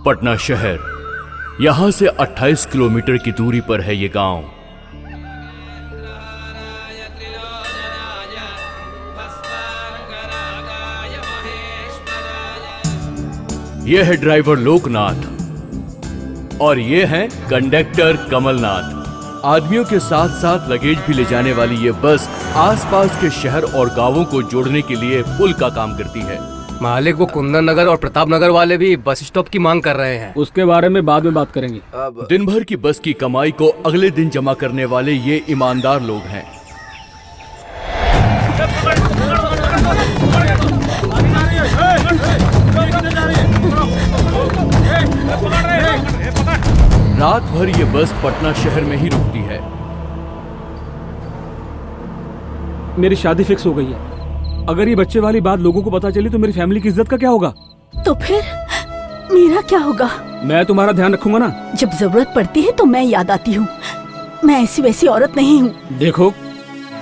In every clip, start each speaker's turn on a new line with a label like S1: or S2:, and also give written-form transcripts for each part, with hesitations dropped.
S1: पटना शहर, यहां से 28 किलोमीटर की दूरी पर है ये गांव। यह है ड्राइवर लोकनाथ और ये हैं कंडक्टर कमलनाथ। आदमियों के साथ साथ लगेज भी ले जाने वाली ये बस आसपास के शहर और गांवों को जोड़ने के लिए पुल का काम करती है।
S2: मालिक, वो कुंदन नगर और प्रताप नगर वाले भी बस स्टॉप की मांग कर रहे हैं।
S3: उसके बारे में बाद में बात करेंगे।
S1: दिन भर की बस की कमाई को अगले दिन जमा करने वाले ये ईमानदार लोग हैं। रात भर ये बस पटना शहर में ही रुकती है।
S3: मेरी शादी फिक्स हो गई है। अगर ये बच्चे वाली बात लोगों को पता चली तो मेरी फैमिली की इज्जत का क्या होगा?
S4: तो फिर मेरा क्या होगा?
S3: मैं तुम्हारा ध्यान रखूंगा ना।
S4: जब जरूरत पड़ती है तो मैं याद आती हूँ। मैं ऐसी वैसी औरत नहीं हूँ।
S3: देखो,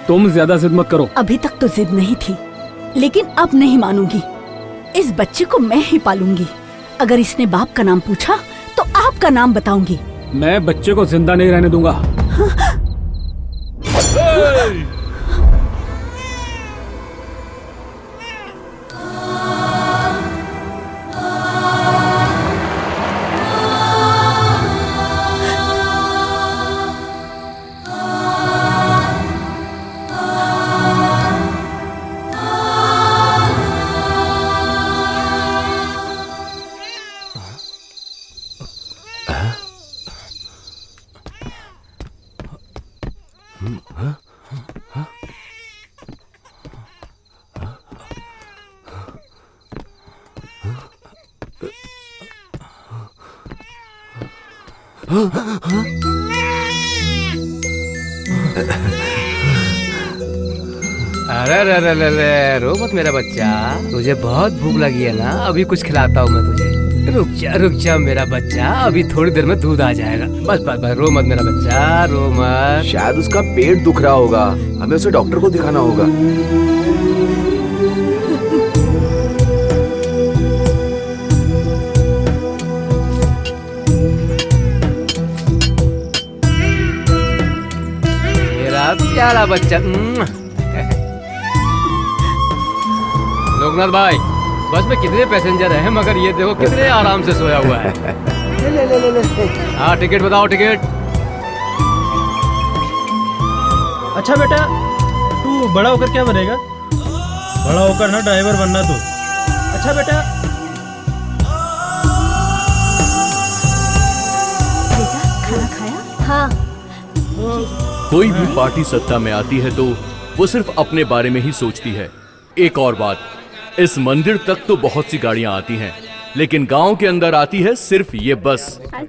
S3: तुम ज्यादा जिद मत करो।
S4: अभी तक तो जिद नहीं थी, लेकिन अब नहीं मानूंगी। इस बच्चे को मैं ही पालूंगी। अगर इसने बाप का नाम पूछा तो आपका नाम बताऊंगी।
S3: मैं बच्चे को जिंदा नहीं रहने दूंगा।
S2: अरे रे रे रे रे, रो मत मेरा बच्चा। तुझे बहुत भूख लगी है ना? अभी कुछ खिलाता हूँ मैं तुझे। रुक जा मेरा बच्चा, अभी थोड़ी देर में दूध आ जाएगा। बस बस बस, रो मत मेरा बच्चा, रो मत।
S5: शायद उसका पेट दुख रहा होगा, हमें उसे डॉक्टर को दिखाना होगा।
S2: मेरा प्यारा बच्चा। लोकनाथ भाई, बस में कितने पैसेंजर हैं, मगर ये देखो कितने आराम से सोया हुआ है। ले। हाँ, टिकट बताओ, टिकट।
S6: अच्छा बेटा, तू बड़ा होकर क्या बनेगा? बड़ा होकर ना ड्राइवर बनना तू। अच्छा बेटा।
S4: बेटा, खाना खाया? हाँ।
S1: कोई भी पार्टी सत्ता में आती है तो वो सिर्फ अपने बारे में ही सोचती है। एक और बात, इस मंदिर तक तो बहुत सी गाड़ियां आती हैं, लेकिन गांव के अंदर आती है सिर्फ ये बस।
S7: हाँ,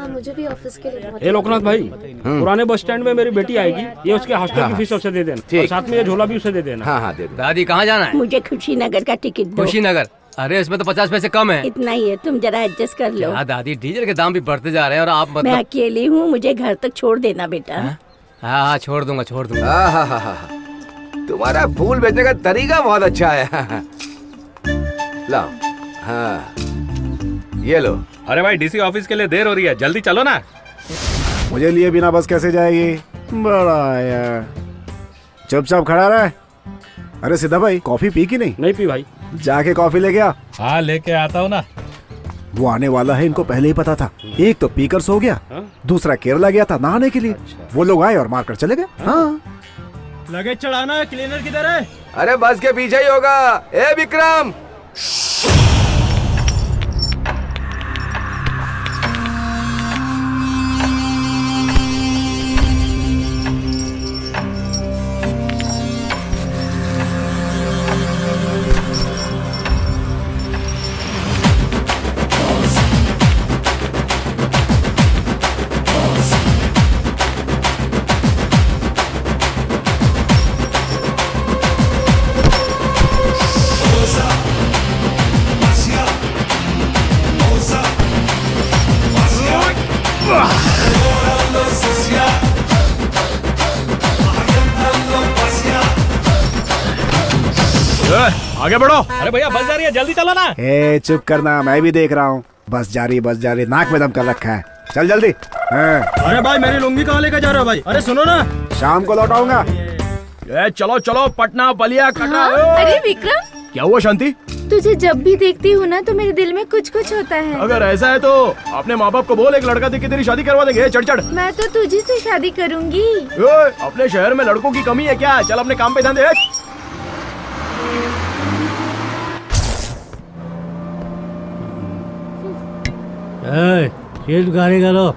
S7: मुझे भी ऑफिस के लिए बहुत।
S3: लोकनाथ भाई, पुराने बस स्टैंड में मेरी बेटी आएगी, ये उसके हॉस्टल की फीस उसे दे देना और साथ में ये झोला भी उसे दे देना।
S5: हाँ दे दो।
S2: दादी, कहाँ जाना है?
S4: मुझे खुशीनगर का टिकट दो।
S2: खुशीनगर? अरे इसमें तो 50 पैसे कम है।
S4: इतना ही है, तुम जरा एडजस्ट कर लो।
S2: हाँ दादी, डीजल के दाम भी बढ़ते जा रहे हैं और आप
S4: मैं
S2: मतलब।
S4: अकेली हूँ, मुझे घर तक छोड़ देना बेटा।
S2: हाँ, छोड़ दूंगा।
S5: तुम्हारा फूल बेचने का तरीका बहुत अच्छा है। लाओ। हाँ, ये लो।
S6: अरे भाई, डीसी ऑफिस के लिए देर हो रही है, जल्दी चलो ना।
S8: मुझे लिए बिना बस कैसे जाएगी? बड़ा यार, चुपचाप खड़ा रहा है। अरे सीधा भाई, कॉफी पी की नहीं?
S3: नहीं पी भाई।
S8: जाके कॉफी लेके आ।
S6: हाँ, लेके आता हूँ ना।
S8: वो आने वाला है, इनको पहले ही पता था। एक तो पीकर सो गया, दूसरा केरला गया था नहाने के लिए। वो लोग आए और मारकर चले गए। हाँ,
S6: लगेज चढ़ाना है, क्लीनर किधर है?
S5: अरे बस के पीछे ही होगा। ए विक्रम,
S1: आगे बढ़ो।
S3: अरे भैया बस जा रही है, जल्दी चलो ना।
S8: ए चुप करना, मैं भी देख रहा हूँ। बस जा रही, नाक में दम कर रखा है। चल जल्दी। हाँ।
S6: अरे भाई मेरी लुंगी कहाँ लेकर जा रहे हो भाई? अरे सुनो ना,
S8: शाम को लौटाऊंगा।
S1: चलो चलो, पटना बलिया कटरा।
S7: अरे विक्रम,
S1: क्या हुआ शांति?
S7: तुझे जब भी देखती हूँ ना तो मेरे दिल में कुछ कुछ होता है।
S1: अगर ऐसा है तो अपने माँ बाप को बोल, एक लड़का देख के तेरी शादी करवा देंगे। चढ़ चढ़।
S7: मैं तो तुझी से शादी करूंगी।
S1: अपने शहर में लड़कों की कमी है क्या? चल अपने काम पे ध्यान दे।
S6: सीट गाड़ी करो।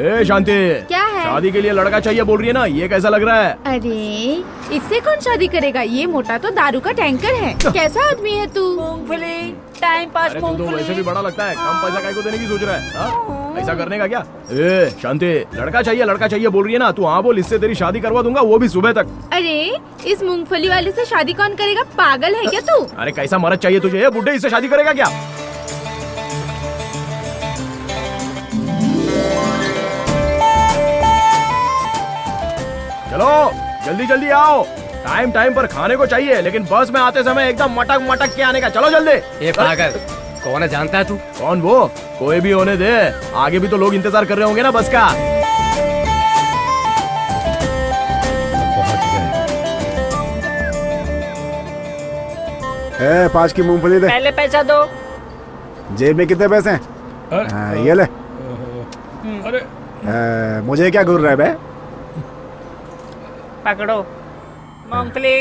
S1: ए शांति,
S7: क्या है?
S1: शादी के लिए लड़का चाहिए बोल रही है ना, ये कैसा लग रहा है?
S7: अरे इससे कौन शादी करेगा? ये मोटा तो दारू का टैंकर है। कैसा आदमी है तू?
S9: मूंगफली टाइम पास।
S1: अरे तू तो वैसे भी बड़ा लगता है, कम पैसा काय को देने की सोच रहा है? हाँ? ऐसा करने का क्या? ए शांति, लड़का चाहिए बोल रही है ना, तू हाँ बोल, इससे तेरी शादी करवा दूंगा, वो भी सुबह तक।
S7: अरे इस मूंगफली वाले से शादी कौन करेगा? पागल है क्या तू?
S1: अरे कैसा मर्द चाहिए तुझे? बुड्ढे इससे शादी करेगा क्या? चलो जल्दी जल्दी आओ, टाइम पर खाने को चाहिए, लेकिन बस में आते समय एकदम मटक मटक के आने का। चलो जल्दी।
S2: ये पागल कौन है जानता है तू?
S1: कौन वो? कोई भी होने दे, आगे भी तो लोग इंतजार कर रहे होंगे ना बस का।
S8: ए 5 की मूंगफली दे।
S9: पहले पैसा दो।
S8: जेब में कितने पैसे हैं? हाँ, ये ले। मुझे क्या घूर रहा है बे?
S9: पकड़ो मूंगफली।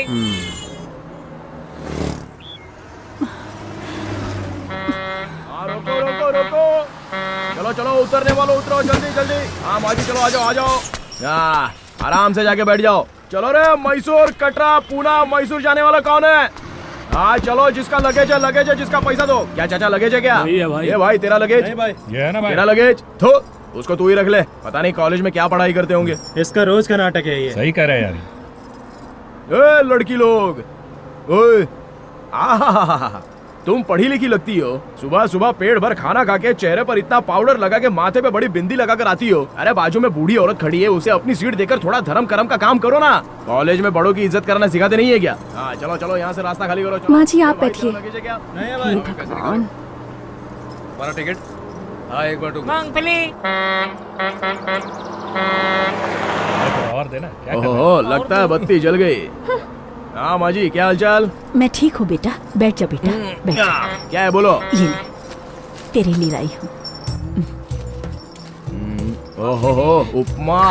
S1: रोको रोको रोको, चलो चलो, उतरने वालों उतरो, जल्दी जल्दी। हाँ माजी चलो, आ जाओ आ जाओ। आराम से जाके बैठ जाओ। चलो रे, मैसूर कटरा पूना मैसूर जाने वाला कौन है? हाँ चलो, जिसका लगेज है जिसका पैसा दो। क्या चाचा लगेज है क्या? ये भाई तेरा लगेज।
S6: ये है ना भाई।
S1: तेरा लगेज तो उसको तू ही रख ले। पता नहीं कॉलेज में क्या पढ़ाई करते होंगे।
S6: इसका रोज का नाटक है ये।
S3: सही कह रहा है यार।
S1: ए लड़की लोग, ओए आहा, तुम पढ़ी लिखी लगती हो। सुबह सुबह पेट भर खाना खा के चेहरे पर इतना पाउडर लगा के माथे पे बड़ी बिंदी लगा कर आती हो। अरे बाजू में बूढ़ी औरत खड़ी है, उसे अपनी सीट देकर थोड़ा धर्म करम का काम करो ना। कॉलेज में बड़ों की इज्जत करना सिखाते नहीं है क्या? हाँ चलो चलो, यहाँ से रास्ता खाली करो।
S7: माँ जी, आप बैठिए।
S2: हमारा टिकट। हाँ एक बार
S9: मूंगफली।
S3: और देना क्या?
S1: ओहो, लगता है बत्ती जल गई। हाँ माजी, क्या हालचाल?
S4: मैं ठीक हूँ बेटा, बैठ जा बेटा, बैठ जा।
S1: क्या है बोलो?
S4: ये ले, तेरे लिए लाई हूँ।
S1: ओहो उपमा।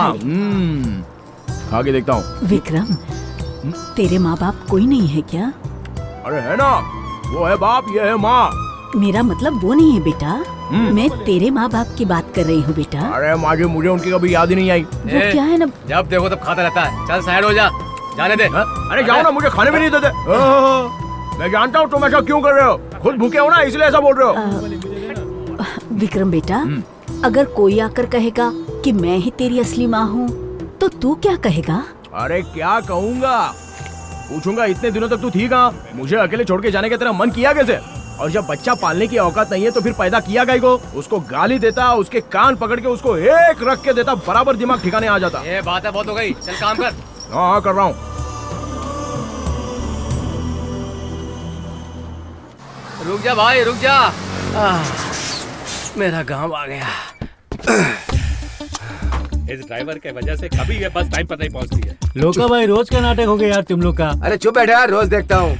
S1: खा के देखता हूँ।
S4: विक्रम, तेरे माँ बाप कोई नहीं है क्या?
S1: अरे है ना, वो है बाप, ये है माँ।
S4: मेरा मतलब वो नहीं है बेटा, मैं तेरे माँ बाप की बात कर रही हूँ बेटा।
S1: अरे माँ जी, मुझे उनकी कभी याद ही नहीं आई।
S4: वो क्या है ना,
S2: जब देखो तब खाता रहता है। चल साइड हो जा, जाने दे।
S1: अरे जाओ ना, मुझे खाने भी नहीं देते। मैं जानता हूँ तुम ऐसा क्यों कर रहे हो, खुद भूखे हो ना, इसलिए ऐसा बोल रहे हो।
S4: विक्रम बेटा, अगर कोई आकर कहेगा कि मैं ही तेरी असली माँ हूँ तो तू क्या कहेगा?
S1: अरे क्या कहूँगा, पूछूंगा इतने दिनों तक तू थी कहाँ? मुझे अकेले छोड़ के जाने का तेरा मन किया कैसे? और जब बच्चा पालने की औकात नहीं है तो फिर पैदा किया गाय को? उसको गाली देता, उसके कान पकड़ के उसको एक रख के देता, बराबर दिमाग ठिकाने आ जाता।
S2: ये बात है, बहुत हो गई, चल काम कर।
S1: हाँ कर रहा हूँ।
S2: रुक जा भाई, रुक जा। मेरा गांव आ गया।
S3: इस ड्राइवर के वजह से कभी ये बस टाइम पर नहीं पहुंचती है।
S6: लोका भाई, रोज का नाटक हो गया यार तुम लोग का।
S5: अरे चुप बैठे यार, रोज देखता हूँ।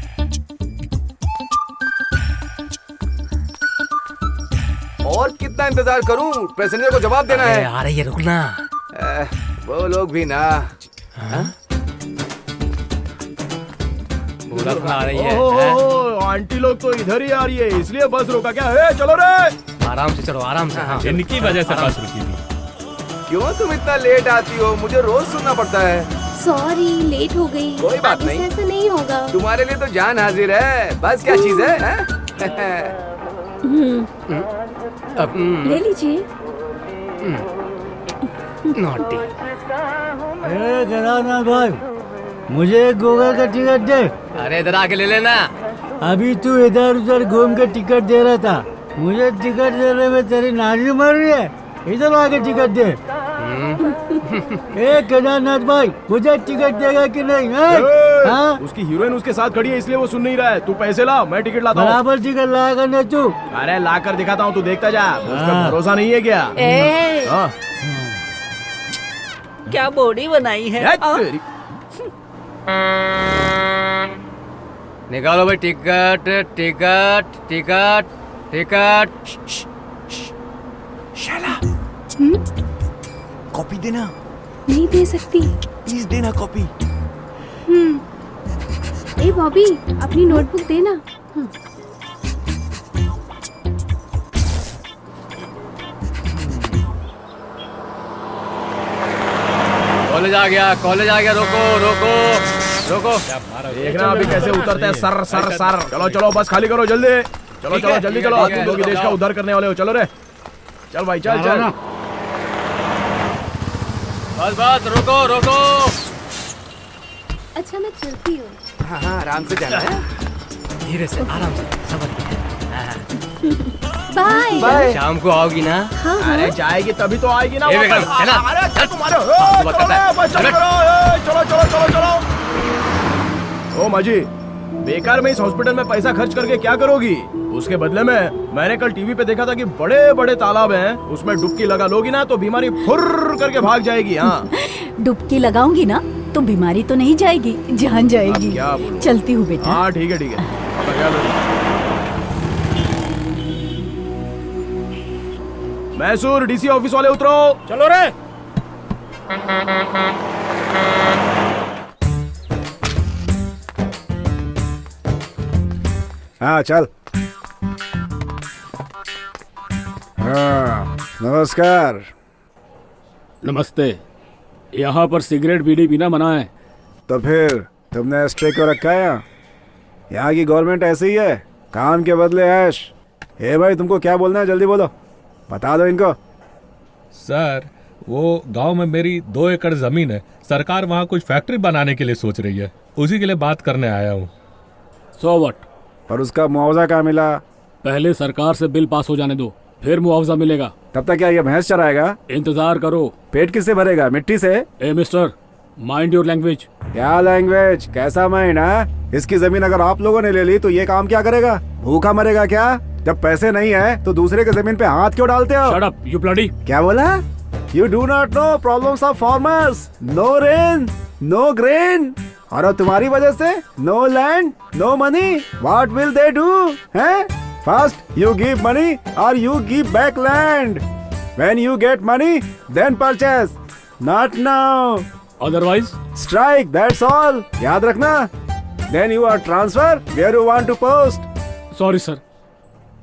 S5: और कितना इंतजार करूं? पैसेंजर को जवाब देना है।
S2: आ रही है, रुकना।
S5: वो लोग भी ना।
S2: पूरा आ रही है।
S1: ओहो, आंटी लोग तो इधर ही आ रही है, इसलिए बस रोका क्या? चलो रे,
S2: आराम से चलो, आराम से। हाँ।
S3: इनकी वजह से बस रुकी थी।
S5: क्यों तुम इतना लेट आती हो? मुझे रोज सुनना पड़ता है।
S7: सॉरी, लेट हो गई।
S5: कोई बात नहीं,
S7: ऐसा नहीं होगा।
S5: तुम्हारे लिए तो जान हाजिर है। बस क्या चीज है?
S7: ले लीजिए।
S2: नॉटी।
S6: केदारनाथ भाई, मुझे गोवा का टिकट दे।
S2: अरे इधर आके ले लेना।
S6: अभी तू इधर उधर घूम के टिकट दे रहा था, मुझे टिकट देने में तेरी नानी मर रही है। इधर आके टिकट दे। ए केदारनाथ भाई, मुझे टिकट देगा कि नहीं? हाँ?
S1: उसकी हीरोइन उसके साथ खड़ी है इसलिए वो सुन नहीं रहा है। तू पैसे ला, मैं टिकट लाता हूँ।
S6: बराबर जिगर लाएगा नचू।
S1: अरे ला कर दिखाता हूँ, तू देखता जा। उस पर भरोसा नहीं है क्या?
S9: ए,
S1: हाँ।
S9: क्या बॉडी बनाई है।
S1: है तेरी।
S2: निकालो भाई टिकट टिकट टिकट टिकट।
S1: शाला कॉपी देना।
S7: नहीं दे सकती।
S1: प्लीज देना कॉपी।
S7: ए बॉबी, अपनी नोटबुक देना।
S2: कॉलेज आ गया, कॉलेज आ गया। रोको रोको रोको।
S1: देखना अभी कैसे उतरते हैं। Sir sir sir. चलो चलो बस खाली करो जल्दी। चलो चलो जल्दी चलो। तुम लोग देश का उद्धार करने वाले हो। चलो रे, चल भाई चल चल।
S2: बस बस रोको रोको।
S7: अच्छा मैं चलती हूँ।
S5: हाँ हाँ आराम से जाना है।
S2: धीरे से आराम से समझ।
S7: बाय।
S5: बाय।
S2: शाम को आओगी ना?
S1: अरे जाएगी तभी तो आएगी ना।
S2: ए, विक्रम, चला।
S1: अरे चल तुम्हारे।
S2: बात करता है।
S1: चलो चलो चलो चलो। ओ माजी, बेकार में इस हॉस्पिटल में पैसा खर्च करके क्या करोगी? उसके बदले में मैंने कल टीवी पे देखा था कि बड़े बड़े तालाब हैं, उसमें डुबकी लगा लोगी ना तो बीमारी फुर्र करके भाग जाएगी। हाँ
S4: डुबकी लगाऊंगी ना तो बीमारी तो नहीं जाएगी, जान जाएगी।
S1: अब क्या बोलूं?
S4: चलती हूँ बेटा।
S1: हाँ ठीक है ठीक है। अब क्या करूं? मैसूर डीसी ऑफिस वाले उतरो।
S3: चलो रे।
S8: हाँ चल। हाँ नमस्कार।
S3: नमस्ते। यहाँ पर सिगरेट बीड़ी पीना मना है।
S8: तो फिर तुमने स्ट्रे क्यों रखा है यहाँ की गवर्नमेंट ऐसी ही है, काम के बदले ऐश। हे भाई तुमको क्या बोलना है जल्दी बोलो, बता दो इनको।
S10: सर वो गांव में मेरी 2 एकड़ जमीन है, सरकार वहाँ कुछ फैक्ट्री बनाने के लिए सोच रही है, उसी के लिए बात करने आया हूँ।
S3: So what?
S8: पर उसका मुआवजा कहाँ मिला?
S3: पहले सरकार से बिल पास हो जाने दो, फिर मुआवजा मिलेगा।
S8: तब तक क्या ये भैंस चराएगा?
S3: इंतजार करो।
S8: पेट किससे भरेगा, मिट्टी से?
S3: ए मिस्टर, माइंड योर लैंग्वेज।
S8: क्या लैंग्वेज, कैसा माइंड? इसकी जमीन अगर आप लोगों ने ले ली तो ये काम क्या करेगा? भूखा मरेगा क्या? जब पैसे नहीं है तो दूसरे के जमीन पे हाथ क्यों डालते हो?
S3: Shut up you bloody.
S8: क्या बोला? You do not know problems of farmers. No rain, no grain. और अब तुम्हारी वजह से no land, no money. What will they do? हैं? First you give money or you give back land. When you get money, then purchase. Not now.
S3: Otherwise?
S8: Strike, that's all. याद रखना. Then you are transfer where you want to post.
S3: Sorry sir,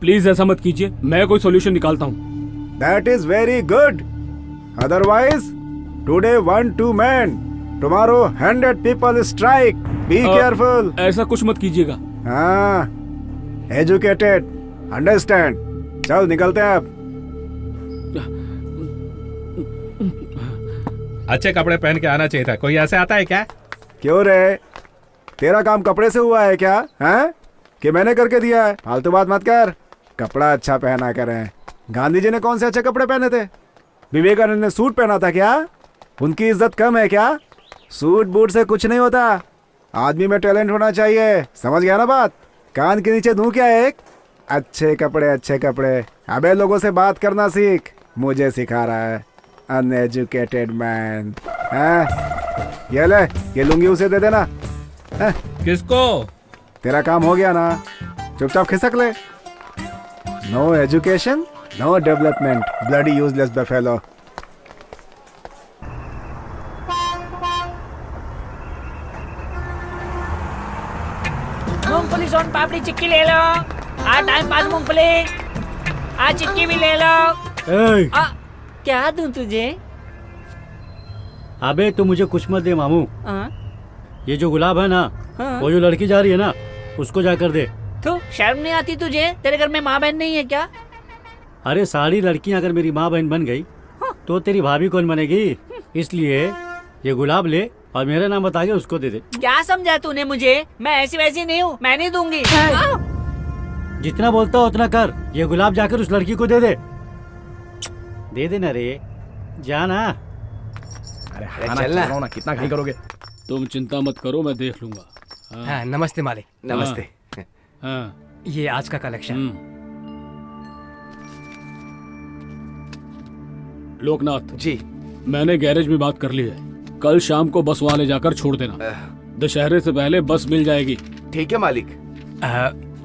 S3: please ऐसा मत कीजिए, मैं कोई solution निकालता हूँ।
S8: That is very good. Otherwise, today 1-2 men, tomorrow 100 people strike. Be careful.
S3: ऐसा कुछ मत कीजिएगा।
S8: हाँ, educated, understand. चल निकलते हैं अब।
S10: अच्छे कपड़े पहन के आना चाहिए था, कोई ऐसे आता है क्या?
S8: क्यों रे, तेरा काम कपड़े से हुआ है क्या? हैं? कि मैंने करके दिया है? फालतू बात मत कर। कपड़ा अच्छा पहना करें। गांधी जी ने कौन से अच्छे कपड़े पहने थे? विवेकानंद ने सूट पहना था क्या? उनकी इज्जत कम है क्या? सूट बूट से कुछ नहीं होता, आदमी में टैलेंट होना चाहिए। समझ गया ना बात? कान के नीचे दूं क्या एक? अच्छे कपड़े अच्छे कपड़े। अबे लोगों से बात करना सीख, मुझे सिखा रहा है अनएजुकेटेड मैन। ये ले, ये लुंगी उसे दे देना।
S10: किसको?
S8: तेरा काम हो गया ना, चुपचाप खिसक ले। No education, no development, bloody useless buffalo.
S9: मूंगफली सोन पापड़ी चिक्की ले लो। टाइम पास मूंगफली। चिक्की भी ले लो। क्या दूं तुझे?
S6: अबे तू मुझे कुछ मत दे मामू। ये जो गुलाब है ना, वो जो लड़की जा रही है ना, उसको जाकर दे।
S9: तू शर्म नहीं आती तुझे? तेरे घर में माँ बहन नहीं है क्या?
S6: अरे सारी लड़कियां अगर मेरी माँ बहन बन गई तो तेरी भाभी कौन बनेगी? इसलिए ये गुलाब ले और मेरा नाम बता के उसको दे दे।
S9: क्या समझा तूने मुझे? मैं ऐसी वैसी नहीं हूँ, मैं नहीं दूंगी।
S6: जितना बोलता हो उतना कर। ये गुलाब जाकर उस लड़की को दे दे। दे देना रे, जाना।
S1: अरे चलना ना, कितना खाई करोगे?
S3: तुम चिंता मत करो, मैं देख लूंगा।
S2: हाँ, नमस्ते मालिक।
S5: नमस्ते।
S3: हाँ।
S2: ये आज का कलेक्शन।
S3: लोकनाथ
S5: जी।
S3: मैंने गैरेज में बात कर ली है, कल शाम को बस वहाँ ले जाकर छोड़ देना। दशहरे से पहले बस मिल जाएगी।
S5: ठीक है मालिक।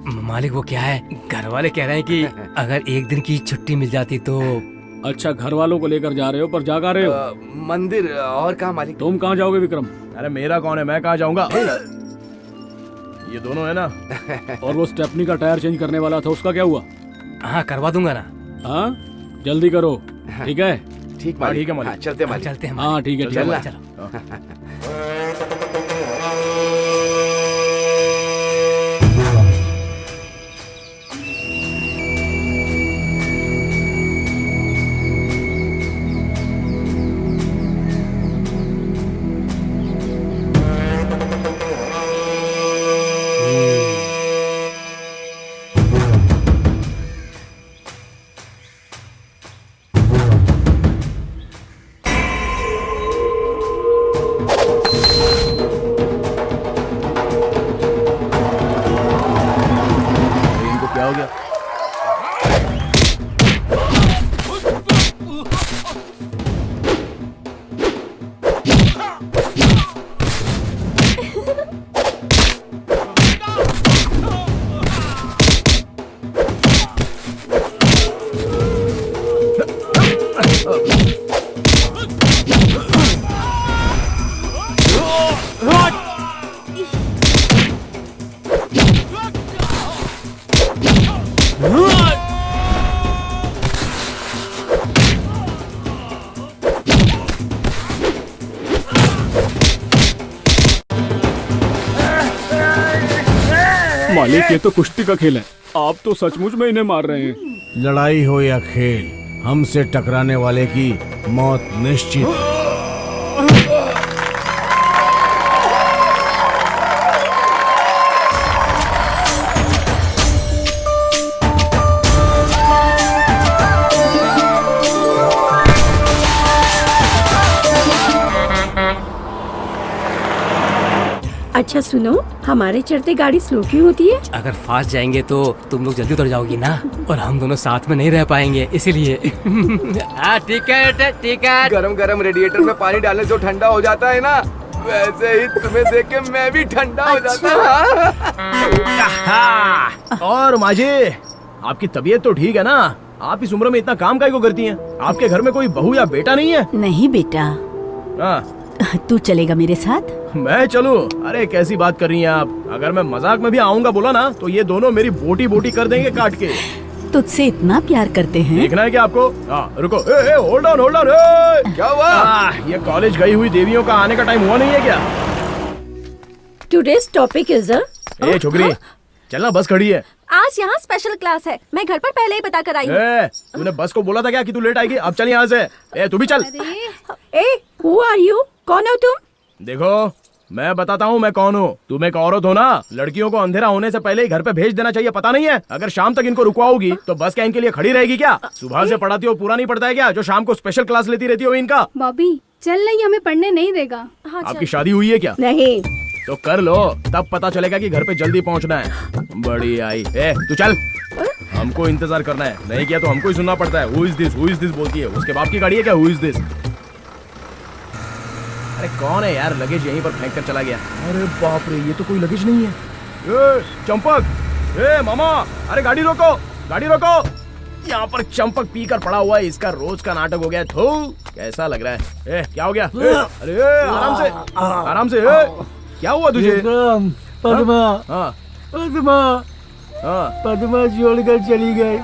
S2: मालिक वो क्या है, घर वाले कह रहे हैं कि अगर एक दिन की छुट्टी मिल जाती तो।
S3: अच्छा, घर वालों को लेकर जा रहे हो, पर जा कहाँ रहे हो?
S5: मंदिर। और कहाँ मालिक?
S3: तुम कहाँ जाओगे विक्रम?
S1: अरे मेरा कौन है, मैं कहाँ जाऊंगा? ये दोनों है ना।
S3: और वो स्टेपनी का टायर चेंज करने वाला था, उसका क्या हुआ?
S2: हाँ, करवा दूंगा ना।
S3: हाँ, जल्दी करो। ठीक है?
S5: ठीक मालिक।
S1: ठीक है मालिक।
S5: हाँ, चलते मालिक।
S2: चलते हैं।
S3: हाँ ठीक है, ठीक है।
S5: चलना।
S2: चलो।
S1: इनको क्या हो गया?
S3: मालिक, ये तो कुश्ती का खेल है, आप तो सचमुच में इन्हें मार रहे हैं।
S11: लड़ाई हो या खेल, हमसे टकराने वाले की मौत निश्चित है।
S12: अच्छा सुनो, हमारे चढ़ते गाड़ी स्लो क्यों होती है?
S2: अगर फास्ट जाएंगे तो तुम लोग जल्दी उतर जाओगी ना, और हम दोनों साथ में नहीं रह पाएंगे, इसीलिए। हाँ ठीक है, ठीक है।
S5: गरम गरम रेडिएटर में पानी डालने से ठंडा हो जाता है ना, वैसे ही तुम्हें देख के मैं भी ठंडा हो जाता
S1: हाँ। और माजी, आपकी तबीयत तो ठीक है ना? आप इस उम्र में इतना काम काहे को करती हैं? आपके घर में कोई बहू या बेटा नहीं है?
S4: नहीं बेटा।
S1: हाँ।
S4: तू चलेगा मेरे साथ?
S1: मैं चलूं? अरे कैसी बात कर रही हैं आप? अगर मैं मजाक में भी आऊंगा बोला ना, तो ये दोनों मेरी बोटी बोटी कर देंगे काट के।
S4: तुझसे इतना प्यार करते हैं।
S1: देखना है क्या आपको? हाँ रुको, होल्ड ऑन होल्ड ऑन।
S5: क्या हुआ?
S1: ये कॉलेज गई हुई देवियों का आने का टाइम हुआ नहीं है क्या?
S12: टुडेज टॉपिक इज
S1: ए छोकरी, चलना, बस खड़ी है।
S7: आज यहाँ स्पेशल क्लास है, मैं घर पर पहले ही बता कर आई हूँ।
S1: तूने बस को बोला था क्या कि तू लेट आएगी? अब चल यहाँ से। तू भी चल।
S12: ए, हु आर यू? कौन हो तुम?
S1: देखो, मैं बताता हूँ मैं कौन हूँ। तुम एक औरत हो ना, लड़कियों को अंधेरा होने से पहले ही घर पे भेज देना चाहिए, पता नहीं है? अगर शाम तक इनको रुकवाओगी तो बस क्या इनके लिए खड़ी रहेगी क्या? सुबह से पढ़ाती हो, पूरा नहीं पड़ता है क्या? जो शाम को स्पेशल क्लास लेती रहती हो इनका।
S7: बॉबी चल, नहीं हमें पढ़ने नहीं देगा। हाँ,
S1: आपकी शादी हुई है क्या?
S12: नहीं।
S1: तो कर लो, तब पता चलेगा कि घर पे जल्दी पहुंचना है। बड़ी आई। तू चल, हमको इंतजार करना है, नहीं किया तो हमको ही सुनना पड़ता है। हु इज दिस बोलती है। उसके बाप की गाड़ी है क्या? Who is this? अरे कौन है यार? लगेज यहीं पर फेंक कर चला गया। अरे बाप रे, ये तो कोई लगेज नहीं है। चंपक, मामा, अरे गाड़ी रोको, गाड़ी रोको। यहाँ पर चंपक पी कर पड़ा हुआ है, इसका रोज का नाटक हो गया। थू, कैसा लग रहा है? क्या हो गया? अरे आराम से, आराम से। क्या हुआ तुझे?
S11: पद्मा,
S1: हाँ
S11: पद्मा,
S1: हाँ।
S11: पद्मा छोड़कर चली गई।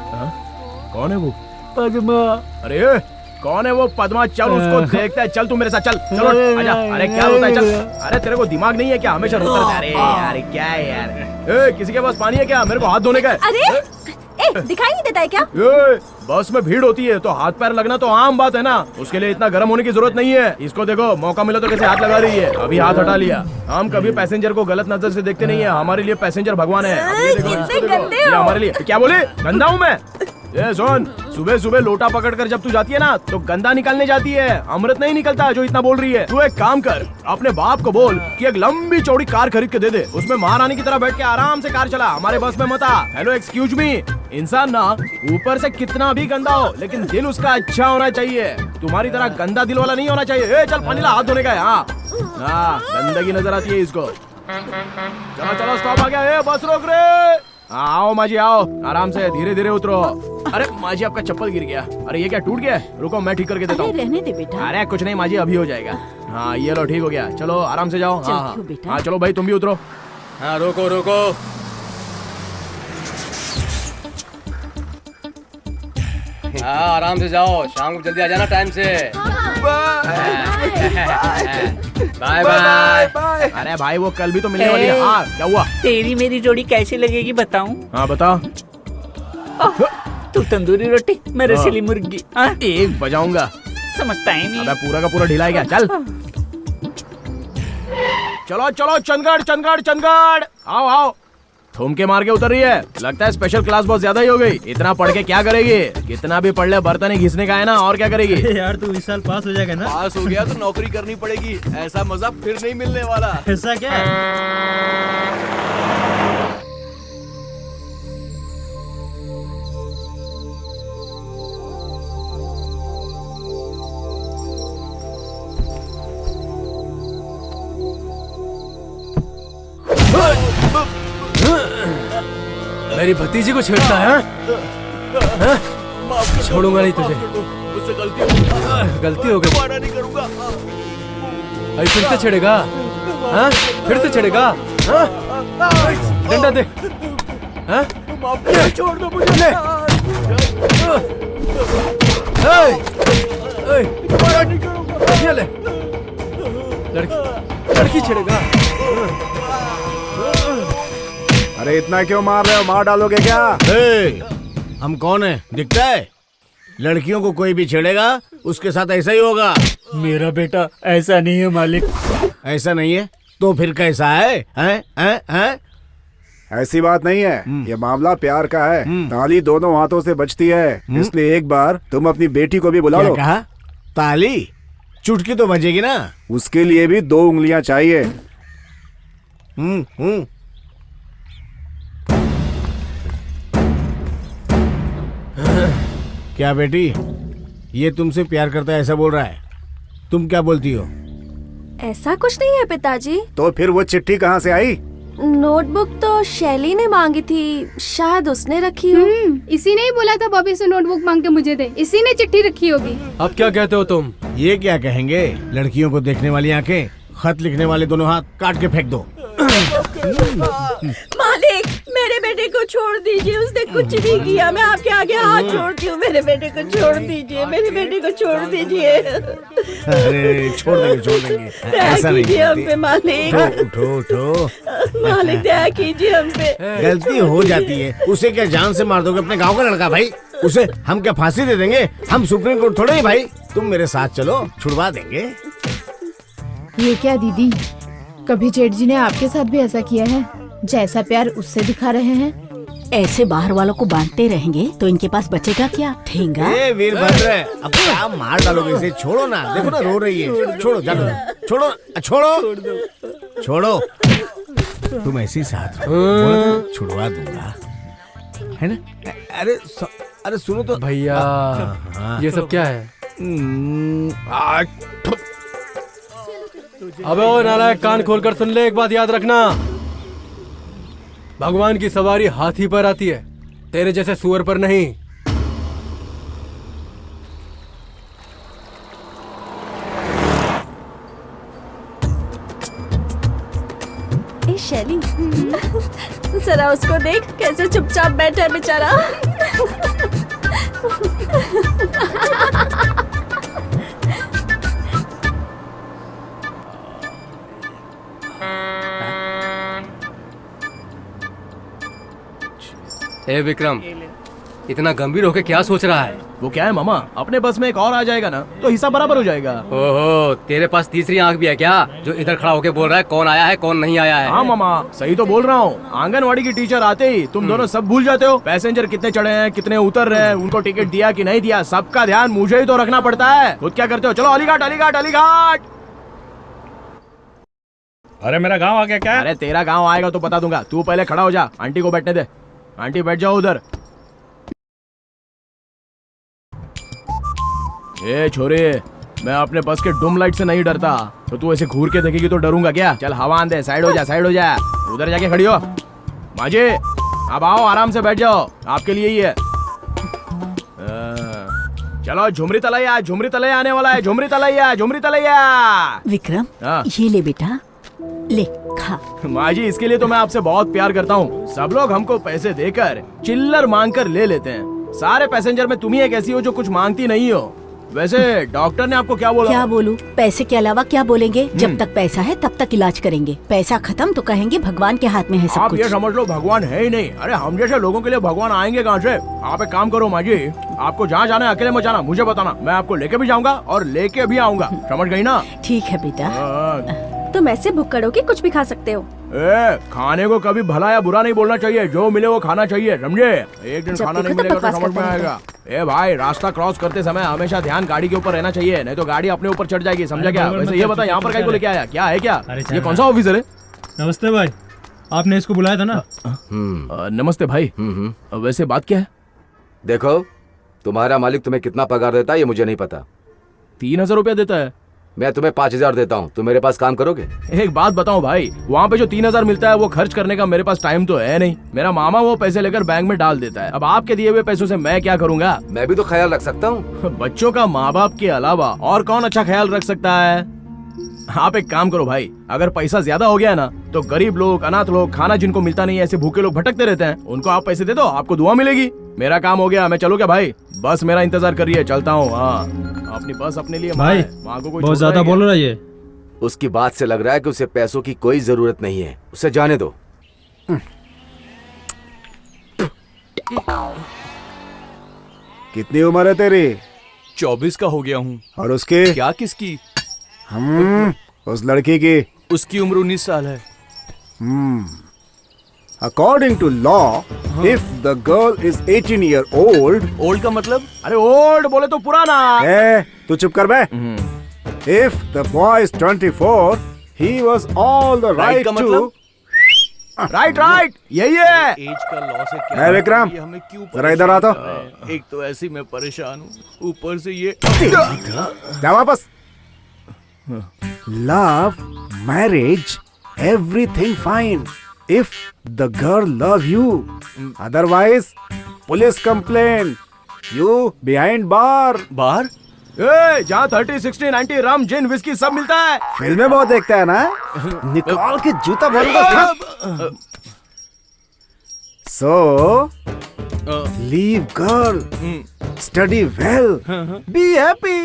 S1: कौन है वो?
S11: पद्मा।
S1: अरे कौन है वो पद्मा? चल उसको देखते हैं। चल तू मेरे साथ चल, चलो आजा। अरे क्या रोता है? चल। अरे तेरे को दिमाग नहीं है क्या? हमेशा रोता रहता है। अरे यार क्या है यार? किसी के पास पानी है क्या? मेरे को हाथ धोने का है।
S7: अरे दिखाई नहीं देता है क्या?
S1: बस में भीड़ होती है तो हाथ पैर लगना तो आम बात है ना, उसके लिए इतना गर्म होने की जरूरत नहीं है। इसको देखो, मौका मिला तो कैसे हाथ लगा रही है। अभी हाथ हटा लिया। हम कभी पैसेंजर को गलत नजर से देखते नहीं है, हमारे लिए पैसेंजर भगवान है। अब ये देखो, इसको देखो, ये हमारे लिए। क्या बोले? गंदा हूँ मैं? सुन
S13: सुबह सुबह लोटा पकड़कर जब तू जाती है ना तो गंदा निकालने जाती है, अमृत नहीं निकलता जो इतना बोल रही है। तू एक काम कर, अपने बाप को बोल कि एक लंबी चौड़ी कार खरीद के दे दे, उसमें महारानी की तरह बैठ के आराम से कार चला, हमारे बस में मत आ। हेलो एक्सक्यूज मी, इंसान ना ऊपर से कितना भी गंदा हो लेकिन दिल उसका अच्छा होना चाहिए, तुम्हारी तरह गंदा दिल वाला नहीं होना चाहिए। चल पानी ला, हाथ धोने का है। हाँ गंदगी नजर आती है इसको। चलो चलो स्टॉप आ गया, बस रोक रे। आओ माजी आओ, आराम से धीरे धीरे उतरो। अरे माजी आपका चप्पल गिर गया। अरे ये क्या टूट गया? रुको मैं ठीक करके देता हूँ।
S4: रहने दे बेटा।
S13: अरे कुछ नहीं माजी, अभी हो जाएगा। हाँ ये लो ठीक हो गया, चलो आराम से जाओ। हाँ हाँ चलो भाई तुम भी उतरो। हाँ रोको रोको।
S2: हाँ आराम से जाओ, शाम को जल्दी आ जाना टाइम से। Bye bye.
S13: अरे भाई वो कल भी तो मिलने वाली है। हाँ क्या हुआ?
S9: तेरी मेरी जोड़ी कैसी लगेगी बताऊं?
S13: हाँ बता।
S9: तू तंदूरी रोटी, मैं रसीली मुर्गी।
S13: एक बजाऊंगा।
S9: समझता है नहीं।
S13: अबे पूरा का पूरा ढीला है क्या? चल चलो चलो चंदगढ़ चंदगढ़ चंदगढ़। आओ आओ। थूम के मार के उतर रही है, लगता है स्पेशल क्लास बहुत ज्यादा ही हो गई। इतना पढ़ के क्या करेगी? कितना भी पढ़ ले बर्तन ही घिसने का है ना, और क्या करेगी?
S14: यार तू इस साल पास हो जाएगा ना?
S1: पास हो गया तो नौकरी करनी पड़ेगी, ऐसा मजा फिर नहीं मिलने वाला।
S14: ऐसा क्या?
S2: मेरी भतीजी को छेड़ता है? छोड़ूंगा नहीं तुझे।
S1: मुझसे
S2: गलती हो गई।
S1: दोबारा नहीं करूंगा।
S2: अभी फिर से छेड़ेगा? हाँ? फिर से छेड़ेगा? हाँ? डंडा दे। हाँ?
S1: छोड़ दो मुझे।
S2: दोबारा नहीं करूंगा। ये ले। लड़की छेड़ेगा?
S8: अरे इतना क्यों मार रहे हो? मार डालोगे क्या?
S11: हम कौन है दिखता है? लड़कियों को कोई भी छेड़ेगा उसके साथ ऐसा ही होगा।
S14: मेरा बेटा ऐसा नहीं है मालिक।
S11: ऐसा नहीं है तो फिर कैसा है? हैं?
S8: ऐसी बात नहीं है, ये मामला प्यार का है। ताली दोनों हाथों से बजती है, इसलिए एक बार तुम अपनी बेटी को भी बुला लो।
S11: कहा? ताली चुटकी तो बजेगी ना।
S8: उसके लिए भी 2 उंगलियां चाहिए।
S11: क्या बेटी, ये तुमसे प्यार करता है ऐसा बोल रहा है? तुम क्या बोलती हो?
S12: ऐसा कुछ नहीं है पिताजी।
S8: तो फिर वो चिट्ठी कहाँ से आई?
S12: नोटबुक तो शैली ने मांगी थी, शायद उसने रखी हो।
S7: इसी ने ही बोला था बॉबी से नोटबुक मांग के मुझे दे, इसी ने चिट्ठी रखी होगी।
S2: अब क्या कहते हो तुम?
S11: ये क्या कहेंगे? लड़कियों को देखने वाली आंखें, खत लिखने वाले दोनों हाथ काट के फेंक दो।
S12: मालिक मेरे बेटे को छोड़ दीजिए, उसने कुछ नहीं किया। मैं आपके आगे हाथ जोड़ती हूँ, मेरे बेटे को छोड़ दीजिए, मेरे बेटे को छोड़ दीजिए।
S11: अरे छोड़ देंगे ऐसा नहीं
S12: कीजिए हम पे मालिक।
S11: उठो
S12: मालिक दया कीजिए हम पे।
S11: गलती हो जाती है, उसे क्या जान से मार दोगे? अपने गांव का लड़का भाई, उसे हम क्या फांसी दे देंगे? हम सुप्रीम कोर्ट थोड़े ही भाई। तुम मेरे साथ चलो, छुड़वा देंगे।
S7: ये क्या दीदी, कभी जेठ जी ने आपके साथ भी ऐसा किया है? जैसा प्यार उससे दिखा रहे हैं।
S4: ऐसे बाहर वालों को बांटते रहेंगे तो इनके पास बचेगा क्या? ठेंगा।
S11: वीरभद्र, अब क्या मार डालोगे इसे? छोड़ो ना, देखो ना रो रही है। छोड़ो जानो, छोड़ो। तुम ऐसे ही साथ रहो, छुड़वा दूंगा, है ना? अरे सुनो तो
S2: भैया, ये सब क्या है? अबे ओ नालायक, कान खोलकर सुन ले, एक बात याद रखना। भगवान की सवारी हाथी पर आती है, तेरे जैसे सुअर पर नहीं।
S12: ए शैली, जरा उसको देख, कैसे चुपचाप बैठा है बेचारा।
S2: ए विक्रम, इतना गंभीर होके क्या सोच रहा है?
S13: वो क्या है मामा, अपने बस में एक और आ जाएगा ना तो हिस्सा बराबर हो जाएगा।
S2: ओहो, तेरे पास तीसरी आंख भी है क्या, जो इधर खड़ा होके बोल रहा है कौन आया है कौन नहीं आया है?
S13: हाँ मामा, सही तो बोल रहा हूँ। आंगनवाड़ी की टीचर आते ही तुम दोनों सब भूल जाते हो। पैसेंजर कितने चढ़े हैं, कितने उतर रहे हैं, उनको टिकट दिया कि नहीं दिया, सबका ध्यान मुझे ही तो रखना पड़ता है। खुद क्या करते हो? चलो अलीघाट अलीघाट अलीघाट।
S10: अरे मेरा गांव आ गया क्या?
S13: अरे तेरा गांव आएगा तो बता दूंगा, तू पहले खड़ा हो जा, आंटी को बैठने दे। आंटी बैठ जाओ उधर। ए छोरे, मैं अपने बस के डूम लाइट से नहीं डरता, तो तू ऐसे घूर के देखेगी तो डरूंगा क्या? चल हवा आन दे, साइड हो जा साइड हो जा, उधर जाके खड़ी हो। माजी अब आओ, आराम से बैठ जाओ, आपके लिए ही है। चलो झुमरी तलैया, झुमरी तलैया आने वाला है, झुमरी तलैया झुमरी तलैया।
S4: विक्रम ये ले बेटा, ले खा।
S13: माँ जी इसके लिए तो मैं आपसे बहुत प्यार करता हूँ। सब लोग हमको पैसे देकर चिल्लर मांग कर ले लेते हैं। सारे पैसेंजर में तुम ही एक ऐसी हो जो कुछ मांगती नहीं हो। वैसे डॉक्टर ने आपको क्या बोला?
S4: क्या बोलूं? पैसे के अलावा क्या बोलेंगे? जब तक पैसा है तब तक इलाज करेंगे, पैसा खत्म तो कहेंगे भगवान के हाथ में है सब
S13: आप
S4: कुछ।
S13: ये समझ लो भगवान है ही नहीं। अरे हम जैसे लोगों के लिए भगवान आएंगे कहाँ से? आप एक काम करो माँ जी, आपको जहाँ जाना है अकेले मत जाना, मुझे बताना, मैं आपको लेके भी जाऊंगा और लेके भी आऊंगा। समझ गई ना?
S4: ठीक है बेटा।
S12: तुम ऐसे भुक्कड़ हो कि कुछ भी खा सकते हो।
S13: खाने को कभी भला या बुरा नहीं बोलना चाहिए, जो मिले वो खाना चाहिए, समझे? एक दिन खाना नहीं मिलेगा तो समझ में आएगा। ए भाई, रास्ता क्रॉस करते समय हमेशा ध्यान गाड़ी के ऊपर रहना चाहिए, नहीं तो गाड़ी अपने ऊपर चढ़ जाएगी, समझा क्या? वैसे ये बता, यहाँ पर गाड़ी को लेके आया क्या है? क्या ये कौन सा ऑफिसर है?
S14: नमस्ते भाई, आपने इसको बुलाया था ना?
S13: नमस्ते भाई। वैसे बात क्या है?
S5: देखो, तुम्हारा मालिक तुम्हें कितना पगार देता है ये मुझे नहीं पता।
S13: 3000 रुपया देता है।
S5: मैं तुम्हें 5000 देता हूँ, तुम मेरे पास काम करोगे?
S13: एक बात बताओ भाई, वहाँ पे जो 3000 मिलता है वो खर्च करने का मेरे पास टाइम तो है नहीं। मेरा मामा वो पैसे लेकर बैंक में डाल देता है। अब आपके दिए हुए पैसों से मैं क्या करूँगा?
S5: मैं भी तो ख्याल रख सकता हूँ।
S13: बच्चों का माँ बाप के अलावा और कौन अच्छा ख्याल रख सकता है? आप एक काम करो भाई, अगर पैसा ज्यादा हो गया ना तो गरीब लोग, अनाथ लोग, खाना जिनको मिलता नहीं है, ऐसे भूखे लोग भटकते रहते हैं, उनको आप पैसे दे दो, आपको दुआ मिलेगी। मेरा काम हो गया, मैं चलूँ क्या भाई? बस मेरा इंतजार कर रही है, चलता हूँ। हाँ, अपनी बस अपने लिए
S14: भाई, बहुत ज्यादा बोल रहा है ये।
S5: उसकी बात से लग रहा है कि उसे पैसों की कोई जरूरत नहीं है, उसे जाने दो।
S8: कितनी उम्र है तेरी?
S1: 24 का हो गया हूँ।
S8: और उसकी?
S1: क्या किसकी?
S8: उस लड़की की?
S1: उसकी उम्र 19 साल है।
S8: According to law, if the girl is 18 year old,
S1: old का मतलब?
S13: अरे ओल्ड बोले तो पुराना।
S8: तू चुप कर बे। If the boy is 24, he was all the right
S1: का
S8: to.
S1: मतलब?
S13: राइट यही है।
S1: एज का लॉ से क्या
S8: विक्रम,
S1: हमें क्यों
S8: जरा इधर आ तो।
S1: एक तो ऐसे मैं परेशान हूँ, ऊपर से ये।
S8: जा वापस। Love, marriage, everything fine. If the girl love you, otherwise, police complaint. You behind bar.
S1: बार?
S13: जहाँ 30, 60, 90 रम, जिन, विस्की सब मिलता है।
S8: फिल्में बहुत देखता है ना? निकाल के जूता भर। So, leave girl, study well, be happy.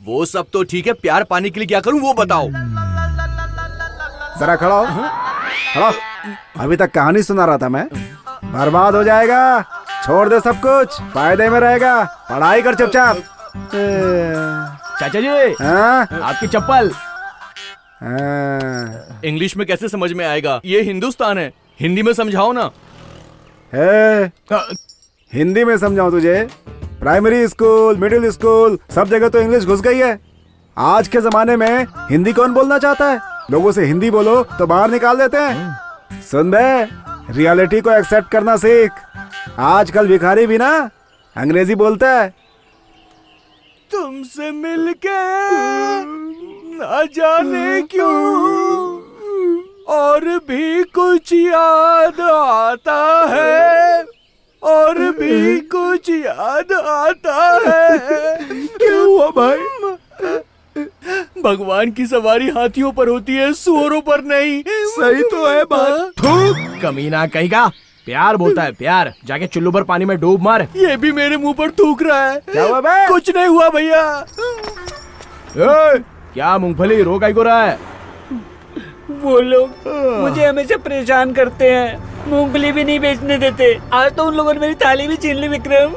S1: वो सब तो ठीक है, प्यार पाने के लिए क्या करूं वो बताओ।
S8: जरा खड़ा हो, खड़ा। अभी तक कहानी सुना रहा था मैं। बर्बाद हो जाएगा, छोड़ दे सब कुछ, फायदे में रहेगा, पढ़ाई कर चुपचाप।
S13: चाचा जी, आपकी चप्पल।
S1: इंग्लिश में कैसे समझ में आएगा? ये हिंदुस्तान है, हिंदी में समझाओ ना।
S8: हिंदी में समझाऊं तुझे? प्राइमरी स्कूल, मिडिल स्कूल, सब जगह तो इंग्लिश घुस गई है। आज के जमाने में हिंदी कौन बोलना चाहता है? लोगों से हिंदी बोलो तो बाहर निकाल देते हैं। सुन बे, रियलिटी को एक्सेप्ट करना सीख। आजकल भिखारी भी ना अंग्रेजी बोलता है।
S1: तुमसे मिलके ना जाने क्यों और भी कुछ याद आता है, और भी कुछ याद आता है। क्यों हुआ भाई? भगवान की सवारी हाथियों पर होती है, सुअरों पर नहीं।
S13: सही तो है बात। थूक कमीना कहीं का। प्यार बोलता है प्यार, जाके चुल्लू भर पानी में डूब मार।
S1: ये भी मेरे मुंह पर थूक रहा है।
S13: क्या हुआ बे?
S1: कुछ नहीं हुआ भैया।
S13: क्या मूंगफली रो काई को रहा है?
S9: वो लोग मुझे हमेशा परेशान करते हैं। मूंगफली भी नहीं बेचने देते। आज तो उन लोगों ने मेरी थाली भी छीन ली विक्रम।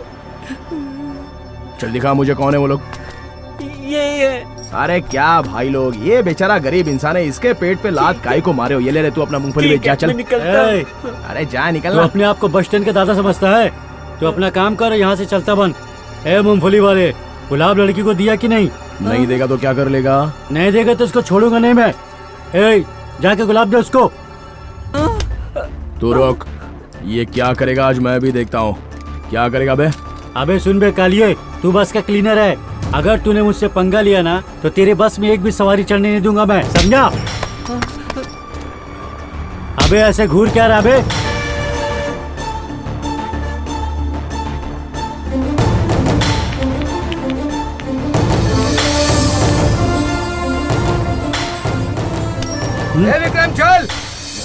S13: चल दिखा मुझे कौन है वो लोग।
S9: यही है।
S13: अरे क्या भाई लोग, ये बेचारा गरीब इंसान है, इसके पेट पे लात काय को मारे हो। ये ले रहे तू अपना मूंगफली बेच जा चल। अरे जा निकल।
S6: तू अपने आप को बस स्टैंड का दादा समझता है? तू अपना काम कर, यहाँ से चलता बन। ए मूंगफली वाले, गुलाब लड़की को दिया कि नहीं?
S13: नहीं देगा तो क्या कर लेगा?
S6: नहीं देगा तो उसको छोड़ूंगा नहीं मैं। ए, जाके गुलाब दे उसको।
S13: तू रोक, ये क्या करेगा आज मैं भी देखता हूँ। क्या करेगा बे?
S6: अबे सुन बे कालिए, तू बस का क्लीनर है। अगर तूने मुझसे पंगा लिया ना तो तेरे बस में एक भी सवारी चढ़ने नहीं दूंगा मैं, समझा? अबे ऐसे घूर क्या रहा बे?
S13: विक्रम चल।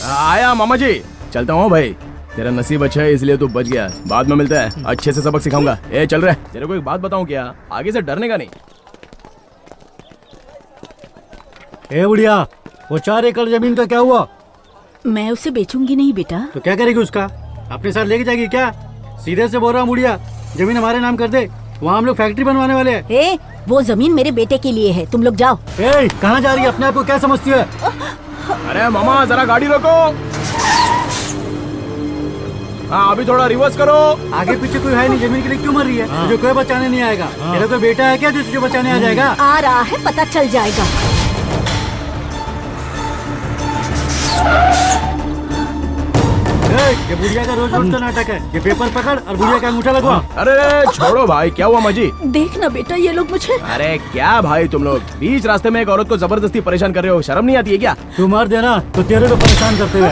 S13: आया मामा जी, चलता हूँ भाई। तेरा नसीब अच्छा है इसलिए तू बच गया। बाद में मिलता है, अच्छे से सबक सिखाऊंगा। ए चल रहे। तेरे को एक बात बताऊं क्या, आगे से डरने का नहीं।
S6: ए बुढ़िया, वो 4 एकड़ जमीन का क्या हुआ?
S4: मैं उसे बेचूंगी नहीं बेटा।
S6: तो क्या करेगी उसका? अपने साथ लेके जाएगी क्या? सीधे से बोल रहा हूँ बुढ़िया, जमीन हमारे नाम कर दे, वहाँ हम लोग फैक्ट्री बनवाने वाले हैं।
S4: ए, वो जमीन मेरे बेटे के लिए है, तुम लोग जाओ।
S6: ए, कहाँ जा रही है? अपने आप को क्या समझती है?
S13: अरे मामा जरा गाड़ी रोको। हाँ अभी थोड़ा रिवर्स करो।
S6: आगे पीछे कोई है नहीं, जमीन के लिए क्यों मर रही है? तुझे कोई बचाने नहीं आएगा। तेरा कोई बेटा है क्या जो तुझे बचाने आ जाएगा?
S4: आ रहा है, पता चल जाएगा।
S6: ये बुढ़िया का रोज का नाटक है। ये पेपर पकड़ और बुढ़िया का अंगूठा लगवा।
S13: अरे छोड़ो भाई, क्या हुआ माजी?
S4: देखना बेटा, ये लोग मुझे।
S13: अरे क्या भाई तुम लोग बीच रास्ते में एक औरत को जबरदस्ती परेशान कर रहे हो, शर्म नहीं आती है क्या?
S6: तू मार देना तो तेरे को परेशान करते हुए।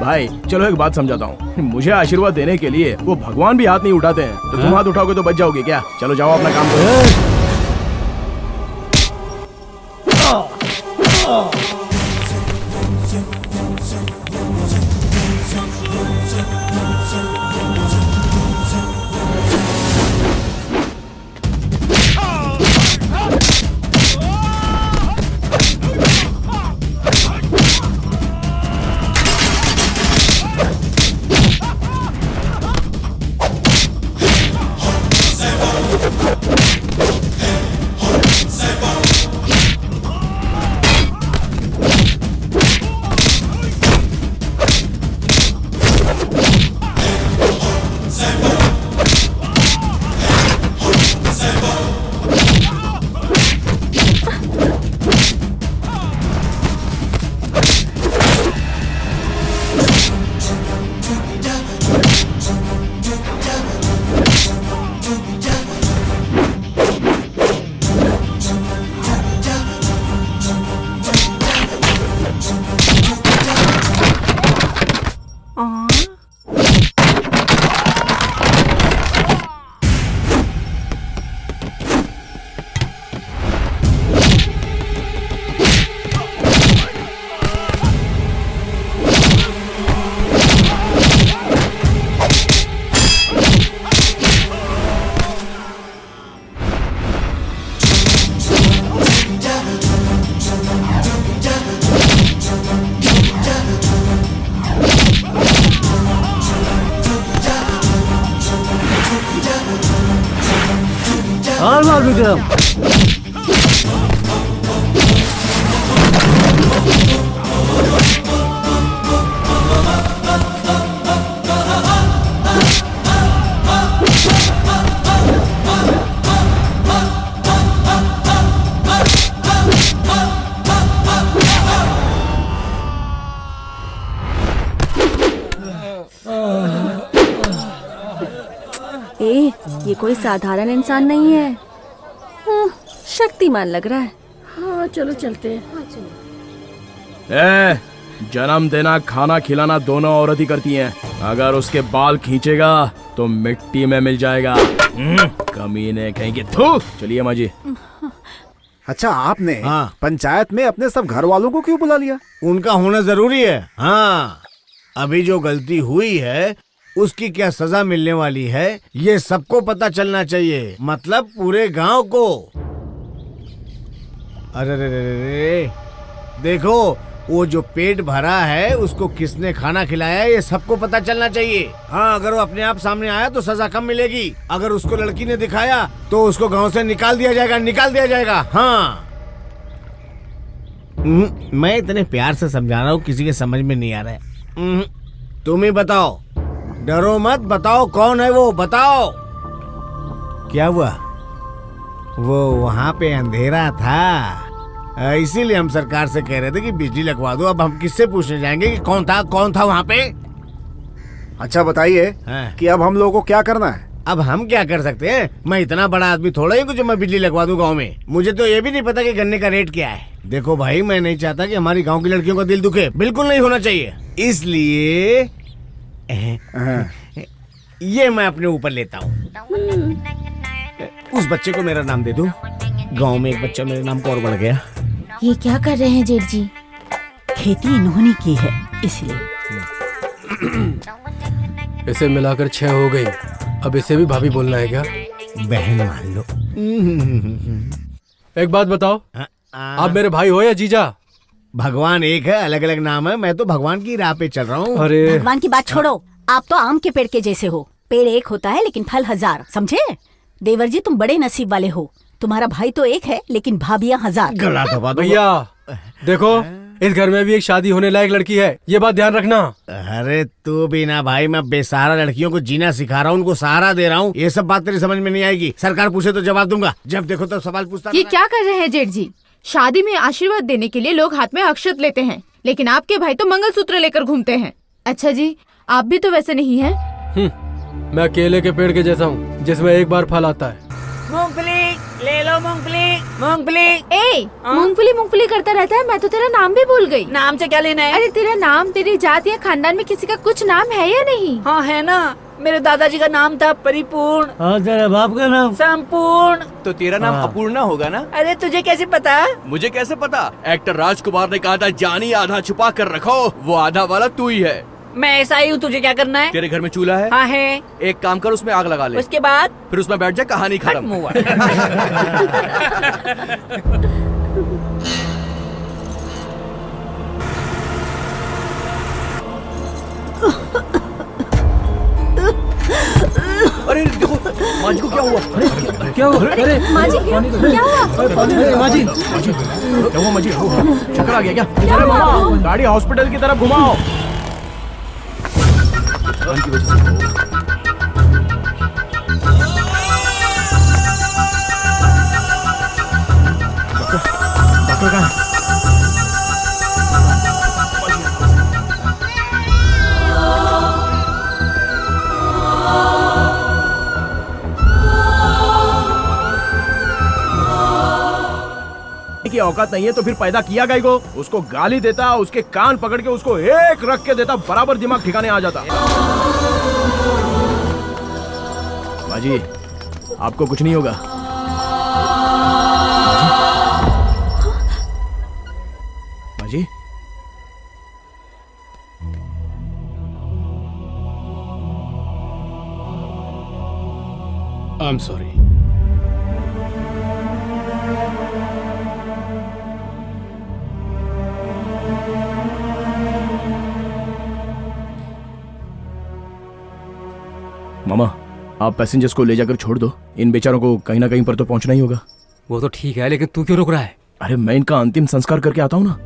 S13: भाई चलो एक बात समझाता हूँ, मुझे आशीर्वाद देने के लिए वो भगवान भी हाथ नहीं उठाते हैं, तो तुम हाथ उठाओगे तो बच जाओगे क्या? चलो जाओ अपना काम करो।
S6: और मार विक्रम।
S12: ए, ये कोई साधारण इंसान नहीं है, शक्तिमान लग रहा है। हाँ चलो चलते हैं।
S13: जन्म देना खाना खिलाना दोनों औरत ही करती हैं। अगर उसके बाल खींचेगा तो मिट्टी में मिल जाएगा। कमीने कहेंगे। थू। चलिए माँ जी।
S8: अच्छा आपने पंचायत में अपने सब घर वालों को क्यों बुला लिया?
S11: उनका होना जरूरी है। हाँ, अभी जो गलती हुई है उसकी क्या सजा मिलने वाली है ये सबको पता चलना चाहिए, मतलब पूरे गांव को। अरे रे रे रे, देखो वो जो पेट भरा है उसको किसने खाना खिलाया है ये सबको पता चलना चाहिए। हाँ, अगर वो अपने आप सामने आया तो सजा कम मिलेगी। अगर उसको लड़की ने दिखाया तो उसको गांव से निकाल दिया जाएगा। हाँ, मैं इतने प्यार से समझा रहा हूँ, किसी के समझ में नहीं आ रहा है। तुम ही बताओ, डरो मत, बताओ कौन है वो, बताओ। क्या हुआ? वो वहाँ पे अंधेरा था, इसीलिए हम सरकार से कह रहे थे कि बिजली लगवा दो। अब हम किससे पूछने जाएंगे कि कौन था वहाँ पे?
S8: अच्छा बताइए कि अब हम लोगों को क्या करना है?
S11: अब हम क्या कर सकते हैं? मैं इतना बड़ा आदमी थोड़ा ही जो मैं बिजली लगवा दूं गांव में। मुझे तो ये भी नहीं पता कि गन्ने का रेट क्या है। देखो भाई, मैं नहीं चाहता कि हमारी गांव की लड़कियों का दिल दुखे, बिल्कुल नहीं होना चाहिए। इसलिए ये मैं अपने ऊपर लेता हूँ। उस बच्चे को मेरा नाम दे दूं। गांव में एक बच्चा मेरे नाम को और बढ़ गया।
S7: ये क्या कर रहे हैं जेठ जी?
S4: खेती इन्होंने की है इसलिए।
S2: इसे मिलाकर 6 हो गई। अब इसे भी भाभी बोलना है क्या?
S11: बहन मान लो।
S2: एक बात बताओ, आप मेरे भाई हो या जीजा?
S11: भगवान एक है, अलग अलग नाम है। मैं तो भगवान की राह पे चल रहा हूँ।
S2: अरे
S4: भगवान की बात छोड़ो, आप तो आम के पेड़ के जैसे हो। पेड़ एक होता है लेकिन फल 1000, समझे? देवर जी, तुम बड़े नसीब वाले हो। तुम्हारा भाई तो एक है लेकिन भाभियां 1000।
S11: गला दबा दो।
S2: भैया देखो, इस घर में भी एक शादी होने लायक लड़की है, ये बात ध्यान रखना।
S11: अरे तू भी ना भाई, मैं बेसहारा लड़कियों को जीना सिखा रहा हूँ, उनको सहारा दे रहा हूँ। ये सब बात तेरी समझ में नहीं आएगी। सरकार पूछे तो जवाब दूंगा, जब देखो तब सवाल पूछता।
S7: ये क्या कर रहे हैं जेठ जी? शादी में आशीर्वाद देने के लिए लोग हाथ में अक्षत लेते हैं, लेकिन आपके भाई तो मंगलसूत्र लेकर घूमते हैं। अच्छा जी, आप भी तो वैसे नहीं हैं।
S2: मैं केले के पेड़ के जैसा हूँ जिसमें एक बार फल आता है।
S9: मूंगफली ले लो, मूंगफली।
S7: ए, मूंगफली करता रहता है। मैं तो तेरा नाम भी भूल गई।
S9: नाम से क्या लेना है?
S7: अरे तेरा नाम, तेरी जात या खानदान में किसी का कुछ नाम है या नहीं?
S9: हाँ है ना, मेरे दादाजी का नाम था परिपूर्ण।
S6: और तेरे बाप का नाम?
S9: संपूर्ण।
S13: तो तेरा नाम अपूर्णा होगा ना?
S9: अरे तुझे कैसे पता?
S1: मुझे कैसे पता? एक्टर राजकुमार ने कहा था जानी आधा छुपा कर रखो, वो आधा वाला तू ही है।
S9: मैं ऐसा ही हूँ, तुझे क्या करना है?
S1: तेरे घर में चूल्हा है?
S9: हाँ है।
S1: एक काम कर, उसमें आग लगा ले।
S9: उसके बाद?
S1: फिर उसमें बैठ जा, कहानी खत्म। अरे देखो, माँ जी को क्या हुआ?
S2: क्या हुआ? अरे
S7: माँ जी, क्या हुआ?
S2: माँ जी,
S13: क्या हुआ? माजी चक्कर आ गया क्या? अरे मामा, गाड़ी हॉस्पिटल की तरफ घुमाओ। की वजह से डॉक्टर कहाँ है? की औकात नहीं है तो फिर पैदा किया गई को? उसको गाली देता, उसके कान पकड़ के उसको एक रख के देता, बराबर दिमाग ठिकाने आ जाता। माजी, आपको कुछ नहीं होगा। माजी,
S2: आई एम सॉरी।
S13: मामा, आप पैसेंजर्स को ले जाकर छोड़ दो। इन बेचारों को कहीं ना कहीं पर तो पहुंचना ही होगा।
S2: वो तो ठीक है, लेकिन तू क्यों रुक रहा है?
S13: अरे मैं इनका अंतिम संस्कार करके आता हूँ ना।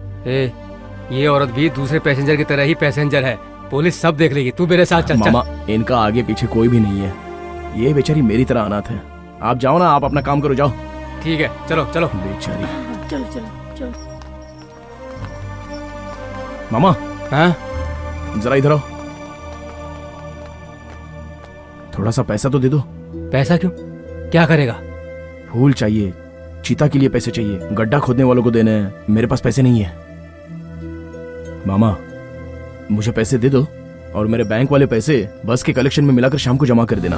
S2: ये औरत भी दूसरे पैसेंजर की तरह ही पैसेंजर है। पुलिस सब देख लेगी, तू मेरे साथ चल।
S13: मामा, इनका आगे पीछे कोई भी नहीं है। ये बेचारी मेरी तरह अनाथ है। आप जाओ ना, आप अपना काम करो, जाओ।
S2: ठीक है, चलो चलो।
S13: बेचारी।
S12: चलो चलो चलो।
S13: मामा,
S2: हाँ
S13: जरा इधर आओ। थोड़ा सा पैसा तो दे दो।
S2: पैसा क्यों? क्या करेगा?
S13: फूल चाहिए, चीता के लिए पैसे चाहिए, गड्ढा खोदने वालों को देने हैं। मेरे पास पैसे नहीं है। मामा, मुझे पैसे दे दो और मेरे बैंक वाले पैसे बस के कलेक्शन में मिलाकर शाम को जमा कर देना।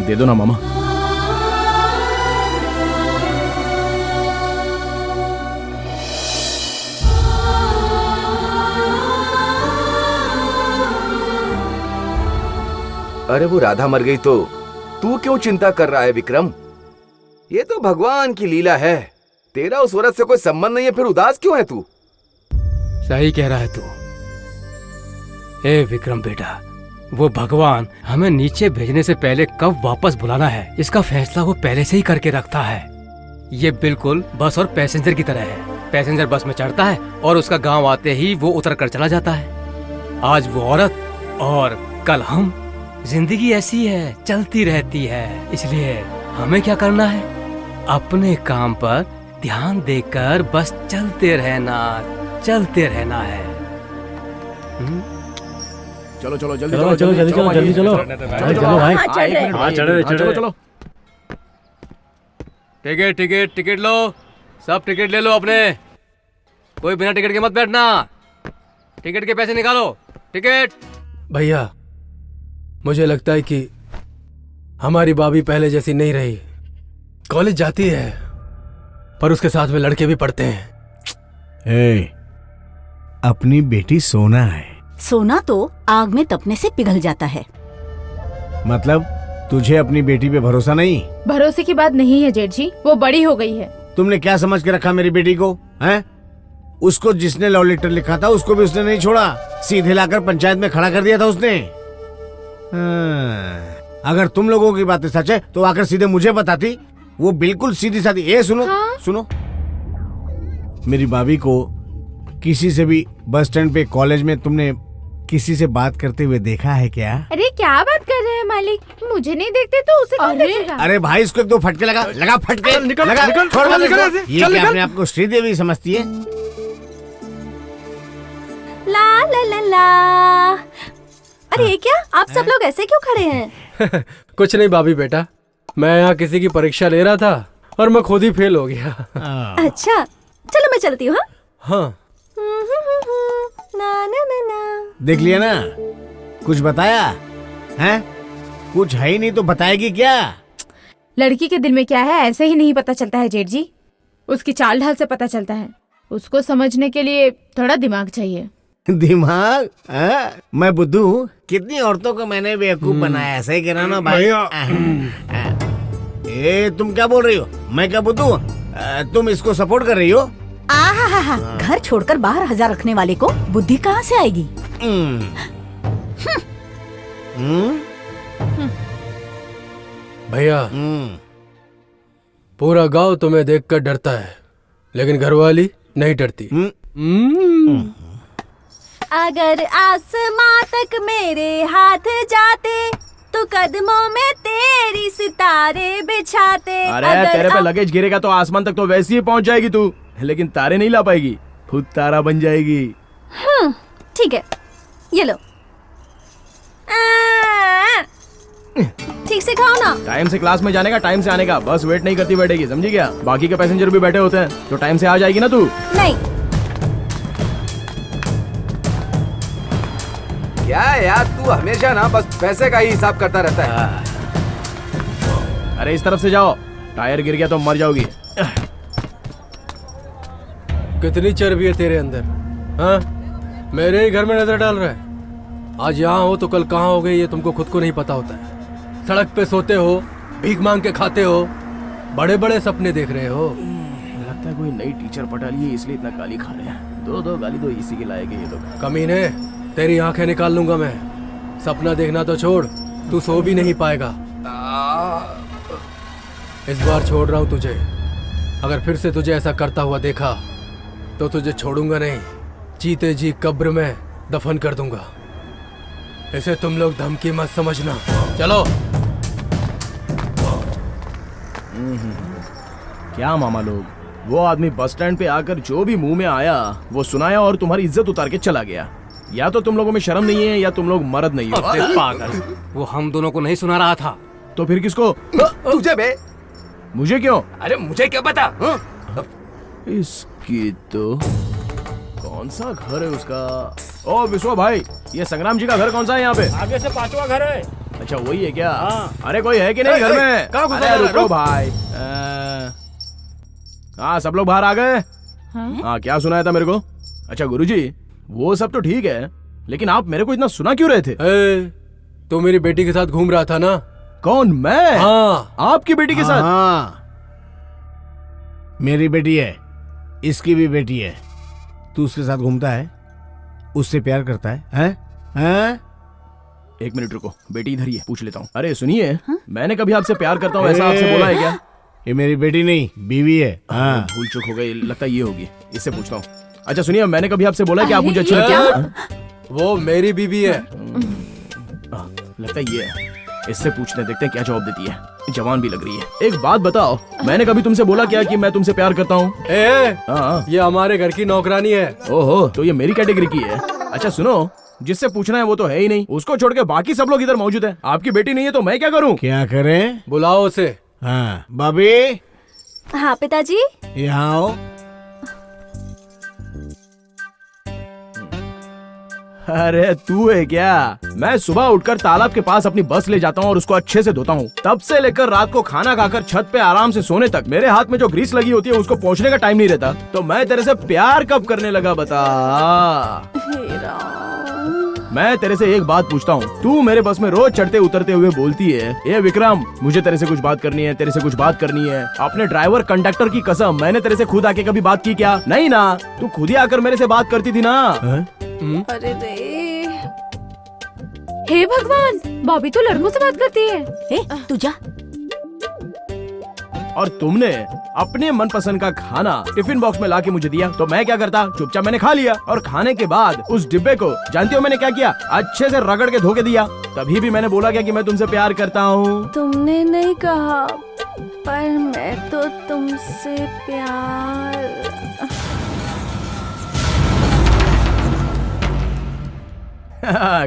S13: दे दो ना मामा।
S5: अरे वो राधा मर गई तो तू क्यों चिंता कर रहा है विक्रम? ये तो भगवान की लीला है। तेरा उस औरत से कोई संबंध नहीं है, फिर उदास क्यों है तू?
S2: सही कह रहा है तू। ए विक्रम बेटा, वो भगवान हमें नीचे भेजने से पहले कब वापस बुलाना है, इसका फैसला वो पहले से ही करके रखता है। ये बिल्कुल बस और पैसेंजर की तरह है। पैसेंजर बस में चढ़ता है और उसका गांव आते ही वो उतर कर चला जाता है। आज वो औरत और कल हम। जिंदगी ऐसी है, चलती रहती है। इसलिए हमें क्या करना है, अपने काम पर ध्यान देकर बस चलते रहना है।
S13: चलो चलो जल्दी
S6: चलो चलो जल्दी चलो जल्दी चलो चलो भाई। हाँ चढ़े
S13: चलो चलो।
S2: टिकट लो, सब टिकट ले लो अपने। कोई बिना टिकट के मत बैठना। टिकट के पैसे निकालो। टिकट।
S15: भैया, मुझे लगता है कि हमारी भाभी पहले जैसी नहीं रही। कॉलेज जाती है पर उसके साथ में लड़के भी पढ़ते हैं।
S11: अपनी बेटी सोना है।
S4: सोना तो आग में तपने से पिघल जाता है।
S11: मतलब तुझे अपनी बेटी पे भरोसा नहीं?
S7: भरोसे की बात नहीं है जेठ जी, वो बड़ी हो गई है।
S11: तुमने क्या समझ के रखा मेरी बेटी को, हैं? उसको जिसने लव लेटर लिखा था उसको भी उसने नहीं छोड़ा, सीधे लाकर पंचायत में खड़ा कर दिया था उसने। अगर तुम लोगों की बातें सच है तो आकर सीधे मुझे बताती। वो बिल्कुल सीधी सादी। ए सुनो, हाँ? सुनो, मेरी भाभी को किसी से भी बस स्टैंड पे, कॉलेज में तुमने किसी से बात करते हुए देखा है क्या?
S7: अरे क्या बात कर रहे हैं मालिक, मुझे नहीं देखते तो उसे कौन देखेगा?
S11: अरे भाई, इसको एक दो फटके लगा फटके।
S15: निकल,
S11: लगा,
S15: निकल,
S11: छोड़ मत
S15: निकल,
S11: इसको। ये क्या अपने आप को श्रीदेवी समझती है?
S12: ला ला ला ला। अरे ये क्या, आप सब लोग ऐसे क्यों खड़े हैं?
S15: कुछ नहीं भाभी बेटा, मैं यहाँ किसी की परीक्षा ले रहा था और मैं खुद ही फेल हो गया।
S12: अच्छा चलो मैं चलती हूँ।
S15: हाँ
S12: ना ना ना ना।
S11: देख लिया ना, कुछ बताया है? कुछ है ही नहीं तो बताएगी क्या?
S7: लड़की के दिल में क्या है ऐसे ही नहीं पता चलता है जेठ जी, उसकी चाल ढाल से पता चलता है। उसको समझने के लिए थोड़ा दिमाग चाहिए।
S11: दिमाग? मैं बुद्धू हूँ? कितनी औरतों को मैंने बेवकूफ बनाया, सही कह रहा ना भाई? ए तुम क्या बोल रही हो? मैं क्या बुद्धू हूँ? तुम इसको सपोर्ट कर रही हो?
S4: घर छोड़कर बाहर हजार रखने वाले को बुद्धि कहाँ से आएगी?
S15: भैया, पूरा गांव तुम्हें देखकर डरता है लेकिन घरवाली नहीं डरती।
S12: अगर आसमां तक मेरे हाथ जाते तो कदमों में तेरी सितारे बिछाते।
S13: अरे तेरे पे लगेज गिरेगा तो आसमान तक तो वैसे ही पहुंच जाएगी तू, लेकिन तारे नहीं ला पाएगी, खुद तारा बन जाएगी।
S12: ठीक है, ये लो। ठीक से खाओ ना।
S13: टाइम से क्लास में जाने का, टाइम से आने का, बस वेट नहीं करती बैठेगी, समझी क्या? बाकी के पैसेंजर भी बैठे होते हैं तो टाइम से आ जाएगी ना तू।
S12: नहीं।
S5: क्या यार, तू हमेशा ना बस पैसे का ही हिसाब करता रहता है।
S13: अरे इस तरफ से जाओ, टायर गिर गया तो मर जाओगी।
S15: कितनी चर्बी है तेरे अंदर, हाँ? मेरे ही घर में नजर डाल रहा है। आज यहाँ हो तो कल कहाँ हो गए ये तुमको खुद को नहीं पता होता है। सड़क पे सोते हो, भीख मांग के खाते हो, बड़े बड़े सपने देख रहे हो।
S13: लगता है कोई नई टीचर पटा ली है इसलिए इतना गाली खा रहे हैं। दो गाली तो इसी के लायक है ये लोग।
S15: कमीने, तेरी आंखें निकाल लूंगा मैं। सपना देखना तो छोड़, तू सो भी नहीं पाएगा। इस बार छोड़ रहा हूँ तुझे। अगर फिर से तुझे ऐसा करता हुआ देखा तो तुझे छोड़ूंगा नहीं, जीते जी कब्र में दफन कर दूंगा। इसे तुम लोग धमकी मत समझना। चलो।
S13: क्या मामा लोग, वो आदमी बस स्टैंड पे आकर जो भी मुंह में आया वो सुनाया और तुम्हारी इज्जत उतार के चला गया। या तो तुम लोगों में शर्म नहीं है या तुम लोग मर्द नहीं हो।
S2: पागल, वो हम दोनों को नहीं सुना रहा था।
S13: तो फिर किसको?
S5: तुझे बे।
S13: मुझे क्यों?
S5: अरे मुझे क्या पता?
S13: इसकी तो कौन सा घर है उसका? ओ विश्वा भाई, ये संग्राम जी का घर कौन सा है यहाँ पे?
S6: आगे से 5वां घर है।
S13: अच्छा वही है क्या? अरे कोई है कि नहीं घर में? अरे रुको भाई। हाँ सब लोग बाहर आ गए। हाँ क्या सुनाया था मेरे को? अच्छा गुरुजी, वो सब तो ठीक है लेकिन आप मेरे को इतना सुना क्यों रहे थे?
S15: तू मेरी बेटी के साथ घूम रहा था ना?
S13: कौन, मैं?
S15: हाँ।
S13: आपकी बेटी के साथ?
S11: हाँ। मेरी बेटी है, इसकी भी बेटी है। तू उसके साथ घूमता है, उससे प्यार करता है, हैं?
S13: एक मिनट रुको, बेटी इधर ही है, पूछ लेता हूँ। अरे सुनिए, मैंने कभी आपसे प्यार करता हूँ ऐसा आपसे बोला है क्या?
S11: ये मेरी बेटी नहीं, बीवी है। हाँ,
S13: भूल चूक हो गई, लगता है ये होगी। इससे पूछता हूँ। अच्छा सुनिए, मैंने कभी आपसे बोला है कि आप मुझे अच्छी लगती हैं?
S15: वो मेरी बीवी है।
S13: लगता है ये है। इससे पूछते देखते हैं क्या जवाब देती है। जवान भी लग रही है। एक बात बताओ, मैंने कभी तुमसे बोला क्या कि मैं तुमसे प्यार करता हूँ?
S15: ये हमारे घर की नौकरानी है।
S13: ओहो, तो ये मेरी कैटेगरी की है। अच्छा सुनो, जिससे पूछना है वो तो है ही नहीं, उसको छोड़ के बाकी सब लोग इधर मौजूद हैं। आपकी बेटी नहीं है तो मैं क्या करूँ?
S11: क्या करें?
S15: बुलाओ उसे।
S11: हाँ, बॉबी।
S16: हाँ पिताजी।
S11: यहाँ आओ।
S13: अरे तू है क्या? मैं सुबह उठकर तालाब के पास अपनी बस ले जाता हूँ और उसको अच्छे से धोता हूँ। तब से लेकर रात को खाना खाकर छत पे आराम से सोने तक मेरे हाथ में जो ग्रीस लगी होती है उसको पोंछने का टाइम नहीं रहता। तो मैं तेरे से प्यार कब करने लगा बता? मैं तेरे से एक बात पूछता हूँ, तू मेरे बस में रोज चढ़ते उतरते हुए बोलती है, ए विक्रम मुझे तेरे से कुछ बात करनी है, तेरे से कुछ बात करनी है। अपने ड्राइवर कंडक्टर की कसम, मैंने तेरे से खुद आके कभी बात की क्या? नहीं ना, तू खुद ही आकर मेरे से बात करती थी ना।
S7: अरे रे, हे भगवान, बॉबी तो लड़कों से बात करती है।
S4: तू जा।
S13: और तुमने अपने मनपसंद का खाना टिफिन बॉक्स में लाके मुझे दिया, तो मैं क्या करता? चुपचाप मैंने खा लिया। और खाने के बाद उस डिब्बे को जानती हो मैंने क्या किया? अच्छे से रगड़ के धो के दिया। तभी भी मैंने बोला क्या कि मैं तुमसे प्यार करता हूँ?
S16: तुमने नहीं कहा, पर मैं तो तुमसे प्यार।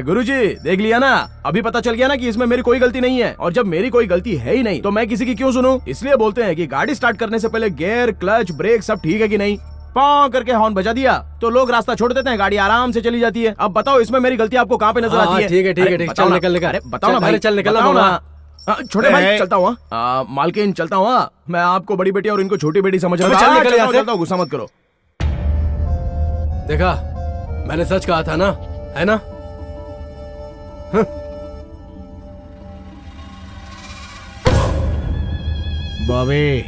S13: गुरुजी देख लिया ना, अभी पता चल गया ना कि इसमें मेरी कोई गलती नहीं है। और जब मेरी कोई गलती है ही नहीं तो मैं किसी की क्यों सुनूं? इसलिए बोलते हैं कि गाड़ी स्टार्ट करने से पहले गियर, क्लच, ब्रेक सब ठीक है कि नहीं। पाँ करके हॉर्न बजा दिया तो लोग रास्ता छोड़ देते हैं, गाड़ी आराम से चली जाती है। अब बताओ इसमें मेरी गलती आपको कहाँ पे नजर आती है?
S15: ठीक है, ठीक है, ठीक, चल निकल।
S13: अरे बताओ ना भाई,
S15: चल निकलना
S13: ना। छोटे भाई चलता हूँ। मालकिन चलता हूँ। मैं आपको बड़ी बेटी और इनको छोटी बेटी समझ रहा
S15: चल निकल यहाँ से।
S13: हूँ, गुस्सा मत करो।
S15: देखा, मैंने सच कहा था ना, है ना?
S11: बॉबी,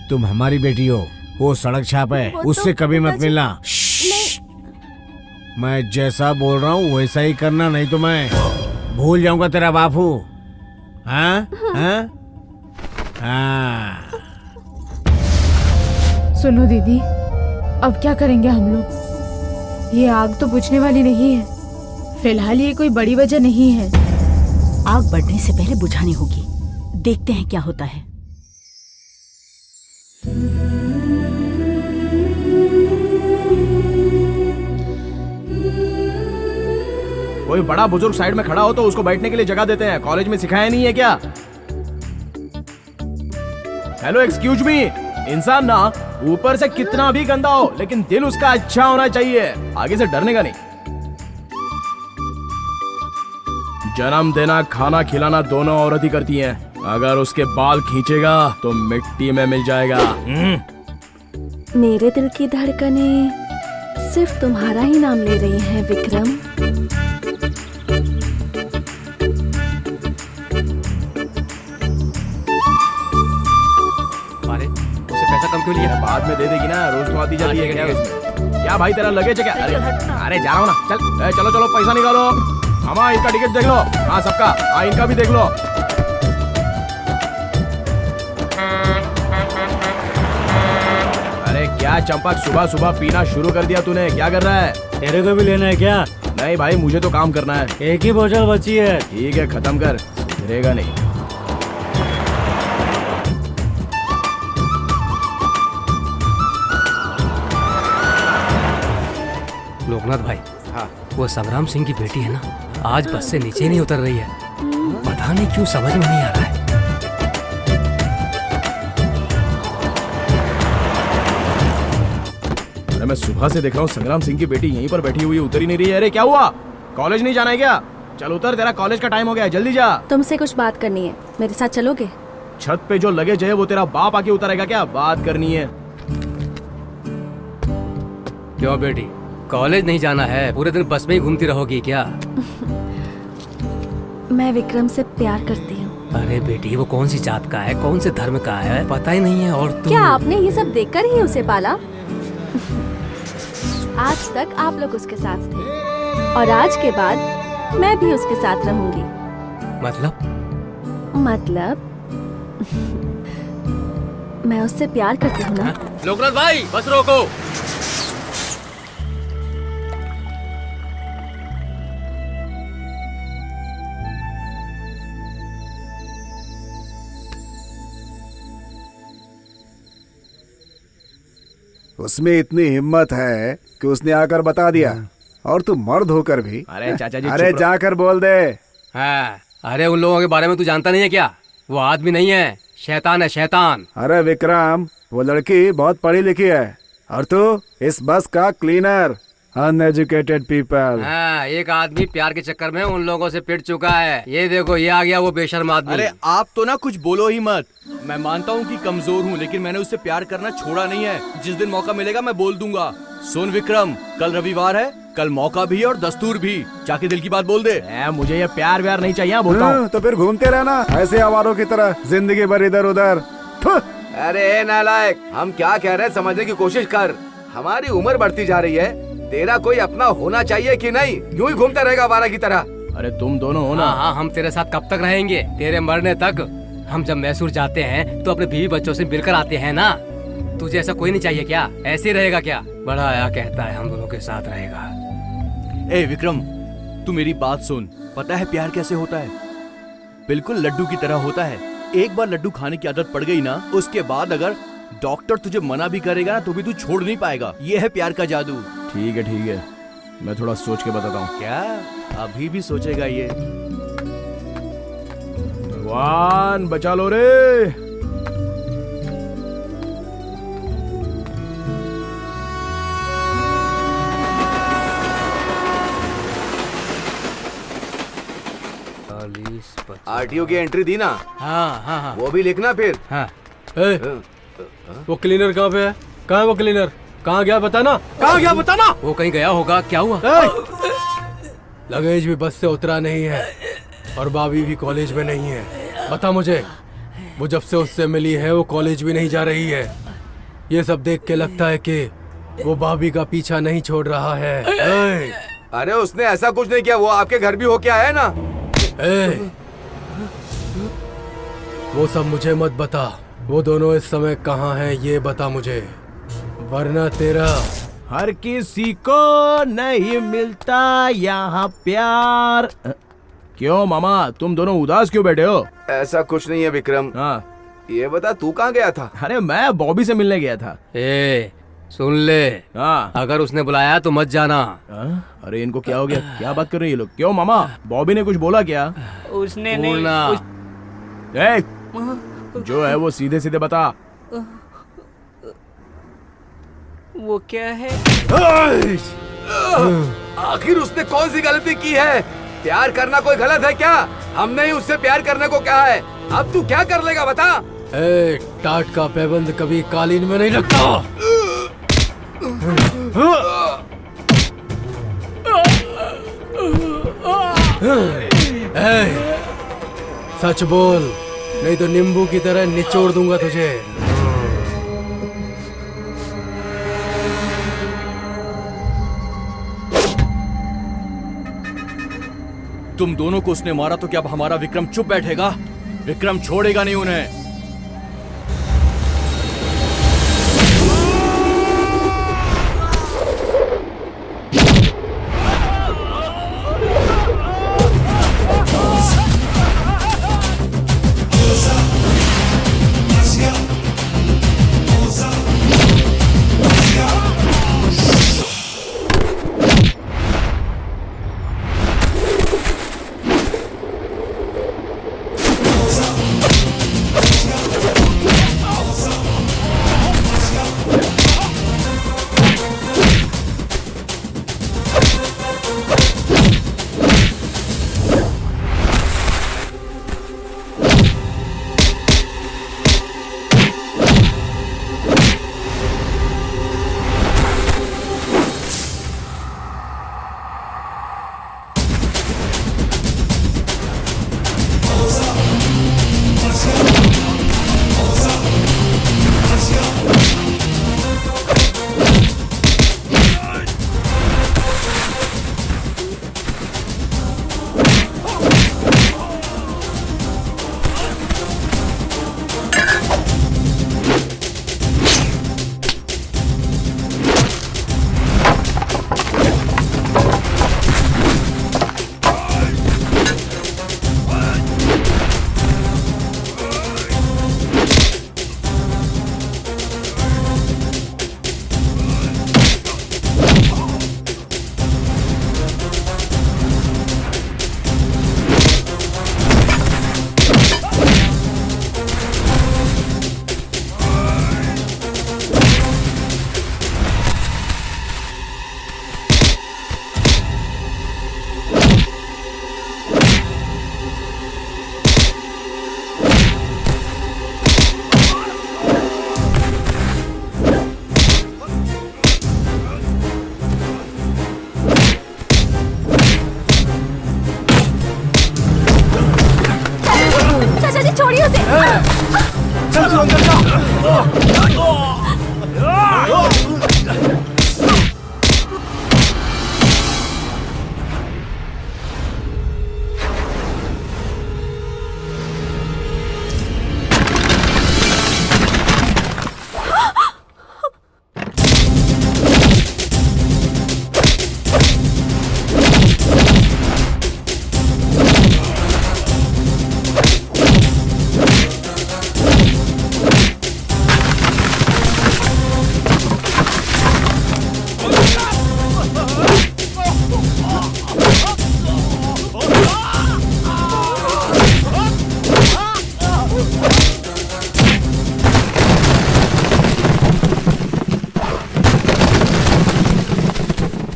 S11: तुम हमारी बेटी हो, वो सड़क छाप है, उससे कभी मत मिलना। मैं जैसा बोल रहा हूँ वैसा ही करना, नहीं तो मैं भूल जाऊंगा तेरा बापू। हाँ?
S7: सुनो दीदी, अब क्या करेंगे हम लोग? ये आग तो बुझने वाली नहीं है। फिलहाल ये कोई बड़ी वजह नहीं है।
S4: आग बढ़ने से पहले बुझानी होगी। देखते हैं क्या होता है।
S13: कोई बड़ा बुजुर्ग साइड में खड़ा हो तो उसको बैठने के लिए जगह देते हैं। कॉलेज में सिखाया नहीं है क्या? हेलो एक्सक्यूज मी, इंसान ना ऊपर से कितना भी गंदा हो लेकिन दिल उसका अच्छा होना चाहिए। आगे से डरने का नहीं। जन्म देना, खाना खिलाना दोनों औरत ही करती हैं। अगर उसके बाल खींचेगा तो मिट्टी में मिल जाएगा।
S16: मेरे दिल की धड़कनें सिर्फ तुम्हारा ही नाम ले रही हैं विक्रम।
S2: अरे उसे पैसा कम क्यों लिया?
S13: बाद में दे देगी ना, रोज तो आती जाती है। क्या भाई तेरा लगेज है क्या? अरे जा रहा हूँ ना, चल। चलो चलो पैसा निकालो। मामा इनका टिकट देख लो। हाँ सबका, हाँ इनका भी देख लो। अरे क्या चंपक, सुबह सुबह पीना शुरू कर दिया तूने? क्या कर रहा है?
S6: तेरे को भी लेना है क्या?
S13: नहीं भाई, मुझे तो काम करना है।
S6: एक ही बोतल बची है।
S13: ठीक है, खत्म कर, सुधरेगा नहीं।
S2: लोकनाथ भाई, हाँ, वो संग्राम सिंह की बेटी है ना, आज बस से नीचे नहीं उतर रही है। पता नहीं क्यों, समझ में नहीं आ रहा है।
S13: अरे मैं सुबह से देख रहा हूँ संग्राम सिंह की बेटी यहीं पर बैठी हुई, उतर ही नहीं रही है। अरे क्या हुआ? कॉलेज नहीं जाना है क्या? चल उतर, तेरा कॉलेज का टाइम हो गया है, जल्दी जा।
S16: तुमसे कुछ बात करनी है, मेरे साथ चलोगे?
S13: छत पे जो लगेज है वो तेरा बाप आके उतारेगा क्या? बात करनी है।
S2: क्यों बेटी, कॉलेज नहीं जाना है? पूरे दिन बस में ही घूमती रहोगी क्या?
S16: मैं विक्रम से प्यार करती हूँ।
S2: अरे बेटी वो कौन सी जात का है, कौन से धर्म का है, पता ही नहीं है। और तू
S16: क्या आपने ये सब देखकर ही उसे पाला? आज तक आप लोग उसके साथ थे और आज के बाद मैं भी उसके साथ रहूंगी। मतलब मैं उससे प्यार करती हूँ ना।
S2: लोकनाथ भाई बस रोको।
S8: उसमें इतनी हिम्मत है कि उसने आकर बता दिया, और तू मर्द होकर भी।
S13: अरे चाचा जी,
S8: अरे जाकर बोल दे।
S2: हाँ, अरे उन लोगों के बारे में तू जानता नहीं है क्या? वो आदमी नहीं है, शैतान है, शैतान।
S8: अरे विक्रम, वो लड़की बहुत पढ़ी लिखी है और तू इस बस का क्लीनर। Uneducated people.
S2: हाँ, एक आदमी प्यार के चक्कर में उन लोगों से पिट चुका है। ये देखो, ये आ गया वो बेशर्म आदमी।
S1: अरे आप तो ना कुछ बोलो ही मत। मैं मानता हूँ कि कमजोर हूँ, लेकिन मैंने उससे प्यार करना छोड़ा नहीं है। जिस दिन मौका मिलेगा मैं बोल दूंगा। सुन विक्रम, कल रविवार है, कल मौका भी है और दस्तूर भी। जाके दिल की बात बोल दे।
S13: मुझे ये प्यार व्यार नहीं चाहिए, बोलता हूँ।
S8: तो फिर घूमते रहना ऐसे आवारों की तरह जिंदगी भर इधर उधर।
S5: अरे नालायक, हम क्या कह रहे हैं समझने की कोशिश कर। हमारी उम्र बढ़ती जा रही है, तेरा कोई अपना होना चाहिए कि नहीं? यूं ही घूमता रहेगा आवारा की तरह।
S13: अरे तुम दोनों हो ना।
S2: हाँ, हम तेरे साथ कब तक रहेंगे? तेरे मरने तक। हम जब मैसूर जाते हैं तो अपने बीवी बच्चों से मिलकर आते हैं ना। तुझे ऐसा कोई नहीं चाहिए क्या? ऐसे ही रहेगा क्या? बड़ा आया कहता है हम दोनों के साथ रहेगा।
S1: ए विक्रम, तू मेरी बात सुन। पता है प्यार कैसे होता है? बिल्कुल लड्डू की तरह होता है। एक बार लड्डू खाने की आदत पड़ गई ना, उसके बाद अगर डॉक्टर तुझे मना भी करेगा ना तो भी तू छोड़ नहीं पाएगा। ये है प्यार का जादू।
S13: ठीक है, मैं थोड़ा सोच के बताता हूँ।
S1: क्या अभी भी सोचेगा ये?
S13: भगवान बचा लो रे।
S5: आरटीओ की एंट्री दी ना?
S2: हाँ।
S5: वो भी लिखना फिर।
S2: हाँ।
S15: वो क्लीनर कहाँ पे है? कहाँ है वो क्लीनर? कहाँ गया बताना? कहाँ गया बताना?
S2: वो कहीं गया होगा। क्या हुआ?
S15: लगेज भी बस से उतरा नहीं है और भाभी भी कॉलेज में नहीं है। बता मुझे, वो जब से उससे मिली है वो कॉलेज भी नहीं जा रही है। ये सब देख के लगता है कि वो भाभी का पीछा नहीं छोड़ रहा है।
S5: अरे उसने ऐसा कुछ नहीं किया, वो आपके घर भी होके आया है ना।
S15: वो सब मुझे मत बता। वो दोनों इस समय कहाँ हैं ये बता मुझे, वरना तेरा।
S13: हर किसी को नहीं मिलता यहाँ प्यार। क्यों मामा, तुम दोनों उदास क्यों बैठे हो?
S5: ऐसा कुछ नहीं है विक्रम।
S13: हाँ,
S5: ये बता तू कहाँ गया था?
S13: अरे मैं बॉबी से मिलने गया था।
S2: सुन ले।
S13: हाँ,
S2: अगर उसने बुलाया तो मत जाना।
S13: अरे इनको क्या हो गया? क्या बात कर रहे हैं ये लोग? क्यों मामा, बॉबी ने कुछ बोला क्या?
S9: उसने नहीं।
S13: जो है वो सीधे सीधे बता।
S9: वो क्या है?
S5: आखिर उसने कौन सी गलती की है? प्यार करना कोई गलत है क्या? हमने ही उससे प्यार करने को कहा है। अब तू क्या कर लेगा बता?
S15: टाट का पैबंद कभी कालीन में नहीं लगता। सच बोल, नहीं तो नींबू की तरह निचोड़ दूंगा तुझे।
S1: तुम दोनों को उसने मारा तो क्या अब हमारा विक्रम चुप बैठेगा? विक्रम छोड़ेगा नहीं उन्हें।
S16: उसे।
S13: चल तू अंदर जा।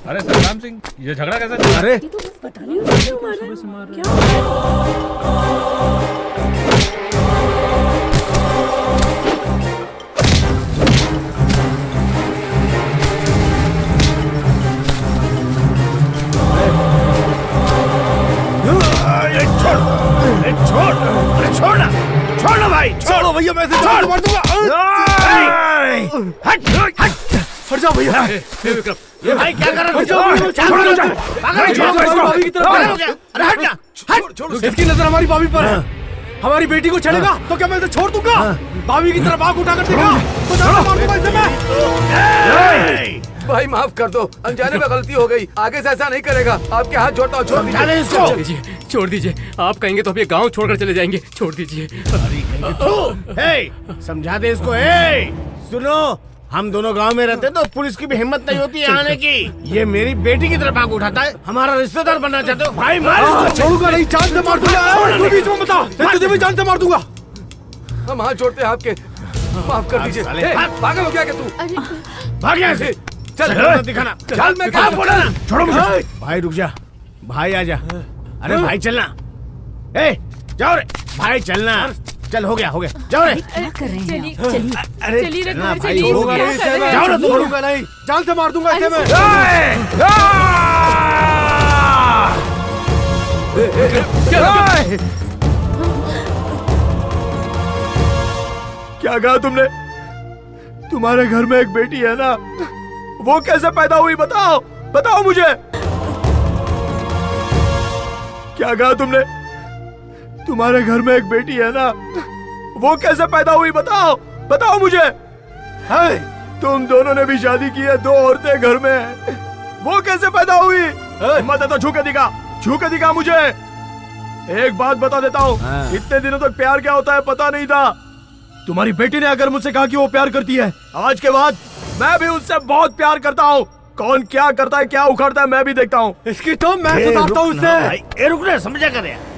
S10: अरे सतराम सिंह, ये झगड़ा कैसा चला?
S13: अरे
S11: छोड़ो भाई, छोड़ो भैया, मैं इसे मार दूंगा।
S13: हट जाओ भैया।
S11: विक्रम, ये भाई क्या कर रहा है?
S13: इसकी नजर हमारी भाभी पर है। हमारी बेटी को छेड़ेगा तो क्या मैं इसे छोड़ दूंगा? भाभी की तरफ आंख उठा कर देखा तो जान मार दूंगा इसे मैं।
S5: भाई माफ कर दो, अनजाने में गलती हो गई, आगे से ऐसा नहीं करेगा। आपके हाथ जोड़ता हूँ, छोड़ दीजिए
S2: इसको। छोड़ दीजिए, आप कहेंगे तो अब ये गांव छोड़कर चले जाएंगे। छोड़ दीजिए।
S11: समझा दे इसको। सुनो, हम दोनों गांव में रहते तो पुलिस की भी हिम्मत नहीं होती है आने की। ये मेरी बेटी की तरफ आंख उठाता है, हमारा रिश्तेदार बनना चाहते हो? भाई मार इसको।
S13: छोड़ूंगा नहीं, जान से मार दूंगा। तू बीच में बता, मैं तुझे भी जान से मार दूंगा।
S5: हम हाथ जोड़ते हैं आपके, माफ कर दीजिए। पागल हो गया क्या तू?
S11: भाग यहाँ से।
S5: चल
S11: दिखाना।
S5: चल, मैं क्या बोला ना?
S11: छोड़ो मुझे। भाई रुक जा, भाई आजा। अरे भाई चलना। जाओ रे भाई, चलना। चल हो गया, जाओ रे।
S4: क्या कर रहे हैं आप?
S16: चलिए
S11: अरे
S16: चलिए रे,
S11: ना
S16: घर
S11: भाई,
S16: चलिए।
S11: छोड़ूंगा नहीं इसे मैं। जाओ ना,
S13: छोड़ूंगा नहीं, जान से मार दूंगा इसे मैं। क्या कहा तुमने? तुम्हारे घर में एक बेटी है ना, वो कैसे पैदा हुई? बताओ मुझे। क्या कहा तुमने? तुम्हारे घर में एक बेटी है ना, वो कैसे पैदा हुई? बताओ मुझे। तुम दोनों ने भी शादी की है, 2 औरतें घर में हैं, वो कैसे पैदा हुई? हिम्मत है तो छू के दिखा मुझे। एक बात बता देता हूँ, इतने दिनों तक प्यार क्या होता है पता नहीं था। तुम्हारी बेटी ने अगर मुझसे कहा कि वो प्यार करती है, आज के बाद मैं भी उससे बहुत प्यार करता हूँ। कौन क्या करता है, क्या उखाड़ता है, मैं भी देखता हूँ। इसकी तो मैं सुधारता हूँ उससे।
S11: रुक रे, समझा कर यार।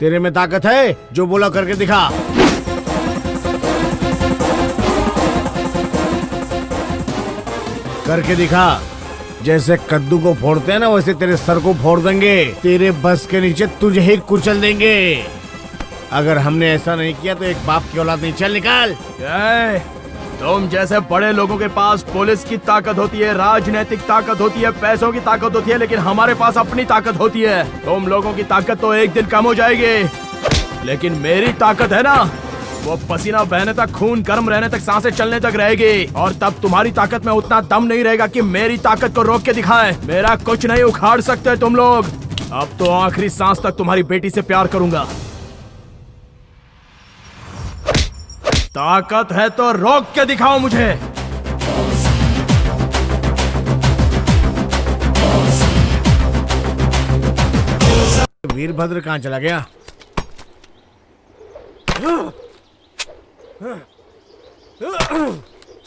S11: तेरे में ताकत है, जो बोला करके दिखा। करके दिखा। जैसे कद्दू को फोड़ते हैं ना, वैसे तेरे सर को फोड़ देंगे। तेरे बस के नीचे तुझे ही कुचल देंगे। अगर हमने ऐसा नहीं किया तो एक बाप की औलाद नहीं। चल निकाल।
S13: तुम जैसे बड़े लोगों के पास पुलिस की ताकत होती है, राजनीतिक ताकत होती है, पैसों की ताकत होती है, लेकिन हमारे पास अपनी ताकत होती है। तुम लोगों की ताकत तो एक दिन कम हो जाएगी, लेकिन मेरी ताकत है ना, वो पसीना बहने तक, खून गर्म रहने तक, सांसें चलने तक रहेगी। और तब तुम्हारी ताकत में उतना दम नहीं रहेगा कि मेरी ताकत को रोक के दिखाए। मेरा कुछ नहीं उखाड़ सकते तुम लोग। अब तो आखिरी सांस तक तुम्हारी बेटी से प्यार करूंगा। ताकत है तो रोक के दिखाओ मुझे।
S11: वीरभद्र कहाँ चला गया?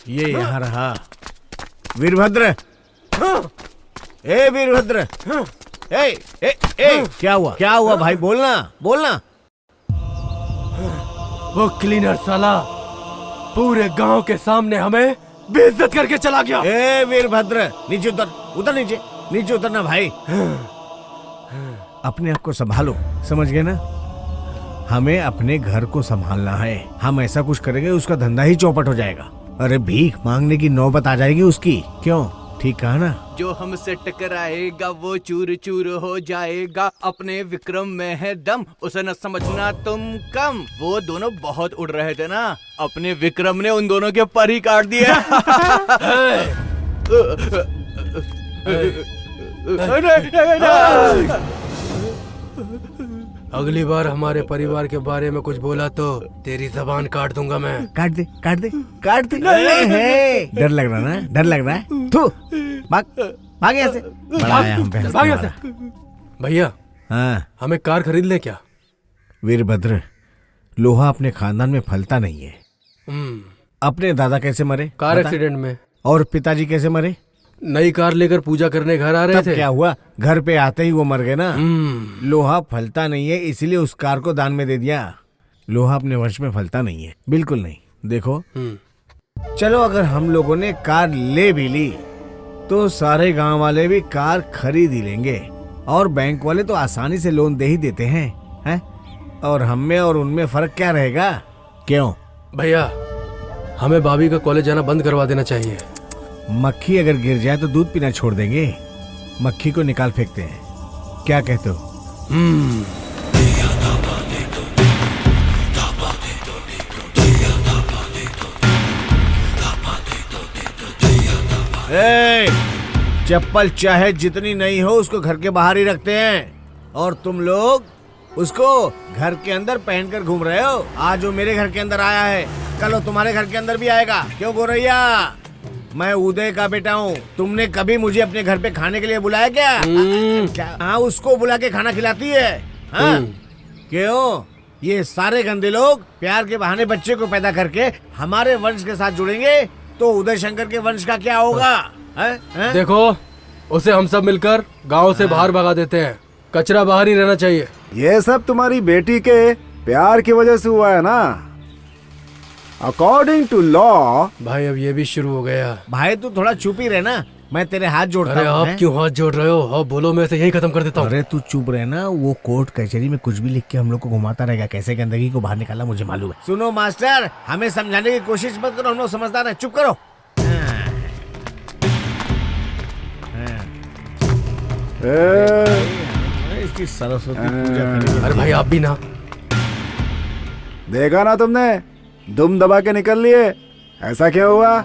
S11: ये यहाँ रहा। वीरभद्र, वीरभद्र, क्या हुआ भाई? बोलना।
S13: वो क्लीनर साला पूरे गांव के सामने हमें बेइज्जत करके चला गया।
S11: वीरभद्र, नीचे उतर नीचे उतरना भाई। अपने आप को संभालो, समझ गए ना? हमें अपने घर को संभालना है। हम ऐसा कुछ करेंगे उसका धंधा ही चौपट हो जाएगा। अरे भीख मांगने की नौबत आ जाएगी उसकी। क्यों? ठीक कहा ना?
S5: जो हमसे टकराएगा वो चूर चूर हो जाएगा, अपने विक्रम में है दम, उसे न समझना तुम कम। वो दोनों बहुत उड़ रहे थे ना, अपने विक्रम ने उन दोनों के पर ही काट दिए।
S15: अगली बार हमारे परिवार के बारे में कुछ बोला तो तेरी जबान काट दूंगा मैं।
S11: काट दे, काट दे, काट दे। डर लग रहा ना? डर लग रहा है? थू, भाग, भाग यहाँ से। बड़ा आया हम पे।
S15: भाग यहाँ से। भैया,
S11: हाँ,
S15: हमें कार खरीद ले क्या?
S11: वीरभद्र, लोहा अपने खानदान में फलता नहीं है। अपने दादा कैसे मरे?
S15: कार एक्सीडेंट में।
S11: और पिताजी कैसे मरे?
S15: नई कार लेकर पूजा करने घर आ रहे थे।
S11: क्या हुआ? घर पे आते ही वो मर गए ना। लोहा फलता नहीं है, इसीलिए उस कार को दान में दे दिया। लोहा अपने वंश में फलता नहीं है, बिल्कुल नहीं। देखो, चलो अगर हम लोगों ने कार ले भी ली तो सारे गांव वाले भी कार खरीद ही लेंगे, और बैंक वाले तो आसानी से लोन दे ही देते हैं, और हम में और उनमें फर्क क्या रहेगा? क्यों
S15: भैया, हमें भाभी का कॉलेज जाना बंद करवा देना चाहिए।
S11: मक्खी अगर गिर जाए तो दूध पीना छोड़ देंगे, मक्खी को निकाल फेंकते हैं। क्या कहते हो? चप्पल चाहे जितनी नई हो उसको घर के बाहर ही रखते हैं, और तुम लोग उसको घर के अंदर पहनकर घूम रहे हो। आज वो मेरे घर के अंदर आया है, कल वो तुम्हारे घर के अंदर भी आएगा। क्यों गोरैया? मैं उदय का बेटा हूँ। तुमने कभी मुझे अपने घर पे खाने के लिए बुलाया क्या? क्या? हाँ, उसको बुला के खाना खिलाती है। हाँ? क्यों? ये सारे गंदे लोग प्यार के बहाने बच्चे को पैदा करके हमारे वंश के साथ जुड़ेंगे तो उदय शंकर के वंश का क्या होगा?
S15: देखो, उसे हम सब मिलकर गांव से बाहर भगा देते हैं। कचरा बाहर ही रहना चाहिए।
S8: ये सब तुम्हारी बेटी के प्यार की वजह से हुआ है ना? According to law.
S15: भाई, अब ये भी शुरू हो गया।
S11: भाई, तू थोड़ा चुप ही रहना, मैं तेरे हाथ जोड़ता हूँ।
S15: अरे आप क्यों हाथ जोड़ रहे हो? हाँ बोलो, मैं इसे यही खत्म कर देता हूँ।
S11: अरे तू चुप रहना, वो कोर्ट कचहरी में कुछ भी लिख के हम लोग को घुमाता रहेगा। कैसे गंदगी को बाहर निकाला मुझे मालूम है। सुनो मास्टर, हमें समझाने की कोशिश मत करो, हम लोग समझदार हैं। चुप करो। इसकी सरस्वती पूजा करेंगे।
S15: अरे भाई, आप भी ना।
S8: देखा ना तुमने, दुम दबा के निकल लिए। ऐसा क्यों हुआ?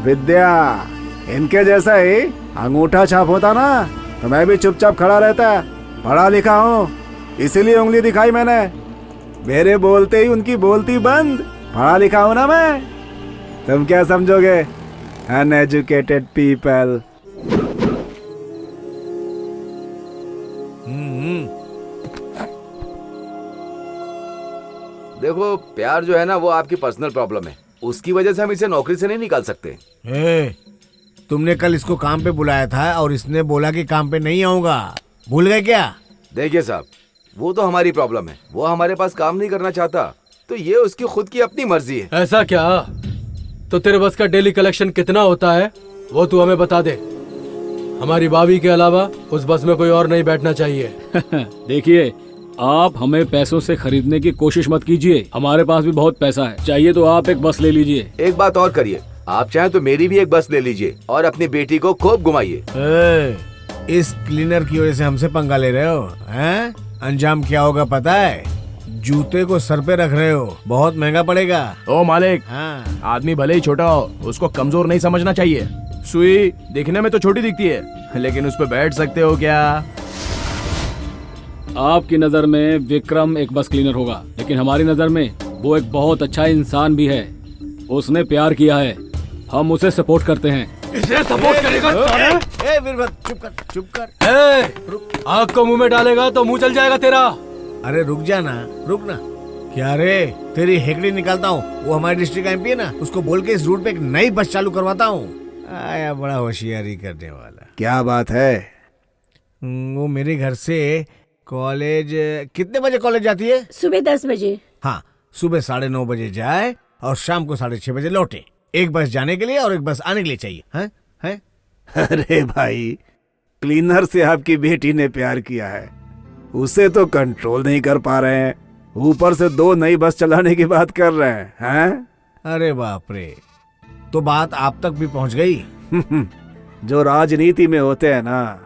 S8: विद्या, इनके जैसा ही अंगूठा छाप होता ना तो मैं भी चुपचाप खड़ा रहता। पढ़ा लिखा हूँ, इसीलिए उंगली दिखाई मैंने। मेरे बोलते ही उनकी बोलती बंद। पढ़ा लिखा हूँ ना मैं। तुम क्या समझोगे? Uneducated people.
S5: देखो, प्यार जो है ना वो आपकी पर्सनल प्रॉब्लम है, उसकी वजह से हम इसे नौकरी से नहीं निकाल सकते।
S11: तुमने कल इसको काम पे बुलाया था और इसने बोला कि काम पे नहीं आऊंगा। भूल गए क्या?
S5: देखिए साहब, वो तो हमारी प्रॉब्लम है। वो हमारे पास काम नहीं करना चाहता तो ये उसकी खुद की अपनी मर्जी है।
S15: ऐसा क्या? तो तेरे बस का डेली कलेक्शन कितना होता है वो तू हमें बता दे। हमारी भाभी के अलावा उस बस में कोई और नहीं बैठना चाहिए।
S3: देखिए, आप हमें पैसों से खरीदने की कोशिश मत कीजिए। हमारे पास भी बहुत पैसा है, चाहिए तो आप एक बस ले लीजिए।
S5: एक बात और करिए, आप चाहें तो मेरी भी एक बस ले लीजिए और अपनी बेटी को खूब घुमाइए।
S11: इस क्लीनर की वजह से हमसे पंगा ले रहे हो हैं? अंजाम क्या होगा पता है? जूते को सर पे रख रहे हो, बहुत महंगा पड़ेगा।
S13: ओ मालिक,
S11: हाँ।
S13: आदमी भले ही छोटा हो, उसको कमजोर नहीं समझना चाहिए। सुई दिखने में तो छोटी दिखती है, लेकिन उस पर बैठ सकते हो क्या?
S3: आपकी नजर में विक्रम एक बस क्लीनर होगा, लेकिन हमारी नजर में वो एक बहुत अच्छा इंसान भी है। उसने प्यार किया है, हम उसे सपोर्ट करते हैं।
S15: इसे सपोर्ट करेगा?
S11: चुप कर।
S15: आग को मुंह में डालेगा तो मुंह चल जाएगा तेरा।
S11: अरे रुक जा ना, रुक ना। क्या रे, तेरी हेकड़ी निकालता हूँ। वो हमारे डिस्ट्रिक्ट एमपी है ना, उसको बोल के इस रूट पे एक नई बस चालू करवाता हूँ। आया बड़ा होशियारी करने वाला।
S8: क्या बात है?
S11: वो मेरे घर से कॉलेज कितने बजे कॉलेज जाती है?
S12: सुबह 10 बजे।
S11: हाँ, सुबह 9:30 बजे जाए और शाम को 6:30 बजे लौटे। एक बस जाने के लिए और एक बस आने के लिए चाहिए। हैं?
S8: अरे भाई, क्लीनर से आपकी बेटी ने प्यार किया है, उसे तो कंट्रोल नहीं कर पा रहे हैं, ऊपर से 2 नई बस चलाने की बात कर रहे हैं।
S11: अरे बाप रे, तो बात आप तक भी पहुंच गई।
S8: जो राजनीति में होते हैं ना,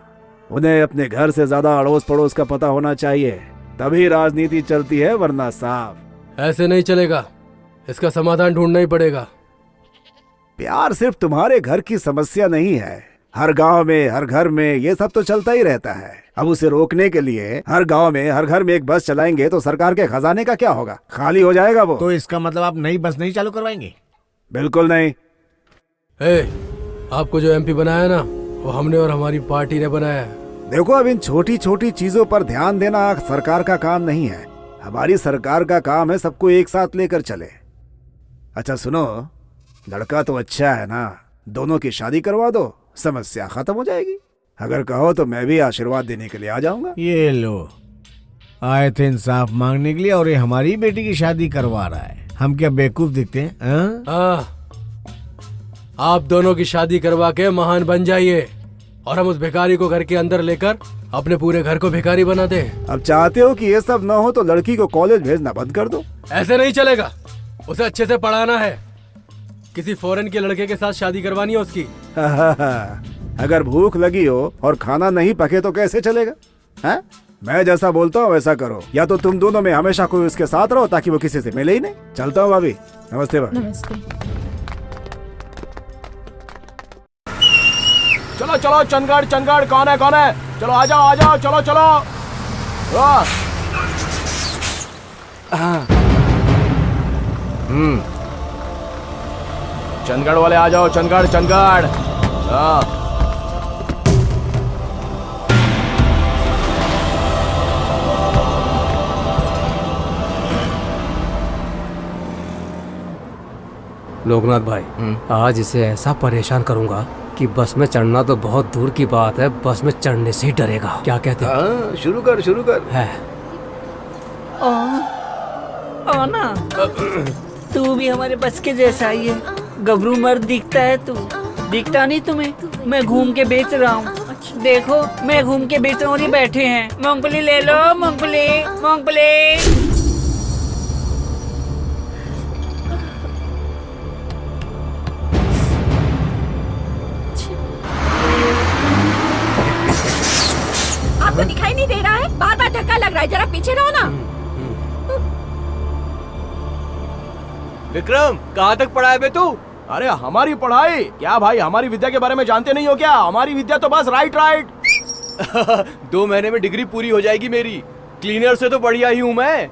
S8: उन्हें अपने घर से ज्यादा अड़ोस पड़ोस का पता होना चाहिए, तभी राजनीति चलती है, वरना साफ
S15: ऐसे नहीं चलेगा। इसका समाधान ढूंढना ही पड़ेगा।
S8: प्यार सिर्फ तुम्हारे घर की समस्या नहीं है, हर गांव में, हर घर में ये सब तो चलता ही रहता है। अब उसे रोकने के लिए हर गांव में, हर घर में एक बस चलाएंगे तो सरकार के खजाने का क्या होगा? खाली हो जाएगा वो।
S11: तो इसका मतलब आप नई बस नहीं चालू करवाएंगे?
S8: बिल्कुल नहीं।
S15: आपको जो एमपी बनाया ना, वो हमने और हमारी पार्टी ने बनाया है।
S8: देखो, अब इन छोटी छोटी चीजों पर ध्यान देना सरकार का काम नहीं है। हमारी सरकार का काम है सबको एक साथ लेकर चले। अच्छा सुनो, लड़का तो अच्छा है ना, दोनों की शादी करवा दो, समस्या खत्म हो जाएगी। अगर कहो तो मैं भी आशीर्वाद देने के लिए आ जाऊंगा।
S11: ये लो, आए थे इंसाफ मांगने के लिए और ये हमारी बेटी की शादी करवा रहा है। हम क्या बेवकूफ दिखते हैं?
S15: आप दोनों की शादी करवा के महान बन जाइए और हम उस भिखारी को घर के अंदर लेकर अपने पूरे घर को भिखारी बना दे।
S8: अब चाहते हो कि ये सब ना हो तो लड़की को कॉलेज भेजना बंद कर दो।
S15: ऐसे नहीं चलेगा, उसे अच्छे से पढ़ाना है। किसी फॉरेन के लड़के के साथ शादी करवानी है उसकी।
S8: अगर भूख लगी हो और खाना नहीं पके तो कैसे चलेगा? है? मैं जैसा बोलता हूँ वैसा करो, या तो तुम दोनों में हमेशा कोई उसके साथ रहो ताकि वो किसी से मिले ही नहीं। चलता हूँ भाभी। नमस्ते भाभी।
S7: नमस्ते।
S13: चलो चलो, चंदगढ़ चंदगढ़, कौन है कौन है? चलो आ जाओ आ जाओ, चलो चलो। चंदगढ़ वाले आ जाओ, चंदगढ़ चंदगढ़।
S2: लोकनाथ भाई, आज इसे ऐसा परेशान करूंगा कि बस में चढ़ना तो बहुत दूर की बात है, बस में चढ़ने से ही डरेगा। क्या कहते हैं?
S8: शुरू कर शुरू कर।
S2: है
S9: ओ ना, तू भी हमारे बस के जैसा ही है। गबरू मर्द दिखता है तू, दिखता नहीं तुम्हें? मैं घूम के बेच रहा हूँ, देखो मैं घूम के बेच रहा हूँ। ये बैठे हैं, मूंगफली ले लो, मूंगफली मूंगफली।
S12: आपको दिखाई नहीं दे रहा है? बार बार धक्का लग रहा है, जरा पीछे रहो ना।
S5: विक्रम, कहाँ तक पढ़ा है बे तू?
S13: अरे हमारी पढ़ाई क्या भाई, हमारी विद्या के बारे में जानते नहीं हो क्या? हमारी विद्या तो बस राइट राइट।
S5: 2 महीने में डिग्री पूरी हो जाएगी मेरी। क्लीनर से तो बढ़िया ही हूँ मैं।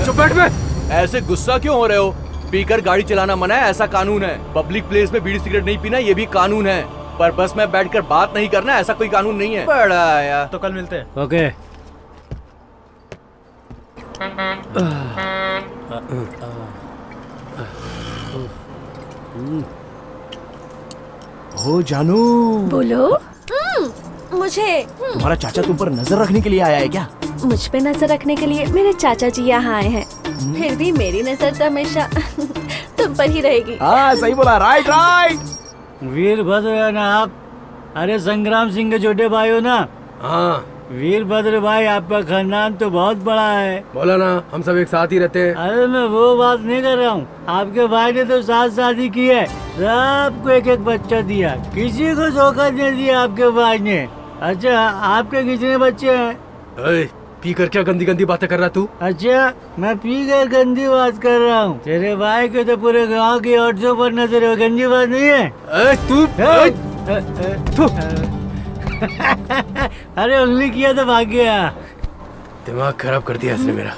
S15: चुप बैठ बे।
S5: ऐसे गुस्सा क्यों हो रहे हो? पीकर गाड़ी चलाना मना है, ऐसा कानून है। पब्लिक प्लेस में बीड़ी सिगरेट नहीं पीना, ये भी कानून है। पर बस में बैठकर बात नहीं करना, ऐसा कोई कानून नहीं है। बड़ा आया
S14: तो कल मिलते हैं।
S6: ओके।
S13: ओ जानू,
S16: बोलो। मुझे
S13: तुम्हारा चाचा तुम पर नजर रखने के लिए आया है क्या?
S16: मुझ पे नजर रखने के लिए मेरे चाचा जी यहाँ आए हैं। फिर भी मेरी नजर तो हमेशा तुम पर ही रहेगी।
S13: हाँ सही बोला, राइट राइट।
S6: वीरभद्र है ना आप? अरे संग्राम सिंह के छोटे भाई हो ना?
S15: हाँ
S6: वीरभद्र भाई, आपका खानदान तो बहुत बड़ा है।
S15: बोला ना, हम सब एक साथ ही रहते हैं।
S6: अरे मैं वो बात नहीं कर रहा हूँ, आपके भाई ने तो 7 शादी की है, सबको एक एक बच्चा दिया, किसी को धोखा नहीं दिया आपके भाई ने। अच्छा, आपके कितने बच्चे हैं?
S15: पी कर क्या गंदी गंदी बातें कर रहा तू?
S6: अच्छा, मैं पी कर गंदी बात कर रहा हूँ? तेरे भाई के तो पूरे गांव की औरतों पर नजर है, गंदी बात नहीं है।
S15: तू
S6: अरे उंगली किया तो भाग गया।
S15: दिमाग खराब कर दिया इसने मेरा।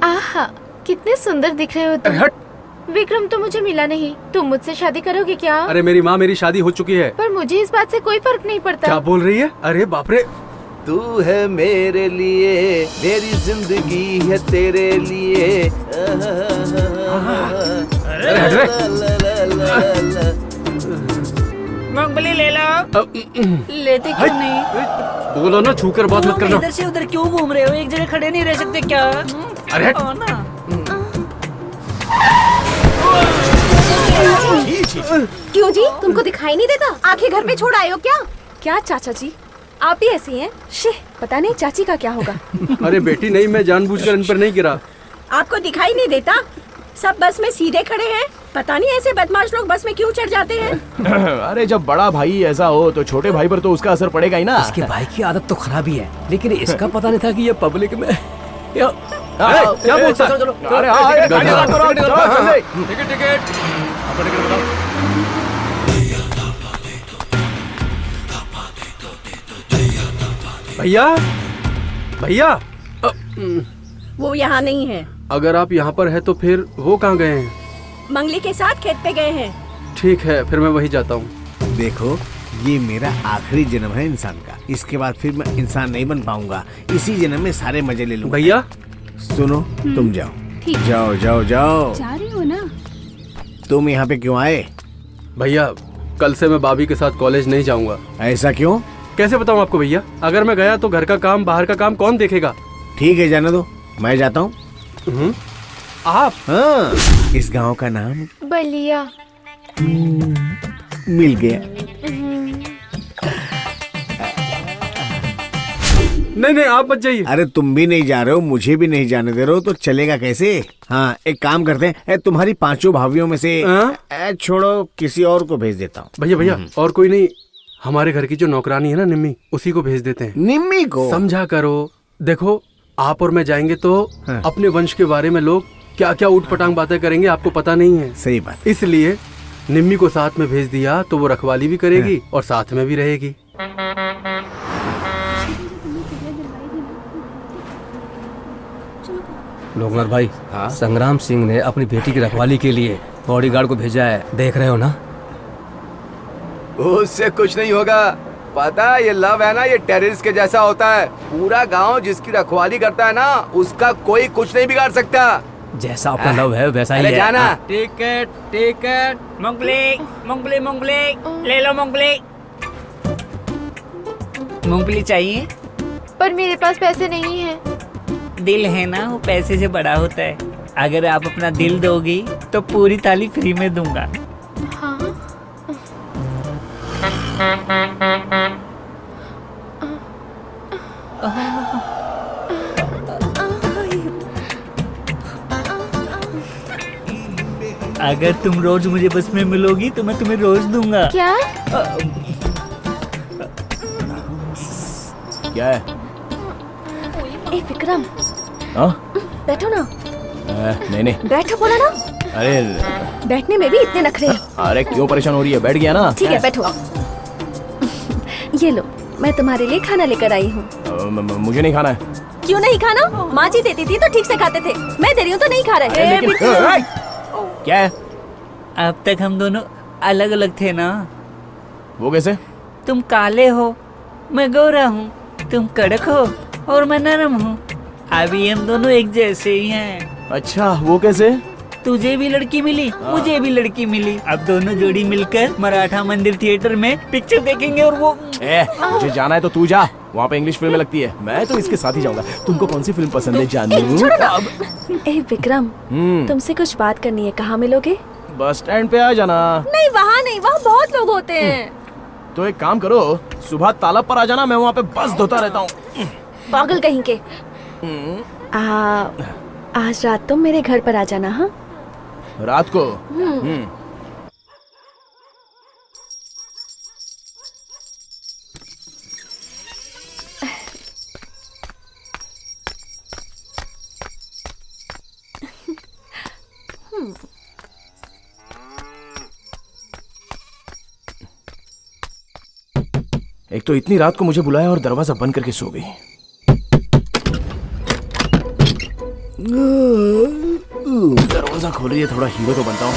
S7: आहा, कितने सुंदर दिख रहे हो तुम। विक्रम तो मुझे मिला नहीं, तुम मुझसे शादी करोगे क्या?
S15: अरे मेरी माँ, मेरी शादी हो चुकी है।
S7: पर मुझे इस बात से कोई फर्क नहीं पड़ता।
S15: क्या बोल रही है? अरे बाप रे।
S5: तू है मेरे लिए, मेरी जिंदगी है तेरे लिए।
S9: मूंगफली ले लो। लेते क्यों नहीं?
S15: बोलो ना, छू कर बात मत करना।
S9: इधर से उधर क्यों घूम रहे हो? एक जगह खड़े नहीं रह सकते क्या?
S15: अरे
S9: ना।
S12: क्यों जी, तुमको दिखाई नहीं देता? आंखें घर पे छोड़ आए हो क्या?
S16: क्या चाचा जी, आप भी ऐसी हैं? शिह, पता नहीं चाची का क्या होगा।
S15: अरे बेटी नहीं, मैं जानबूझकर इन पर नहीं गिरा।
S12: आपको दिखाई नहीं देता? सब बस में सीधे खड़े हैं। पता नहीं ऐसे बदमाश लोग बस में क्यों चढ़ जाते हैं।
S13: अरे जब बड़ा भाई ऐसा हो तो छोटे भाई पर तो उसका असर पड़ेगा ही ना।
S2: इसके भाई की आदत तो खराब ही है, लेकिन इसका पता नहीं था कि ये पब्लिक में
S13: क्या बोलता है?
S2: चलो
S13: अरे हाँ, गाड़ी लगा करो, चल दे।
S2: टिकट
S15: भैया भैया
S12: वो यहाँ नहीं है।
S15: अगर आप यहाँ पर है तो फिर वो कहाँ गए हैं?
S12: मंगली के साथ खेत पे गए हैं।
S15: ठीक है, फिर मैं वही जाता हूँ।
S11: देखो, ये मेरा आखिरी जन्म है इंसान का। इसके बाद फिर मैं इंसान नहीं बन पाऊंगा। इसी जन्म में सारे मजे ले लूंगा।
S15: भैया
S11: सुनो, तुम जाओ।
S16: ठीक।
S11: जाओ जाओ जाओ।
S16: जा रही हो ना?
S11: तुम यहाँ पे क्यों आए?
S15: भैया, कल से मैं भाभी के साथ कॉलेज नहीं जाऊंगा।
S11: ऐसा क्यों?
S15: कैसे बताऊँ आपको भैया? अगर मैं गया तो घर का काम बाहर का काम कौन देखेगा?
S11: ठीक है, जाने दो, मैं जाता हूँ।
S15: आप?
S11: हाँ, इस गांव का नाम
S16: बलिया।
S11: मिल गया।
S15: नहीं आप मत जाइए।
S11: अरे तुम भी नहीं जा रहे हो, मुझे भी नहीं जाने दे रहे हो, तो चलेगा कैसे? हाँ, एक काम करते हैं, तुम्हारी 5 भाभीियों में से छोड़ो, किसी और को भेज देता हूँ।
S15: भैया और कोई नहीं, हमारे घर की जो नौकरानी है ना निम्मी, उसी को भेज देते हैं।
S11: निम्मी को?
S15: समझा करो। देखो, आप और मैं जाएंगे तो अपने वंश के बारे में लोग क्या क्या ऊटपटांग बातें करेंगे, आपको पता नहीं है।
S11: सही बात।
S15: इसलिए निम्मी को साथ में भेज दिया तो वो रखवाली भी करेगी और साथ में भी रहेगी।
S2: लोकनाथ भाई, संग्राम सिंह ने अपनी बेटी की रखवाली के लिए बॉडीगार्ड को भेजा है, देख रहे हो ना?
S5: उससे कुछ नहीं होगा। पता है, ये लव है ना, ये टेररिस्ट के जैसा होता है। पूरा गांव जिसकी रखवाली करता है ना, उसका कोई कुछ नहीं बिगाड़ सकता।
S2: जैसा अपना लव है वैसा ही है।
S5: जाना।
S9: टिकट मूंगफली मूंगफली मूंगफली ले लो। मूंगफली मूंगफली चाहिए?
S7: पर मेरे पास पैसे नहीं है।
S9: दिल है ना, वो पैसे से बड़ा होता है। अगर आप अपना दिल दोगी तो पूरी थाली फ्री में दूंगा।
S7: हाँ?
S9: अगर तुम रोज मुझे बस में मिलोगी तो मैं तुम्हें रोज दूंगा।
S7: क्या?
S13: क्या है?
S16: ए विक्रम, बैठो ना।
S13: नहीं
S16: बैठो, बोला ना।
S13: अरे
S16: बैठने में भी इतने नखरे।
S13: अरे क्यों परेशान हो रही है? बैठ गया ना।
S16: ठीक है, बैठो। ये लो, मैं तुम्हारे लिए खाना लेकर आई हूँ।
S13: मुझे नहीं खाना है।
S16: क्यों नहीं खाना? माँ जी देती थी तो ठीक से खाते थे, मैं दे रही हूँ तो नहीं खा रहे।
S13: क्या है?
S9: अब तक हम दोनों अलग अलग थे ना।
S13: वो कैसे?
S9: तुम काले हो, मैं गोरा हूँ। तुम कड़क हो और मैं नरम हूँ। अभी हम दोनों एक जैसे ही हैं।
S13: अच्छा, वो कैसे?
S9: तुझे भी लड़की मिली, मुझे भी लड़की मिली। अब दोनों जोड़ी मिलकर मराठा मंदिर थिएटर में पिक्चर देखेंगे। और वो
S13: मुझे जाना है तो तू जा, वहाँ पे इंग्लिश फिल्में लगती है। मैं तो इसके साथ ही जाऊंगा। तुमको कौन सी फिल्म पसंद है जानू?
S16: ए विक्रम, तुमसे कुछ बात करनी है, कहाँ मिलोगे?
S13: बस स्टैंड पे आ जाना।
S16: नहीं, वहाँ नहीं, वहाँ बहुत लोग होते हैं।
S13: तो एक काम करो, सुबह तालाब पर आ जाना, मैं वहाँ पे बस धोता रहता हूँ।
S16: पागल कहीं के। आज रात तुम मेरे घर पर आ जाना। हाँ,
S13: रात को? एक तो इतनी रात को मुझे बुलाया और दरवाजा बंद करके सो गई। दरवाजा खोलिए, थोड़ा हीरो तो बनता हूँ।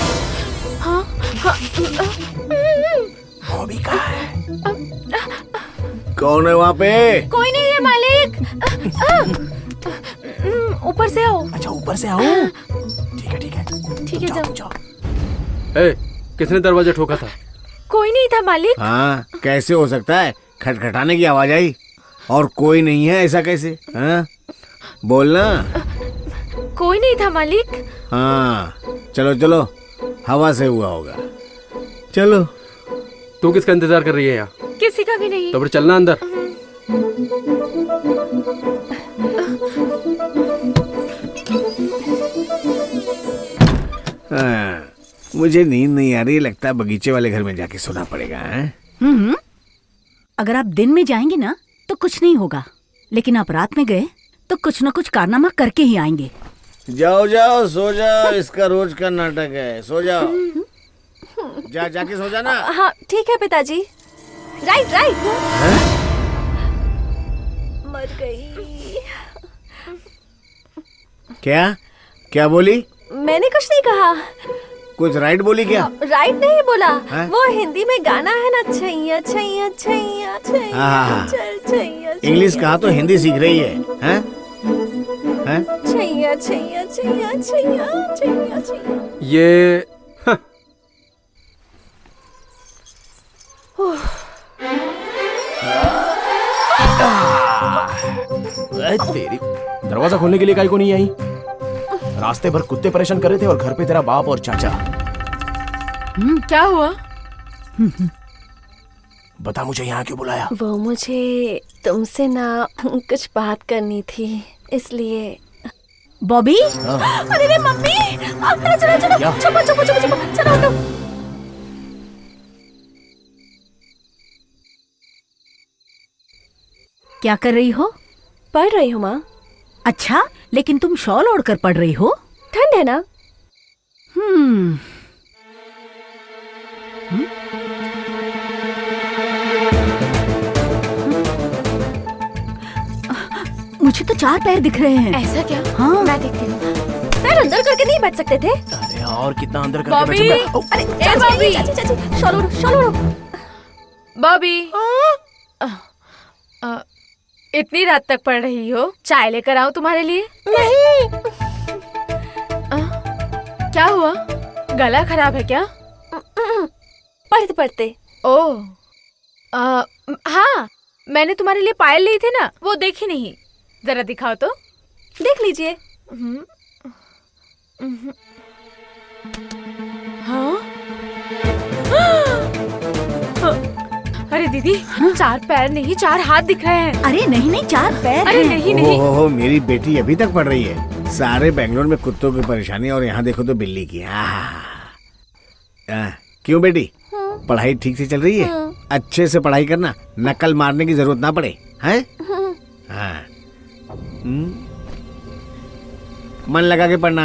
S16: हाँ, हाँ,
S13: बॉबी कहाँ है?
S11: कौन है वहाँ पे?
S16: कोई नहीं है मालिक। ऊपर से आओ।
S13: अच्छा, ऊपर से आओ। ठीक है
S16: ठीक है, जाओ।
S15: किसने दरवाजा ठोका था?
S16: कोई नहीं था मालिक।
S11: हाँ, कैसे हो सकता है? खटखटाने की आवाज आई और कोई नहीं है, ऐसा कैसे? हाँ, बोलना।
S7: कोई नहीं था मालिक।
S11: हाँ, चलो चलो, हवा से हुआ होगा। चलो।
S15: तू किसका इंतजार कर रही है यहाँ?
S7: किसी का भी नहीं।
S15: तो फिर चलना अंदर।
S11: मुझे नींद नहीं आ रही, लगता है बगीचे वाले घर में जाके सोना पड़ेगा।
S4: अगर आप दिन में जाएंगे ना तो कुछ नहीं होगा, लेकिन आप रात में गए तो कुछ न कुछ कारनामा करके ही आएंगे।
S11: जाओ जाओ सो जाओ, इसका रोज का नाटक है। सो जाओ, जाके सो जाना।
S16: हाँ ठीक है पिताजी। Right right. मर गई।
S11: क्या बोली?
S16: मैंने कुछ नहीं कहा।
S11: कुछ राइट बोली क्या?
S16: राइट नहीं बोला
S11: है?
S16: वो हिंदी में गाना है ना, छैया छैया छैया छैया छैया।
S11: इंग्लिश कहा तो हिंदी सीख रही है, हैं?
S16: छैया छैया छैया छैया छैया छैया।
S15: ये
S13: तेरी दरवाजा खोलने के लिए काहे को नहीं आई? रास्ते भर कुत्ते परेशान कर रहे थे और घर पे तेरा बाप और चाचा।
S7: क्या हुआ?
S13: बता मुझे यहाँ क्यों बुलाया?
S16: वो मुझे तुमसे ना कुछ बात करनी थी, इसलिए।
S4: बॉबी?
S16: अरे रे मम्मी! चलो चलो छुपो छुपो छुपो छुपो, चलो उठो।
S4: क्या कर रही हो?
S16: पढ़ रही हूँ माँ।
S4: अच्छा, लेकिन तुम शॉल ओढ़कर पढ़ रही हो?
S16: ठंड है ना।
S4: मुझे तो 4 पैर दिख रहे हैं।
S16: ऐसा क्या?
S4: हाँ।
S16: मैं देखती हूँ। पैर अंदर करके नहीं बैठ सकते थे?
S13: अरे और कितना अंदर करके
S7: बॉबी!
S13: बैठूंगा?
S16: अरे
S7: ए बॉबी!
S16: चाची शॉल ओढ़ो, शॉल ओढ़ो।
S7: बॉबी, इतनी रात तक पढ़ रही हो, चाय लेकर आऊं तुम्हारे लिए?
S16: नहीं।
S7: क्या हुआ? गला खराब है क्या?
S16: पढ़ते पढ़ते।
S7: ओह, हाँ, मैंने तुम्हारे लिए पायल ली थी ना, वो देखी नहीं। जरा दिखाओ तो।
S16: देख लीजिए।
S7: हाँ? अरे दीदी, 4 पैर नहीं 4 हाथ दिख रहे हैं।
S4: अरे नहीं नहीं, 4 पैर
S7: अरे
S4: हैं।
S7: नहीं नहीं।
S11: ओहो, मेरी बेटी अभी तक पढ़ रही है। सारे बेंगलोर में कुत्तों की परेशानी और यहाँ देखो तो बिल्ली की। क्यों बेटी, पढ़ाई ठीक से चल रही है? अच्छे से पढ़ाई करना, नकल मारने की जरूरत ना पड़े, हैं? हाँ। मन लगा के पढ़ना।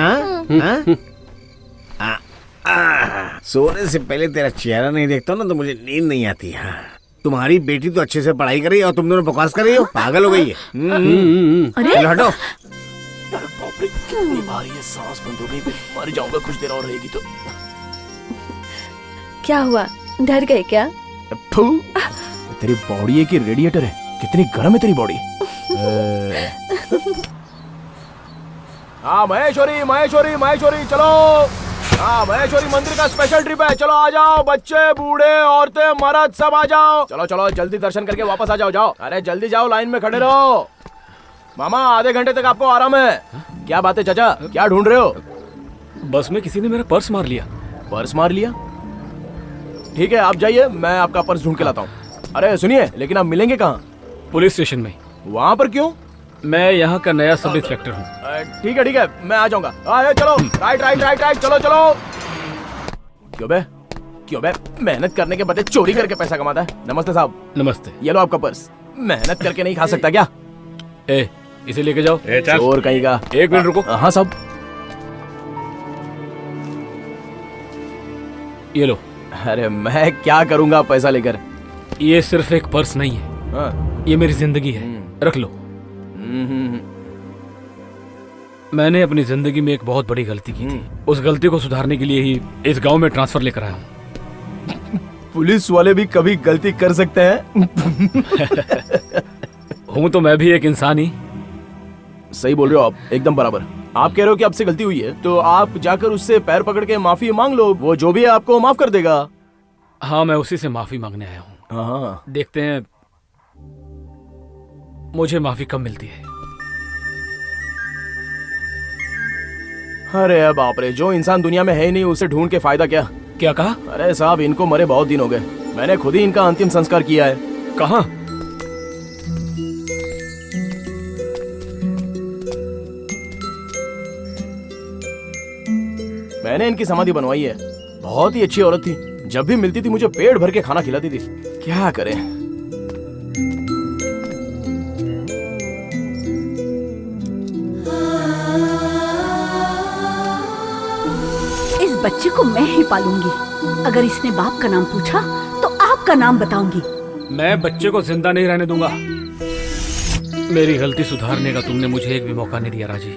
S11: हाँ? सोने से पहले तेरा चेहरा नहीं देखता ना तो मुझे नींद नहीं आती। हाँ, तुम्हारी बेटी तो अच्छे से पढ़ाई कर रही है और तुम दोनों बकवास कर रही हो। पागल हो गई है। चलो हटो।
S13: बाप रे, कितनी भारी है, सांस बंद हो गई, मर जाऊंगा कुछ देर और रहेगी तो।
S16: क्या हुआ, डर गए क्या?
S13: तेरी बॉडी है कि रेडिएटर है? कितनी गर्म है तेरी बॉडी। हाँ महेश्वरी महेश्वरी महेश्वरी चलो। हाँ महेश्वरी मंदिर का स्पेशल ट्रिप है, चलो आ जाओ, बच्चे बूढ़े औरतें मर्द सब आ जाओ। चलो चलो जल्दी दर्शन करके वापस आ जाओ। जाओ, अरे जल्दी जाओ, लाइन में खड़े रहो। मामा आधे घंटे तक आपको आराम है। क्या बात है चाचा, क्या ढूंढ रहे हो?
S3: बस में किसी ने मेरा पर्स मार लिया।
S13: पर्स मार लिया? ठीक है आप जाइए, मैं आपका पर्स ढूंढ के लाता हूँ। अरे सुनिए, लेकिन आप मिलेंगे कहाँ?
S3: पुलिस स्टेशन में।
S13: वहाँ पर क्यों?
S3: मैं यहाँ का नया सब इंस्पेक्टर हूँ।
S13: ठीक है मैं आ जाऊंगा। चलो राइट राइट राइट राइट, चलो चलो। क्यों बे मेहनत करने के बदले चोरी करके पैसा कमाता है? नमस्ते साहब।
S3: नमस्ते।
S13: ये लो आपका पर्स। मेहनत करके नहीं खा सकता क्या?
S3: इसे लेके जाओ।
S13: चोर कहीं का।
S3: 1 मिनट रुको।
S13: हाँ साहब।
S3: ये लो।
S13: अरे मैं क्या करूंगा पैसा लेकर?
S3: ये सिर्फ एक पर्स नहीं है।
S13: हाँ।
S3: ये मेरी जिंदगी है, रख लो। मैंने अपनी जिंदगी में एक बहुत बड़ी गलती की थी। उस गलती को सुधारने के लिए ही इस गांव में ट्रांसफर लेकर आया हूँ।
S13: पुलिस वाले भी कभी गलती कर सकते हैं।
S3: हूँ तो मैं भी एक इंसान ही।
S13: सही बोल रहे हो आप, एकदम बराबर। आप कह रहे हो कि आपसे गलती हुई है तो आप जाकर उससे पैर पकड़ के माफी मांग लो, वो जो भी है आपको माफ कर देगा।
S3: हाँ, मैं उसी से माफी मांगने आया हूँ।
S13: हाँ।
S3: देखते हैं मुझे माफी कब मिलती है।
S13: अरे बाप रे, जो इंसान दुनिया में है ही नहीं उसे ढूंढ के फायदा क्या?
S3: क्या कहा?
S13: अरे साहब, इनको मरे बहुत दिन हो गए। मैंने खुद ही इनका अंतिम संस्कार किया है।
S3: कहाँ?
S13: मैंने इनकी समाधि बनवाई है। बहुत ही अच्छी औरत थी, जब भी मिलती थी मुझे पेट भर के खाना खिलाती थी। क्या करें।
S4: इस बच्चे को मैं ही पालूंगी। अगर इसने बाप का नाम पूछा तो आपका नाम बताऊंगी।
S3: मैं बच्चे को जिंदा नहीं रहने दूंगा। मेरी गलती सुधारने का तुमने मुझे एक भी मौका नहीं दिया राजी।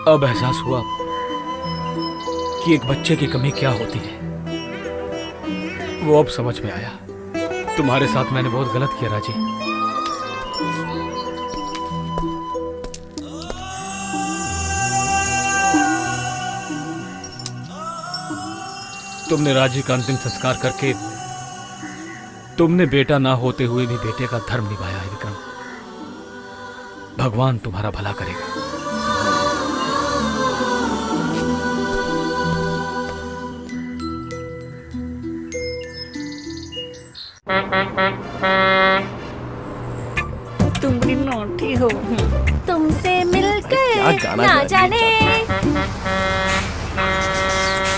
S3: अब एहसास हुआ कि एक बच्चे की कमी क्या होती है, वो अब समझ में आया। तुम्हारे साथ मैंने बहुत गलत किया राजी। तुमने राजी का अंतिम संस्कार करके तुमने बेटा ना होते हुए भी बेटे का धर्म निभाया है विक्रम। भगवान तुम्हारा भला करेगा।
S9: तुम भी नोटी हो।
S16: तुमसे मिलकर
S13: क्या गाना
S16: ना
S13: गा
S16: जाने।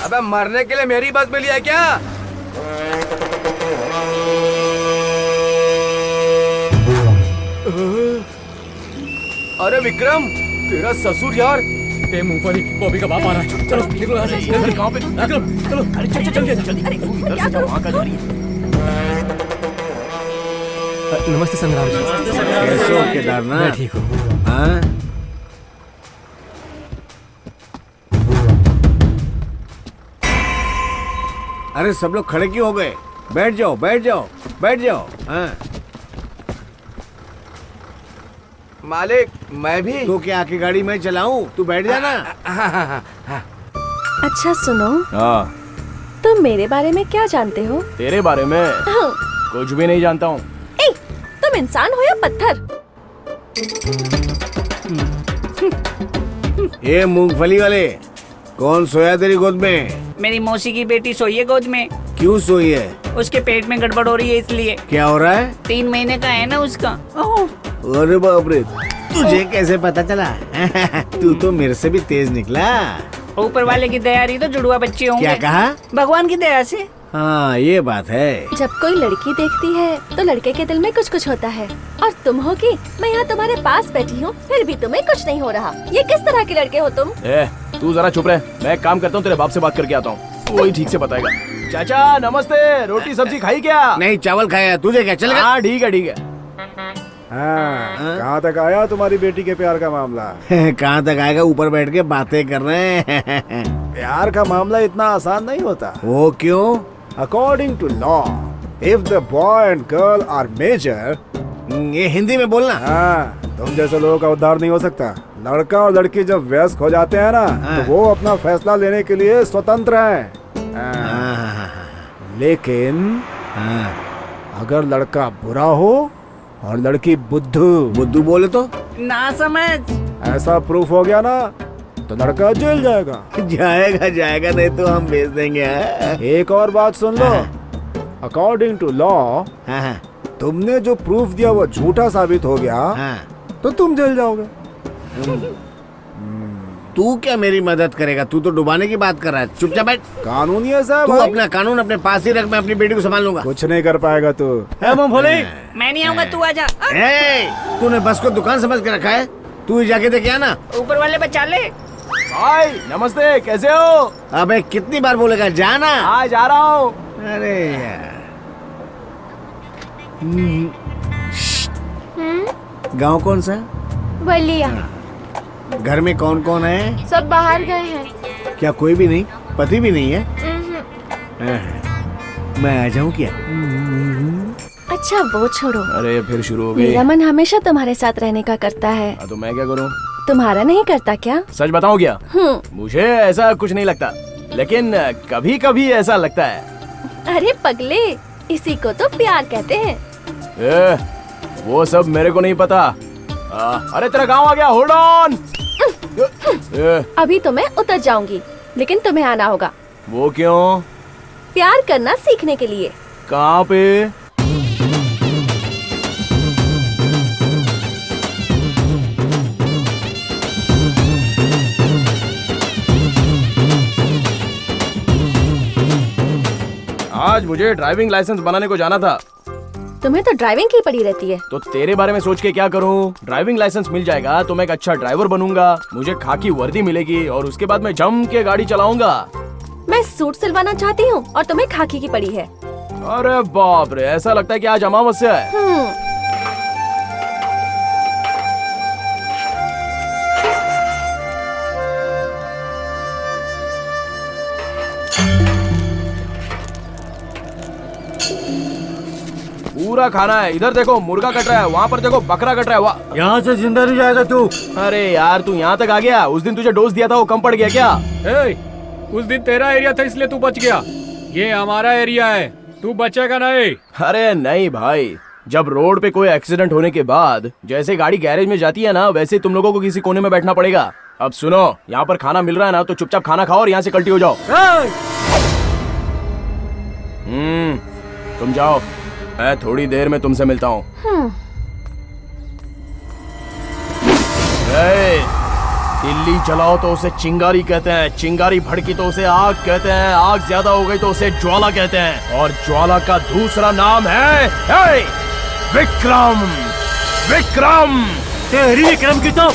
S2: अबे मरने के लिए मेरी बस मिली है क्या?
S13: अरे विक्रम, तेरा ससुर यार।
S3: ए मूंगफली, बॉबी का बाप आ रहा है। चलो निकलो यहाँ से।
S13: अरे कहाँ पे?
S3: विक्रम चलो।
S13: अरे चल जल्दी जल्दी। इधर से जाओ, वहाँ का जा रही है।
S2: नमस्ते संग्राम जी।
S11: कैसे हो केदारनाथ?
S2: मैं ठीक हूँ।
S11: हाँ? अरे सब लोग खड़े क्यों हो गए? बैठ जाओ बैठ जाओ बैठ जाओ। हाँ।
S2: मालिक मैं भी।
S11: तो क्या आके गाड़ी मैं चलाऊं? तू बैठ जाना।
S16: अच्छा सुनो,
S13: हाँ,
S16: तुम मेरे बारे में क्या जानते हो?
S13: तेरे बारे में
S16: हाँ।
S13: कुछ भी नहीं जानता हूँ।
S16: ए, तुम इंसान हो या पत्थर?
S11: ये मूंगफली वाले, कौन सोया तेरी गोद में?
S9: मेरी मौसी की बेटी सोई है गोद में।
S11: क्यों सोई है?
S9: उसके पेट में गड़बड़ हो रही है इसलिए।
S11: क्या हो रहा है?
S9: 3 महीने का है ना उसका। ओह,
S11: अरे बाप रे, तुझे कैसे पता चला? तू तो मेरे से भी तेज निकला।
S9: ऊपर वाले की दया रही तो जुड़वा बच्चे होंगे।
S11: क्या कहा?
S9: भगवान की दया से।
S11: हाँ ये बात है।
S16: जब कोई लड़की देखती है तो लड़के के दिल में कुछ कुछ होता है, और तुम हो कि मैं यहाँ तुम्हारे पास बैठी हूँ फिर भी तुम्हें कुछ नहीं हो रहा। ये किस तरह के लड़के हो तुम?
S13: तू जरा चुप रह, मैं एक काम करता हूँ, तेरे बाप से बात करके आता हूँ, वही ठीक से बताएगा। चाचा नमस्ते, रोटी सब्जी खाई क्या?
S11: नहीं चावल खाया, तुझे क्या चलेगा?
S13: हाँ ठीक है ठीक है।
S8: हाँ, कहाँ तक आया तुम्हारी बेटी के प्यार का मामला?
S11: कहाँ तक आएगा, ऊपर बैठ के बातें कर रहे हैं।
S8: प्यार का मामला इतना आसान नहीं होता।
S11: वो क्यों?
S8: According to law, if the boy and girl are major,
S11: ये हिंदी में बोलना।
S8: हाँ, तुम जैसे लोगों का उद्धार नहीं हो सकता। लड़का और लड़की जब वयस्क हो जाते हैं ना, तो वो अपना फैसला लेने के लिए स्वतंत्र हैं। लेकिन अगर लड़का बुरा हो और लड़की बुद्धू
S11: बोले तो
S9: ना समझ,
S8: ऐसा प्रूफ हो गया ना, तो लड़का जेल जाएगा।
S11: जाएगा नहीं तो हम भेज देंगे।
S8: एक और बात सुन लो, अकॉर्डिंग टू लॉ, तुमने जो प्रूफ दिया वो झूठा साबित हो गया, तो तुम जेल जाओगे।
S11: तू क्या मेरी मदद करेगा? तू तो डुबाने की बात कर रहा है। चुपचाप बैठ।
S8: कानूनी है साहब।
S11: तू अपना कानून अपने पास ही रख, मैं अपनी बेटी को संभाल लूंगा।
S8: कुछ नहीं कर पाएगा तू।
S9: मैं नहीं आऊंगा, तू आजा।
S11: तूने बस को दुकान समझ के रखा है, तू ही जाके देख आना।
S9: ऊपर वाले बचा ले।
S13: भाई नमस्ते, कैसे हो?
S11: अबे कितनी बार बोलेगा, जाना।
S13: हाँ जा रहा हूँ।
S11: अरे यार, गांव कौन सा?
S7: बलिया।
S11: घर में कौन कौन है?
S7: सब बाहर गए हैं।
S11: क्या कोई भी नहीं? पति भी नहीं है? मैं आ जाऊं क्या?
S16: अच्छा वो छोड़ो।
S13: अरे फिर शुरू हो गई।
S16: मेरा मन हमेशा तुम्हारे साथ रहने का करता है।
S13: तो मैं क्या करूं?
S16: तुम्हारा नहीं करता क्या?
S13: सच बताऊं क्या? मुझे ऐसा कुछ नहीं लगता, लेकिन कभी कभी ऐसा लगता है।
S16: अरे पगले, इसी को तो प्यार कहते हैं।
S13: वो सब मेरे को नहीं पता। अरे तेरा गांव आ गया, होल्ड ऑन।
S16: अभी तो मैं उतर जाऊंगी, लेकिन तुम्हें आना होगा।
S13: वो क्यों?
S16: प्यार करना सीखने के लिए।
S13: कहाँ पे? आज मुझे ड्राइविंग लाइसेंस बनाने को जाना था।
S16: तुम्हें तो ड्राइविंग की पड़ी रहती है।
S13: तो तेरे बारे में सोच के क्या करूं? ड्राइविंग लाइसेंस मिल जाएगा तो मैं एक अच्छा ड्राइवर बनूंगा, मुझे खाकी वर्दी मिलेगी और उसके बाद मैं जम के गाड़ी चलाऊंगा।
S16: मैं सूट सिलवाना चाहती हूँ और तुम्हें खाकी की पड़ी है।
S13: अरे बाप रे, ऐसा लगता है कि आज अमावस्या है। पूरा खाना है। इधर देखो मुर्गा कट रहा है, वहाँ पर देखो बकरा कट रहा है। वाह,
S6: यहाँ से जिंदा नहीं जाएगा तू।
S13: अरे यार तू यहाँ तक आ गया। उस दिन तुझे डोज दिया था वो कम पड़ गया क्या?
S3: उस दिन तेरा एरिया था इसलिए तू बच गया, ये हमारा एरिया है, तू बचेगा नहीं।
S13: अरे नहीं भाई, जब रोड पे कोई एक्सीडेंट होने के बाद जैसे गाड़ी गैरेज में जाती है ना, वैसे तुम लोगों को किसी कोने में बैठना पड़ेगा। अब सुनो, यहाँ पर खाना मिल रहा है ना, तो चुपचाप खाना खाओ और यहाँ से कल्टी हो जाओ। तुम जाओ, मैं थोड़ी देर में तुमसे मिलता हूँ। तिल्ली जलाओ तो उसे चिंगारी कहते हैं, चिंगारी भड़की तो उसे आग कहते हैं, आग ज्यादा हो गई तो उसे ज्वाला कहते हैं, और ज्वाला का दूसरा नाम है विक्रम। विक्रम,
S6: तेरी विक्रम की तो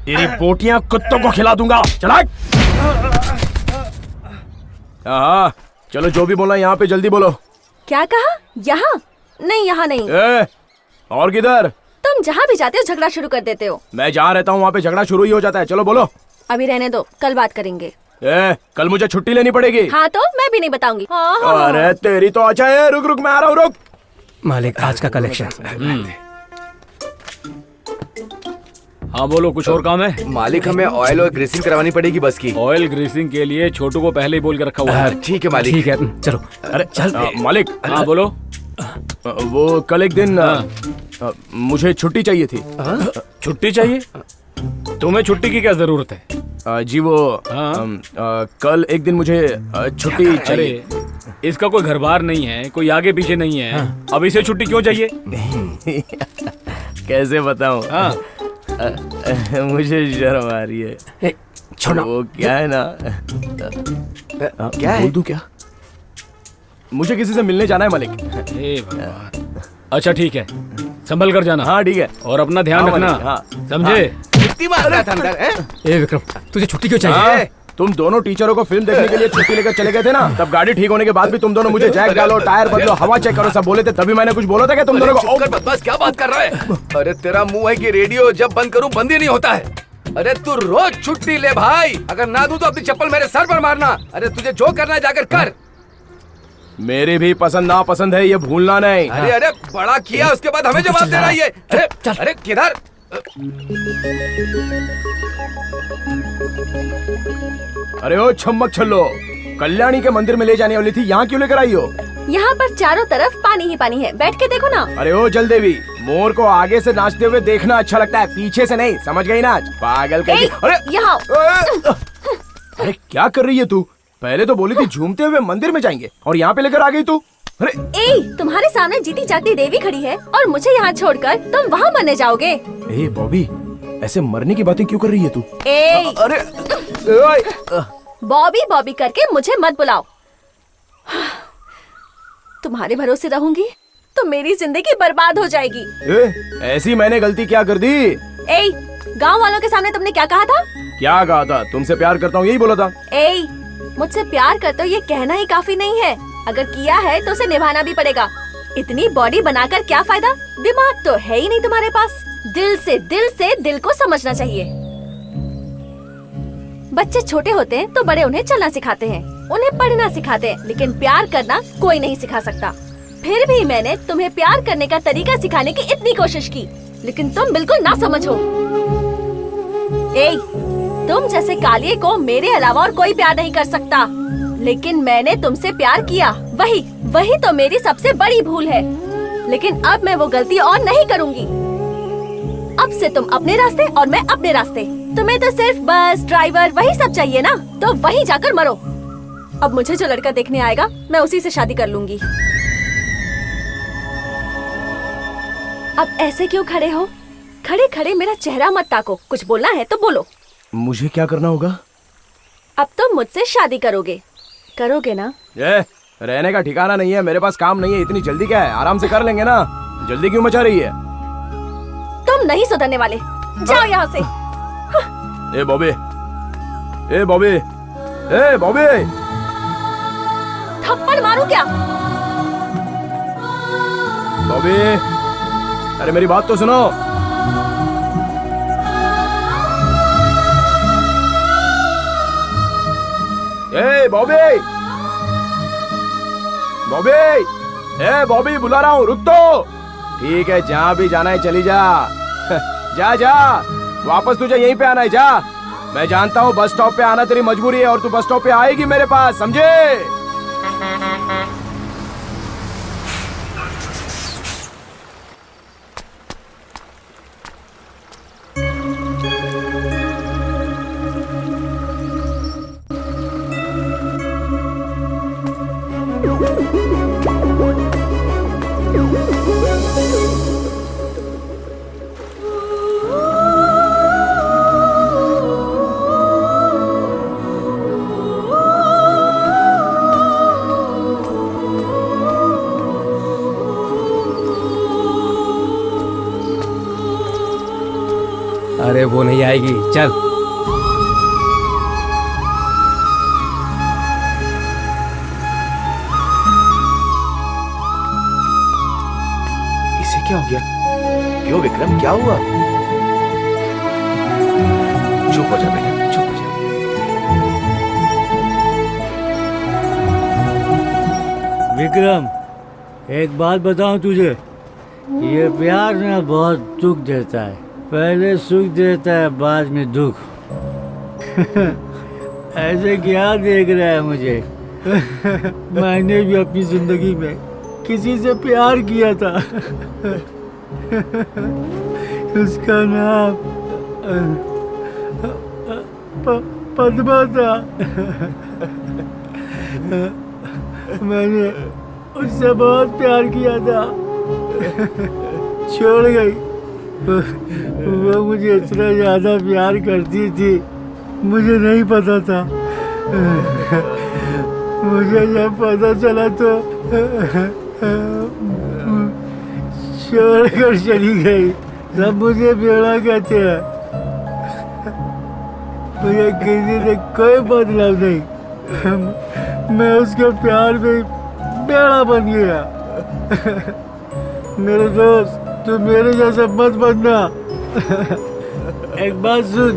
S13: तेरी बोटियां कुत्तों को खिला दूंगा। चला। हाँ चलो, जो भी बोला यहाँ पे जल्दी बोलो।
S16: क्या कहा? यहाँ नहीं, यहाँ नहीं।
S13: और किधर?
S16: तुम जहाँ भी जाते हो झगड़ा शुरू कर देते हो।
S13: मैं जहाँ रहता हूँ वहाँ पे झगड़ा शुरू ही हो जाता है। चलो बोलो।
S16: अभी रहने दो, कल बात करेंगे।
S13: कल मुझे छुट्टी लेनी पड़ेगी।
S16: हाँ तो मैं भी नहीं बताऊंगी।
S13: अरे तेरी तो अच्छा है। रुक रुक, मैं आ रहा हूँ, रुक।
S2: मालिक आज का कलेक्शन।
S3: हाँ बोलो, कुछ और काम है?
S5: मालिक हमें ऑयल और ग्रीसिंग करवानी पड़ेगी बस की।
S3: ऑयल ग्रीसिंग के लिए छोटू को पहले ही बोल के रखा हुआ है।
S5: ठीक है मालिक।
S2: ठीक है चलो।
S13: अरे चल मालिक।
S3: हाँ बोलो।
S13: वो कल एक दिन मुझे छुट्टी चाहिए थी।
S3: छुट्टी चाहिए? तुम्हें छुट्टी की क्या जरूरत है?
S13: जी वो कल एक दिन मुझे छुट्टी चाहिए।
S3: इसका कोई घर बार नहीं है, कोई आगे पीछे नहीं है। अब इसे छुट्टी क्यों चाहिए?
S13: कैसे बताऊं? मुझे शर्म आ रही है।
S2: छोड़ो।
S13: वो क्या है ना,
S5: क्या है?
S13: बोल दूं क्या? मुझे किसी से मिलने जाना है मालिक।
S3: अच्छा ठीक है, संभल कर जाना।
S13: हाँ ठीक है।
S3: और अपना ध्यान रखना।
S13: हाँ।
S3: समझे?
S5: छुट्टी मार रहा था अंदर।
S2: ए विक्रम, तुझे छुट्टी क्यों चाहिए?
S13: तुम दोनों टीचरों को फिल्म देखने के लिए छुट्टी लेकर चले गए थे ना, तब गाड़ी ठीक होने के बाद भी तुम दोनों मुझे जैक डालो, टायर बदलो, हवा चेक करो सब बोले थे, तभी मैंने कुछ बोला था क्या तुम दोनों को?
S5: बस क्या बात कर रहा है? अरे तेरा मुंह है कि रेडियो जब बंद करूं बंद ही नहीं होता है। अरे तू रोज छुट्टी ले भाई, अगर ना दूं तो अपनी चप्पल मेरे सर पर मारना। अरे तुझे जो करना है जाकर कर।
S13: मेरी भी पसंद ना पसंद है, ये भूलना नहीं।
S5: अरे अरे बड़ा किया, उसके बाद हमें जवाब दे रहा है ये। अरे किधर?
S13: अरे ओ छम्मक छल्लो, कल्याणी के मंदिर में ले जाने वाली थी, यहाँ क्यों लेकर आई हो?
S16: यहाँ पर चारों तरफ पानी ही पानी है, बैठ के देखो ना।
S13: अरे ओ जल देवी, मोर को आगे से नाचते हुए देखना अच्छा लगता है, पीछे से नहीं, समझ गई नाच? पागल कहीं। अरे
S16: यहाँ।
S13: अरे क्या कर रही है तू? पहले तो बोली थी झूमते हुए मंदिर में जाएंगे और यहाँ पे लेकर आ गई तू। अरे
S16: तुम्हारे सामने जीती जागती देवी खड़ी है और मुझे यहाँ छोड़कर तुम वहाँ मरने जाओगे।
S13: ए बॉबी, ऐसे मरने की बातें क्यों कर रही है तू?
S16: अरे बॉबी बॉबी करके मुझे मत बुलाओ। तुम्हारे भरोसे रहूंगी तो मेरी जिंदगी बर्बाद हो जाएगी।
S13: ऐसी मैंने गलती क्या कर दी?
S16: गांव वालों के सामने तुमने क्या कहा था?
S13: क्या कहा था? तुमसे प्यार करता हूँ यही बोला था।
S16: मुझसे प्यार करते हो ये कहना ही काफी नहीं है, अगर किया है तो उसे निभाना भी पड़ेगा। इतनी बॉडी बनाकर क्या फायदा? दिमाग तो है ही नहीं तुम्हारे पास। दिल से दिल को समझना चाहिए। बच्चे छोटे होते हैं तो बड़े उन्हें चलना सिखाते हैं, उन्हें पढ़ना सिखाते हैं, लेकिन प्यार करना कोई नहीं सिखा सकता। फिर भी मैंने तुम्हें प्यार करने का तरीका सिखाने की इतनी कोशिश की, लेकिन तुम बिल्कुल ना समझो। तुम जैसे कालिए को मेरे अलावा और कोई प्यार नहीं कर सकता, लेकिन मैंने तुमसे प्यार किया, वही तो मेरी सबसे बड़ी भूल है। लेकिन अब मैं वो गलती और नहीं करूंगी। अब से तुम अपने रास्ते और मैं अपने रास्ते। तुम्हें तो सिर्फ बस ड्राइवर वही सब चाहिए ना, तो वहीं जाकर मरो। अब मुझे जो लड़का देखने आएगा मैं उसी से शादी कर लूंगी। अब ऐसे क्यों खड़े हो? खड़े खड़े मेरा चेहरा मत ताको, कुछ बोलना है तो बोलो।
S13: मुझे क्या करना होगा?
S16: अब तो मुझसे शादी करोगे ना?
S13: रहने का ठिकाना नहीं है, मेरे पास काम नहीं है, इतनी जल्दी क्या है? आराम से कर लेंगे ना, जल्दी क्यों मचा रही है?
S16: तुम नहीं सुधरने वाले, जाओ यहाँ से।
S13: ए बॉबी, ए बॉबी, ए बॉबी,
S16: थप्पड़ मारूं क्या?
S13: बॉबी, अरे मेरी बात तो सुनो। ए बॉबी, बॉबी, ए बॉबी, बुला रहा हूँ, रुक तो। ठीक है, जहाँ भी जाना है चली जा। जा जा, वापस तुझे यहीं पे आना है, जा। मैं जानता हूँ बस स्टॉप पे आना तेरी मजबूरी है और तू बस स्टॉप पे आएगी मेरे पास, समझे?
S2: अरे वो नहीं आएगी, चल।
S5: क्या हो गया? क्यों विक्रम, क्या हुआ? चुप हो जा बेटा, चुप हो जा।
S6: विक्रम, एक बात बताऊं तुझे, ये प्यार ना बहुत दुख देता है। पहले सुख देता है, बाद में दुख। ऐसे क्या देख रहा है मुझे? मैंने भी अपनी जिंदगी में किसी से प्यार किया था। उसका नाम पद्मा था। मैंने उससे बहुत प्यार किया था, छोड़ गई। वो मुझे इतना ज्यादा प्यार करती थी, मुझे नहीं पता था। मुझे जब पता चला तो छोड़ कर चली गई। सब मुझे बेड़ा कहते हैं, मुझे किसी से कोई मतलब नहीं। मैं उसके प्यार में बेड़ा बन गया। मेरे दोस्त, तू मेरे जैसा मत बनना। एक बात सुन,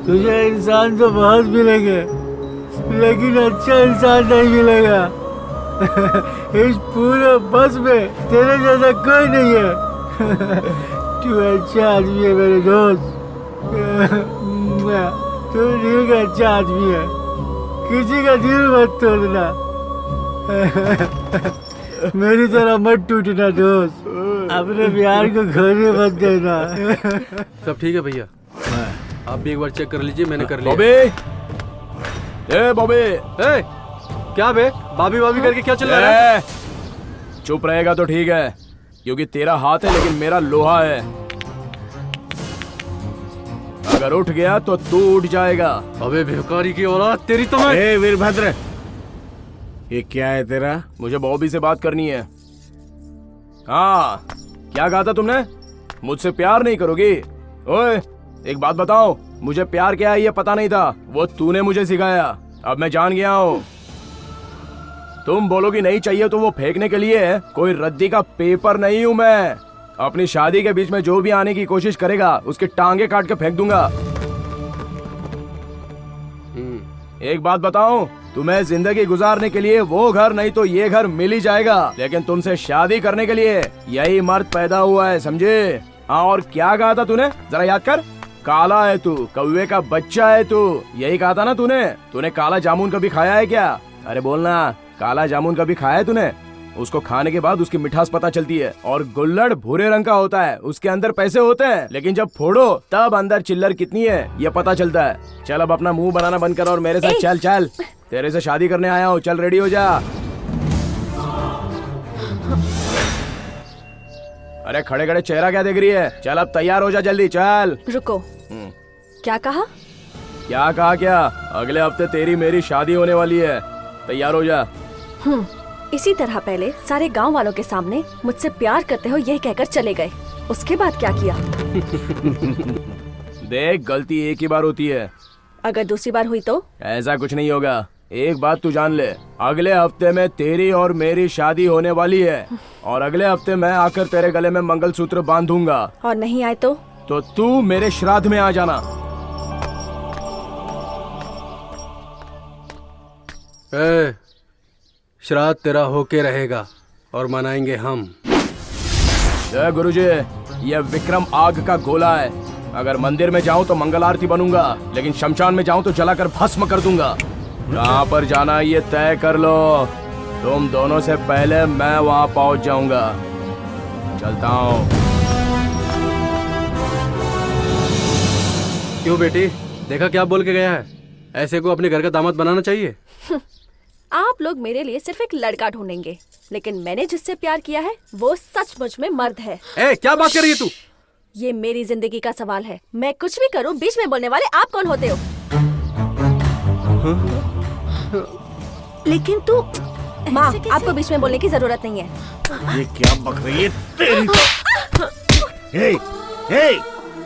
S6: तुझे इंसान तो बहुत मिलेंगे, लेकिन अच्छा इंसान नहीं मिलेगा। इस पूरे बस में तेरे जैसा कोई नहीं है। तू अच्छा आदमी है मेरे दोस्त, तू दिल का अच्छा आदमी है। किसी का दिल मत तोड़ना, मेरी तरह मत टूटना दोस्त। अपने प्यार को खोने मत देना।
S15: सब ठीक है भैया, आप भी एक बार चेक कर लीजिए। मैंने कर लिया।
S13: बॉबी, ए बॉबी,
S15: ए क्या बे, बाबी बाबी करके क्या चल रहा है?
S13: चुप रहेगा तो ठीक है, क्योंकि तेरा हाथ है लेकिन मेरा लोहा है। अगर उठ गया तो तू उठ जाएगा।
S15: अबे भिखारी की औलाद, तेरी तो मैं।
S11: ए वीरभद्र, ये क्या है तेरा?
S13: मुझे बॉबी से बात करनी है। हाँ, क्या कहा था तुमने? मुझसे प्यार नहीं करोगी? ओए, एक बात बताओ, मुझे प्यार क्या है ये पता नहीं था, वो तूने मुझे सिखाया। अब मैं जान गया हूँ। तुम बोलोगी नहीं चाहिए तो वो फेंकने के लिए कोई रद्दी का पेपर नहीं हूँ मैं। अपनी शादी के बीच में जो भी आने की कोशिश करेगा उसकी टांगे काट के फेंक दूंगा। एक बात बताऊं, तुम्हें जिंदगी गुजारने के लिए वो घर नहीं तो ये घर मिल ही जाएगा, लेकिन तुमसे शादी करने के लिए यही मर्द पैदा हुआ है, समझे? हाँ, और क्या कहा था तूने? जरा याद कर। काला है तू, कौवे का बच्चा है तू, यही कहा था ना तूने? तूने काला जामुन कभी खाया है क्या? अरे बोलना, काला जामुन कभी खाया है तूने? उसको खाने के बाद उसकी मिठास पता चलती है, और गुल्लड़ भूरे रंग का होता है, उसके अंदर पैसे होते हैं, लेकिन जब फोड़ो तब अंदर चिल्लर कितनी है ये पता चलता है। चल अब अपना मुंह बनाना बंद कर और मेरे साथ चल। चल, तेरे से शादी करने आया हूँ, चल रेडी हो जा। अरे खड़े खड़े चेहरा क्या देख रही है? चल अब तैयार हो जा, जल्दी चल।
S16: रुको, क्या कहा?
S13: क्या कहा क्या? अगले हफ्ते तेरी मेरी शादी होने वाली है, तैयार हो जा।
S16: इसी तरह पहले सारे गांव वालों के सामने मुझसे प्यार करते हो यही कहकर चले गए, उसके बाद क्या किया?
S13: देख, गलती एक ही बार होती है,
S16: अगर दूसरी बार हुई तो?
S13: ऐसा कुछ नहीं होगा। एक बात तू जान ले, अगले हफ्ते में तेरी और मेरी शादी होने वाली है, और अगले हफ्ते मैं आकर तेरे गले में मंगलसूत्र बांधूंगा।
S16: और नहीं आए तो
S13: तू मेरे श्राद्ध में आ जाना।
S15: श्राद्ध तेरा होके रहेगा और मनाएंगे हम।
S13: जय गुरुजी, ये विक्रम आग का गोला है। अगर मंदिर में जाऊं तो मंगल आरती बनूंगा, लेकिन शमशान में जाऊं तो जलाकर भस्म कर दूंगा। कहाँ पर जाना ये तय कर लो, तुम दोनों से पहले मैं वहां पहुंच जाऊंगा। चलता हूँ।
S15: क्यों बेटी, देखा क्या बोल के गया है? ऐसे को अपने घर का दामाद बनाना चाहिए।
S16: आप लोग मेरे लिए सिर्फ एक लड़का ढूंढेंगे, लेकिन मैंने जिससे प्यार किया है वो सचमुच में मर्द है।
S15: क्या बात कर रही है तू?
S16: ये मेरी जिंदगी का सवाल है, मैं कुछ भी करूं बीच में बोलने वाले आप कौन होते हो? लेकिन तू माँ, आपको बीच में बोलने की जरूरत नहीं है।
S11: ये क्या बक रही है तेरी तो? हे, हे,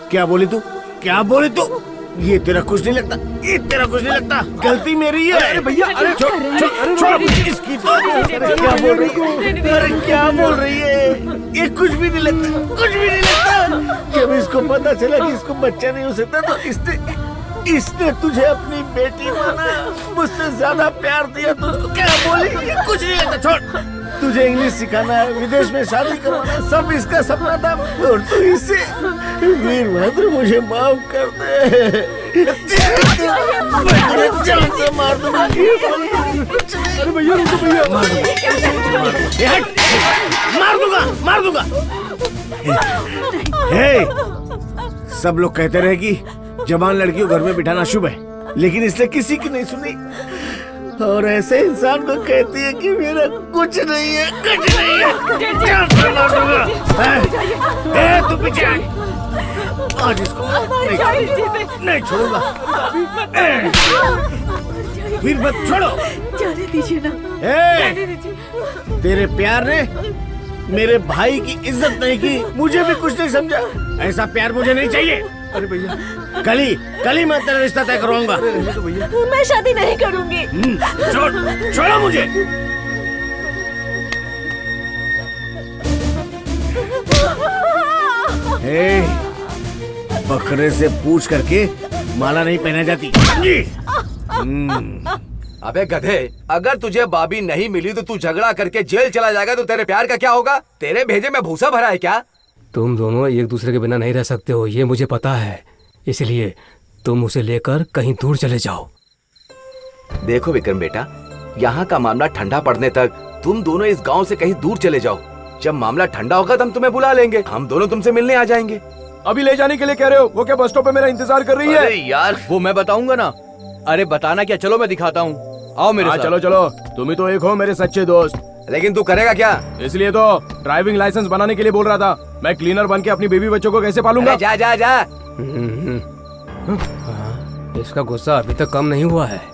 S11: क्या बोली तू? क्या बोली तू? ये तेरा कुछ नहीं लगता, ये तेरा कुछ नहीं लगता, गलती मेरी है।
S13: अरे भैया, अरे
S11: छोड़ इसकी तो। क्या बोल रही है? अरे क्या बोल रही है? ये कुछ भी नहीं लगता, कुछ भी नहीं लगता। जब इसको पता चला कि इसको बच्चा नहीं हो सकता तो इसने तुझे अपनी बेटी माना, मुझसे ज्यादा प्यार दिया तो क्या बोली? कुछ नहीं लगता, छोड़। तुझे इंग्लिश सिखाना है, विदेश में शादी करवाना है, सब इसका सपना था और तू इसे। वीरभद्र मुझे माफ कर दे, मैं तुझे जान से मार दूंगा।
S13: अरे भैया रुको भैया,
S11: मार दूंगा। हे, सब लोग कहते रहे कि जवान लड़की को घर में बिठाना शुभ है, लेकिन इसने किसी की नहीं सुनी और ऐसे इंसान को कहती है कि मेरा कुछ नहीं है, कुछ नहीं है। जान से मार दूंगा। तू पीछे आज इसको नहीं छोड़ूंगा। वीरभद्र छोड़ो,
S12: जाने दीजिए ना।
S11: तेरे प्यार ने मेरे भाई की इज्जत नहीं की, मुझे भी कुछ नहीं समझा। ऐसा प्यार मुझे नहीं चाहिए।
S13: अरे भैया,
S11: कल ही मैं तेरा रिश्ता तय करवाऊंगा।
S16: मैं शादी नहीं करूंगी।
S11: छोड़ो मुझे। बकरे से पूछ करके माला नहीं पहना जाती।
S5: अबे गधे, अगर तुझे भाभी नहीं मिली तो तू झगड़ा करके जेल चला जाएगा तो तेरे प्यार का क्या होगा? तेरे भेजे में भूसा भरा है क्या?
S2: तुम दोनों एक दूसरे के बिना नहीं रह सकते हो, ये मुझे पता है। इसलिए तुम उसे लेकर कहीं दूर चले जाओ।
S5: देखो विक्रम बेटा, यहाँ का मामला ठंडा पड़ने तक तुम दोनों इस गांव से कहीं दूर चले जाओ। जब मामला ठंडा होगा तो हम तुम्हें बुला लेंगे, हम दोनों तुमसे मिलने आ जाएंगे।
S13: अभी ले जाने के लिए कह रहे हो? वो क्या बस स्टॉप पे मेरा इंतजार कर रही है?
S5: अरे यार,
S1: वो मैं बताऊंगा ना। अरे बताना क्या, चलो मैं दिखाता हूँ, आओ मेरे साथ।
S13: चलो चलो, तुम ही तो एक हो मेरे सच्चे दोस्त।
S5: लेकिन तू करेगा क्या?
S13: इसलिए तो ड्राइविंग लाइसेंस बनाने के लिए बोल रहा था। मैं क्लीनर बन के अपनी बेबी बच्चों को कैसे पालूंगा?
S5: जा जा जा।
S2: इसका गुस्सा अभी तक कम नहीं हुआ है।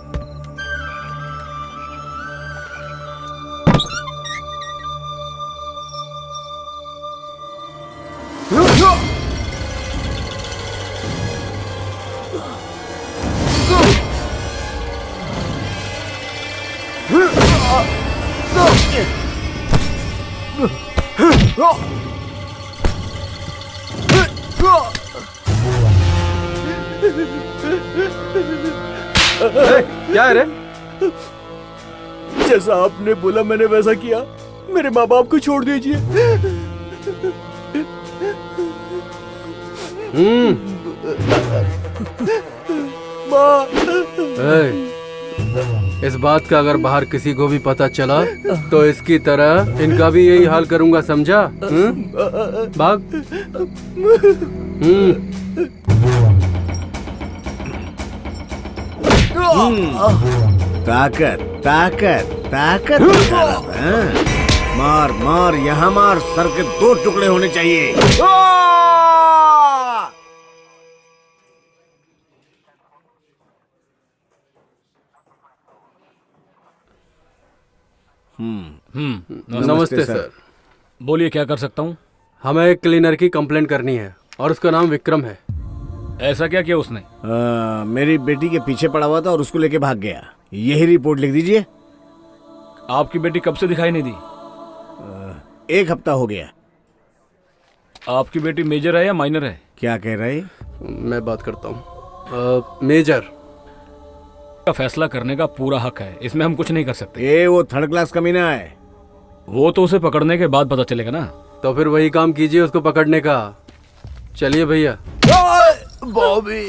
S13: क्या है रे?
S1: जैसा आपने बोला मैंने वैसा किया। मेरे माँ बाप को छोड़ दीजिए।
S15: इस बात का अगर बाहर किसी को भी पता चला तो इसकी तरह इनका भी यही हाल करूंगा, समझा? भाग।
S11: ताकत ताकत ताकत। मार मार, यहाँ मार, सर के 2 टुकड़े होने चाहिए।
S15: नमस्ते सर।
S3: बोलिए, क्या कर सकता हूँ?
S15: हमें एक क्लीनर की कंप्लेंट करनी है और उसका नाम विक्रम है।
S3: ऐसा क्या किया उसने?
S11: मेरी बेटी के पीछे पड़ा हुआ था और उसको लेके भाग गया। यही रिपोर्ट लिख दीजिए।
S3: आपकी बेटी कब से दिखाई नहीं दी?
S11: 1 हफ्ता हो गया।
S3: आपकी बेटी मेजर है या माइनर है?
S11: क्या कह रहे?
S15: मैं बात करता हूँ। मेजर
S3: का फैसला करने का पूरा हक है, इसमें हम कुछ नहीं कर सकते।
S11: ये वो 3rd क्लास कमीना है।
S3: वो तो उसे पकड़ने के बाद पता चलेगा ना।
S15: तो फिर वही काम कीजिए उसको पकड़ने का। चलिए भैया।
S5: बॉबी,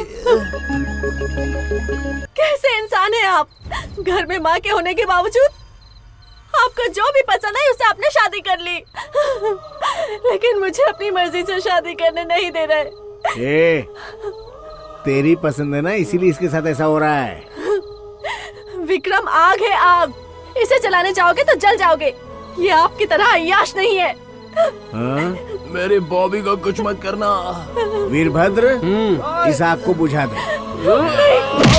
S16: कैसे इंसान है आप? घर में माँ के होने के बावजूद आपको जो भी पसंद है उससे आपने शादी कर ली। लेकिन मुझे अपनी मर्जी से शादी करने नहीं दे रहे।
S11: तेरी पसंद है ना, इसीलिए इसके साथ ऐसा हो रहा है।
S16: विक्रम आग है, आग। इसे जलाने चाहोगे तो जल जाओगे। ये आपकी तरह अय्याश नहीं है।
S13: मेरी बॉबी को कुछ मत करना।
S11: वीरभद्र, इस आग को बुझा दे।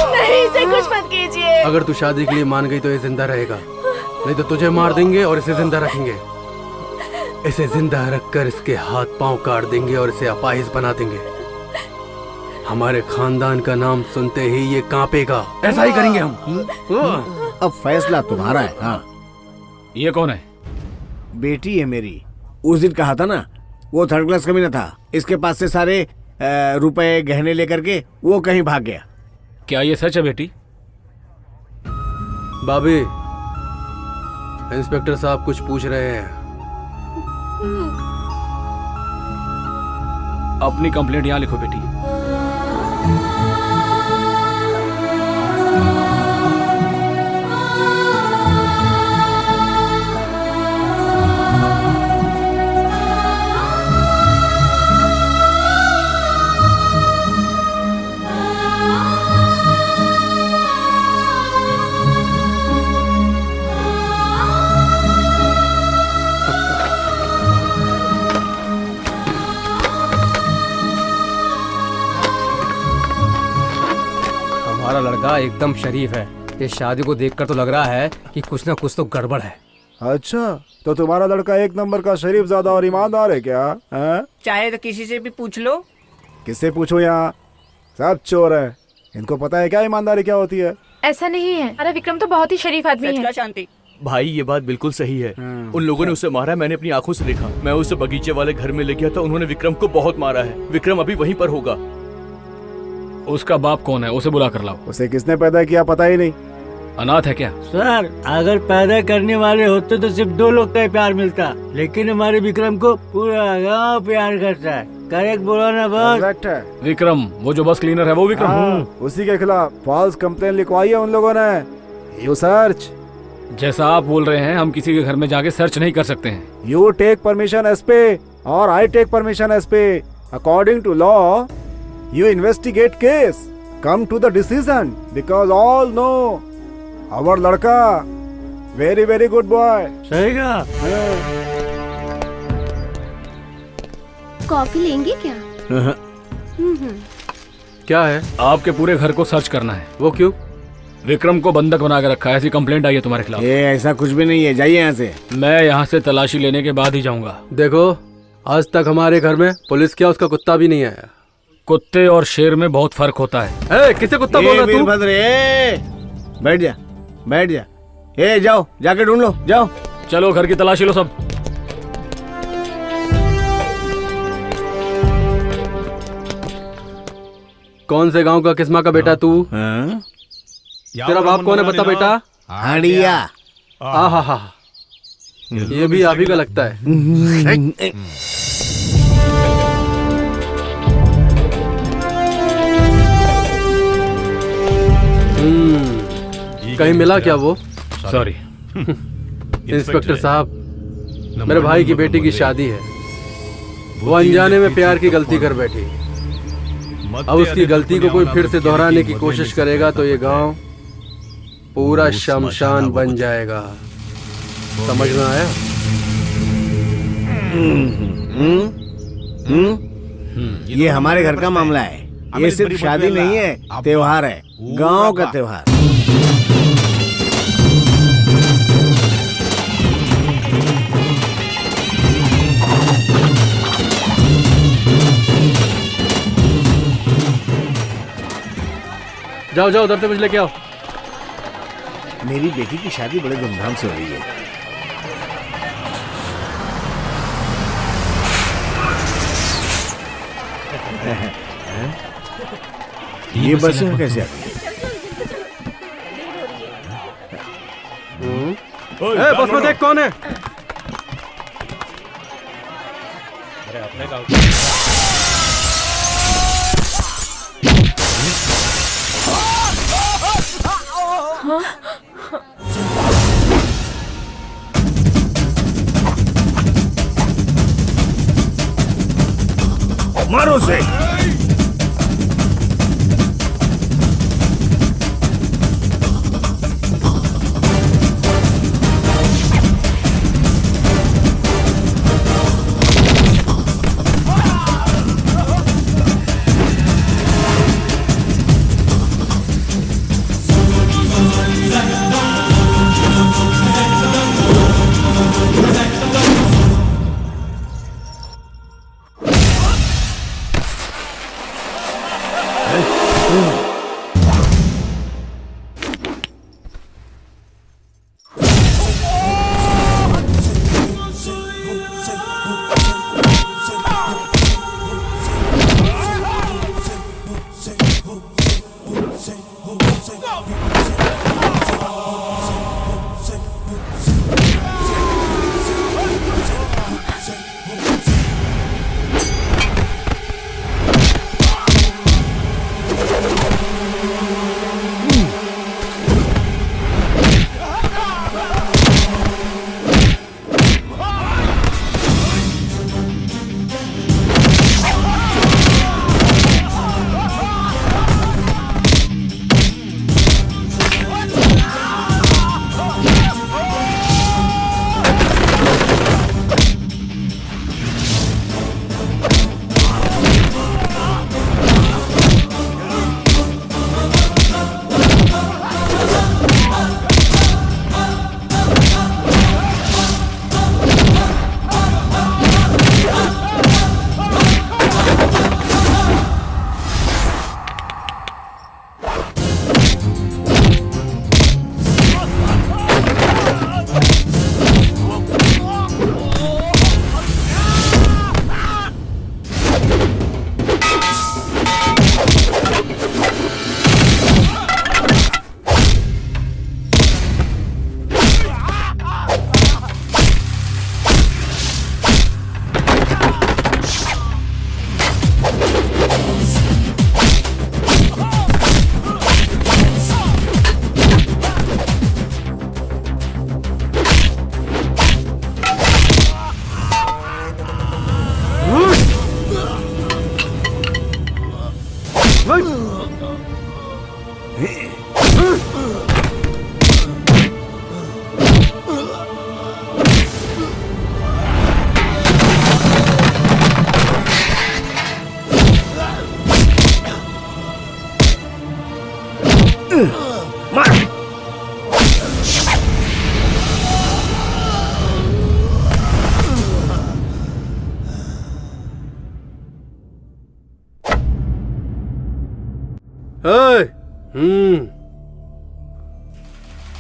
S16: नहीं, इसे कुछ मत कीजिए।
S15: अगर तू शादी के लिए मान गई तो ये जिंदा रहेगा, नहीं तो तुझे मार देंगे और इसे जिंदा रखेंगे। इसे जिंदा रखकर इसके हाथ पांव काट देंगे और इसे अपाहिज बना देंगे। हमारे खानदान का नाम सुनते ही ये कांपेगा। ऐसा ही करेंगे हम।
S11: अब फैसला तुम्हारा है। हाँ,
S3: ये कौन है?
S11: बेटी है मेरी। उस दिन कहा था ना, वो थर्ड क्लास कमीना था, इसके पास से सारे रुपए गहने लेकर के वो कहीं भाग गया।
S3: क्या ये सच है बेटी?
S15: बाबी, इंस्पेक्टर साहब कुछ पूछ रहे हैं।
S3: अपनी कंप्लेंट यहाँ लिखो बेटी।
S2: हमारा लड़का एकदम शरीफ है। इस शादी को देखकर तो लग रहा है कि कुछ ना कुछ तो गड़बड़ है।
S8: अच्छा, तो तुम्हारा लड़का एक नंबर का शरीफ ज़्यादा और ईमानदार है क्या?
S9: चाहे तो किसी से भी पूछ लो।
S8: किससे पूछो? यहाँ सब चोर है। इनको पता है क्या ईमानदारी क्या होती है?
S7: ऐसा नहीं है, हमारा विक्रम तो बहुत ही शरीफ आदमी है।
S9: शांति
S1: भाई ये बात बिल्कुल सही है। उन लोगों ने उसे मारा, मैंने अपनी आंखों से देखा। मैं उसे बगीचे वाले घर में ले गया था, उन्होंने विक्रम को बहुत मारा है। विक्रम अभी वहीं पर होगा।
S3: उसका बाप कौन है? उसे बुला कर लाओ।
S8: उसे किसने पैदा किया पता ही नहीं।
S3: अनाथ है क्या?
S6: सर, अगर पैदा करने वाले होते तो सिर्फ 2 लोग का ही प्यार मिलता, लेकिन हमारे विक्रम को पूरा गांव प्यार करता है। करेक्ट बोला ना बस?
S8: करेक्ट है।
S3: विक्रम, वो जो बस क्लीनर है वो विक्रम?
S8: उसी के खिलाफ फॉल्स कंप्लेन लिखवाई है उन लोगों ने। You search.
S3: जैसा आप बोल रहे हैं, हम किसी के घर में जाके सर्च नहीं कर सकते हैं।
S8: यू टेक परमिशन एसपी और I take permission SP. According to law you investigate case, come to the decision, because all know our लड़का very very good boy।
S6: सही कहा।
S16: कॉफी लेंगे क्या?
S15: क्या है?
S3: आपके पूरे घर को सर्च करना है।
S15: वो क्यों?
S3: विक्रम को बंधक बना के रखा है, ऐसी कंप्लेंट आई है तुम्हारे खिलाफ।
S11: ये ऐसा कुछ भी नहीं है, जाइए यहाँ से।
S3: मैं यहाँ से तलाशी लेने के बाद ही जाऊंगा।
S15: देखो, आज तक हमारे घर में पुलिस क्या उसका कुत्ता भी नहीं आया।
S3: कुत्ते और शेर में बहुत फर्क होता है।
S15: किसे कुत्ता बोल रहा तू?
S11: बैठ जा, बैठ जा। ए जाओ, जाके ढूंढ लो, जाओ।
S3: चलो घर की तलाशी लो सब।
S15: कौन से गांव का किस्मा का बेटा तू? तेरा बाप कौन है बता बेटा?
S11: हाड़िया।
S15: आहा, ये भी आप ही का लगता है। कहीं मिला क्या वो?
S3: सॉरी
S15: इंस्पेक्टर साहब, मेरे भाई की बेटी की शादी है। वो अनजाने में प्यार की गलती कर बैठी। अब उसकी गलती को कोई फिर से दोहराने की कोशिश करेगा तो ये गांव पूरा शमशान बन जाएगा। समझ में आया?
S11: ये हमारे घर का मामला है। ये सिर्फ शादी नहीं है, त्योहार है, गांव का त्योहार।
S15: जाओ जाओ, उधर से कुछ लेके आओ।
S11: मेरी बेटी की शादी बड़े धूमधाम से हो रही है। ये बस कैसे आती है?
S15: बस में देख कौन है?
S11: मारो उसे।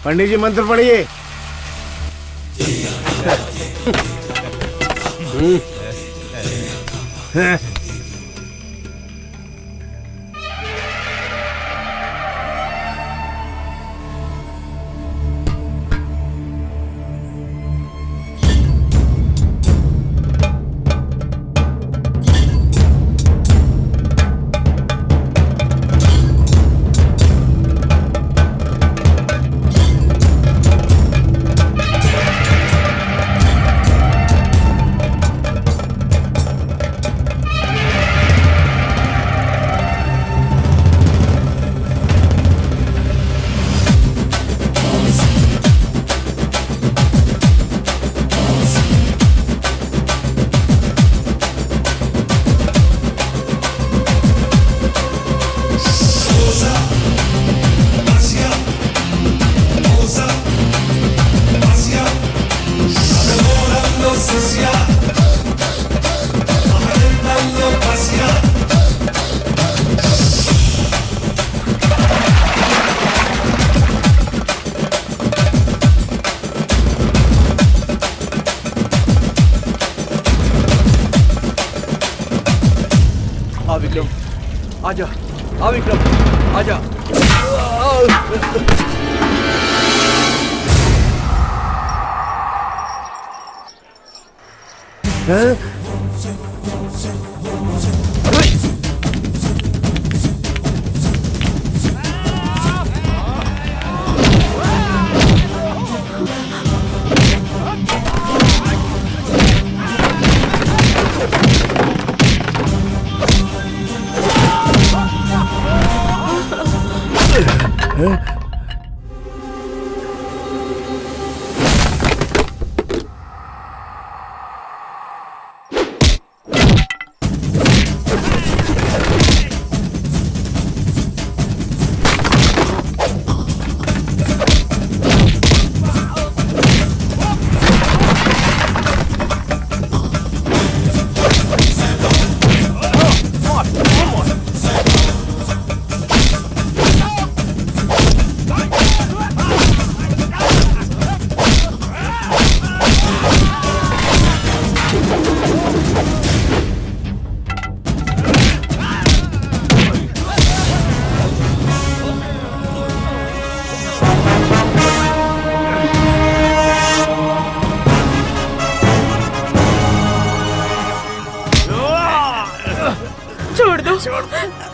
S11: पंडित जी मंत्र पढ़िए।
S5: आजा, आ विक्रम, आजा।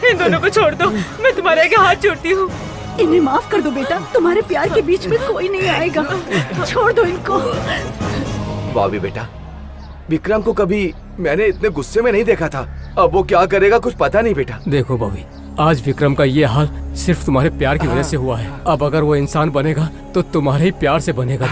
S12: इन दोनों को छोड़ दो, मैं तुम्हारे आगे हाथ जोड़ती हूँ।
S4: इन्हें माफ कर दो बेटा, तुम्हारे प्यार के बीच में कोई नहीं आएगा। छोड़ दो इनको।
S5: बॉबी बेटा, विक्रम को कभी मैंने इतने गुस्से में नहीं देखा था। अब वो क्या करेगा कुछ पता नहीं बेटा।
S2: देखो बॉबी, आज विक्रम का ये हाल सिर्फ तुम्हारे प्यार की वजह से हुआ है। अब अगर वो इंसान बनेगा तो तुम्हारे ही प्यार से बनेगा।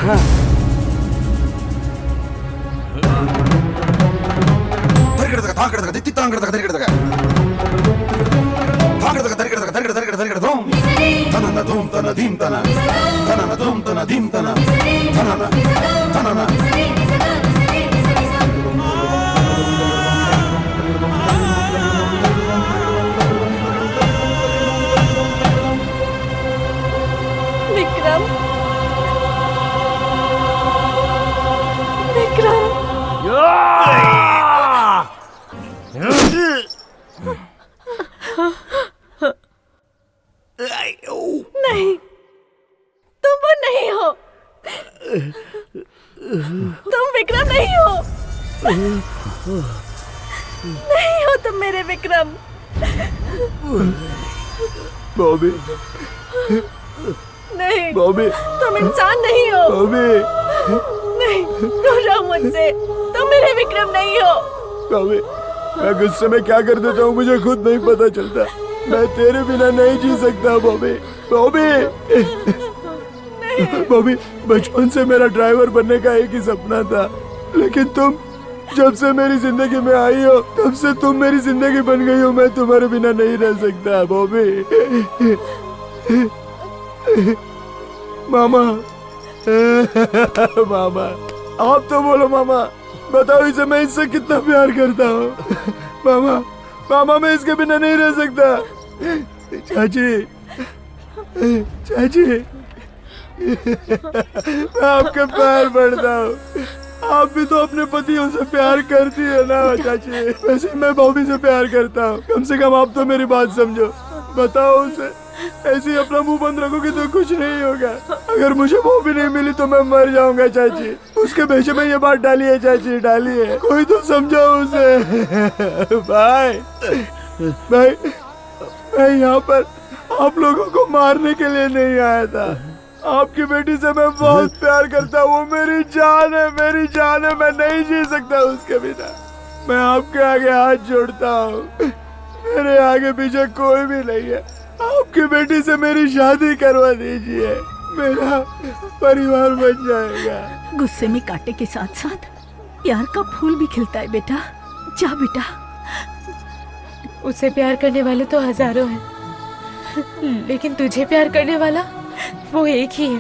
S12: विक्रम, विक्रम। नहीं, तुम वो नहीं हो। तुम विक्रम नहीं हो। नहीं हो तुम मेरे विक्रम।
S5: बॉबी,
S12: नहीं
S5: बॉबी,
S12: तुम इंसान नहीं हो।
S5: बॉबी,
S12: नहीं, दूर रहो मुझसे। तुम मेरे विक्रम नहीं हो।
S8: बॉबी, मैं गुस्से में क्या कर देता हूँ मुझे खुद नहीं पता चलता। मैं तेरे बिना नहीं जी सकता बॉबी। बॉबी, बॉबी, बचपन से मेरा ड्राइवर बनने का एक ही सपना था, लेकिन तुम जब से मेरी जिंदगी में आई हो तब से तुम मेरी जिंदगी बन गई हो। मैं तुम्हारे बिना नहीं रह सकता बॉबी। मामा, मामा, आप तो बोलो मामा, बताओ इसे मैं इससे कितना प्यार करता हूँ। मामा, मामा, मैं इसके बिना नहीं रह सकता। चाची, चाची, मैं आपके पैर पड़ता हूँ। आप भी तो अपने पतियों से प्यार करती है ना चाची। वैसे मैं बॉबी से प्यार करता हूँ। कम से कम आप तो मेरी बात समझो। बताओ उसे, ऐसे ही अपना मुंह बंद रखोगे तो कुछ नहीं होगा। अगर मुझे बॉबी नहीं मिली तो मैं मर जाऊंगा चाची। उसके भेजे में ये बात डाली है चाची, डाली है। कोई तो समझाओ उसे। भाई भाई, मैं यहाँ पर आप लोगों को मारने के लिए नहीं आया था। आपकी बेटी से मैं बहुत प्यार करता हूँ। वो मेरी जान है, मेरी जान है। मैं नहीं जी सकता उसके बिना। मैं आपके आगे हाथ जोड़ता हूँ। मेरे आगे पीछे कोई भी नहीं है। आपकी बेटी से मेरी शादी करवा दीजिए, मेरा परिवार बन जाएगा।
S4: गुस्से में कांटे के साथ साथ प्यार का फूल भी खिलता है बेटा। जा बेटा।
S7: उससे प्यार करने वाले तो हजारों हैं, लेकिन तुझे प्यार करने वाला वो एक ही है।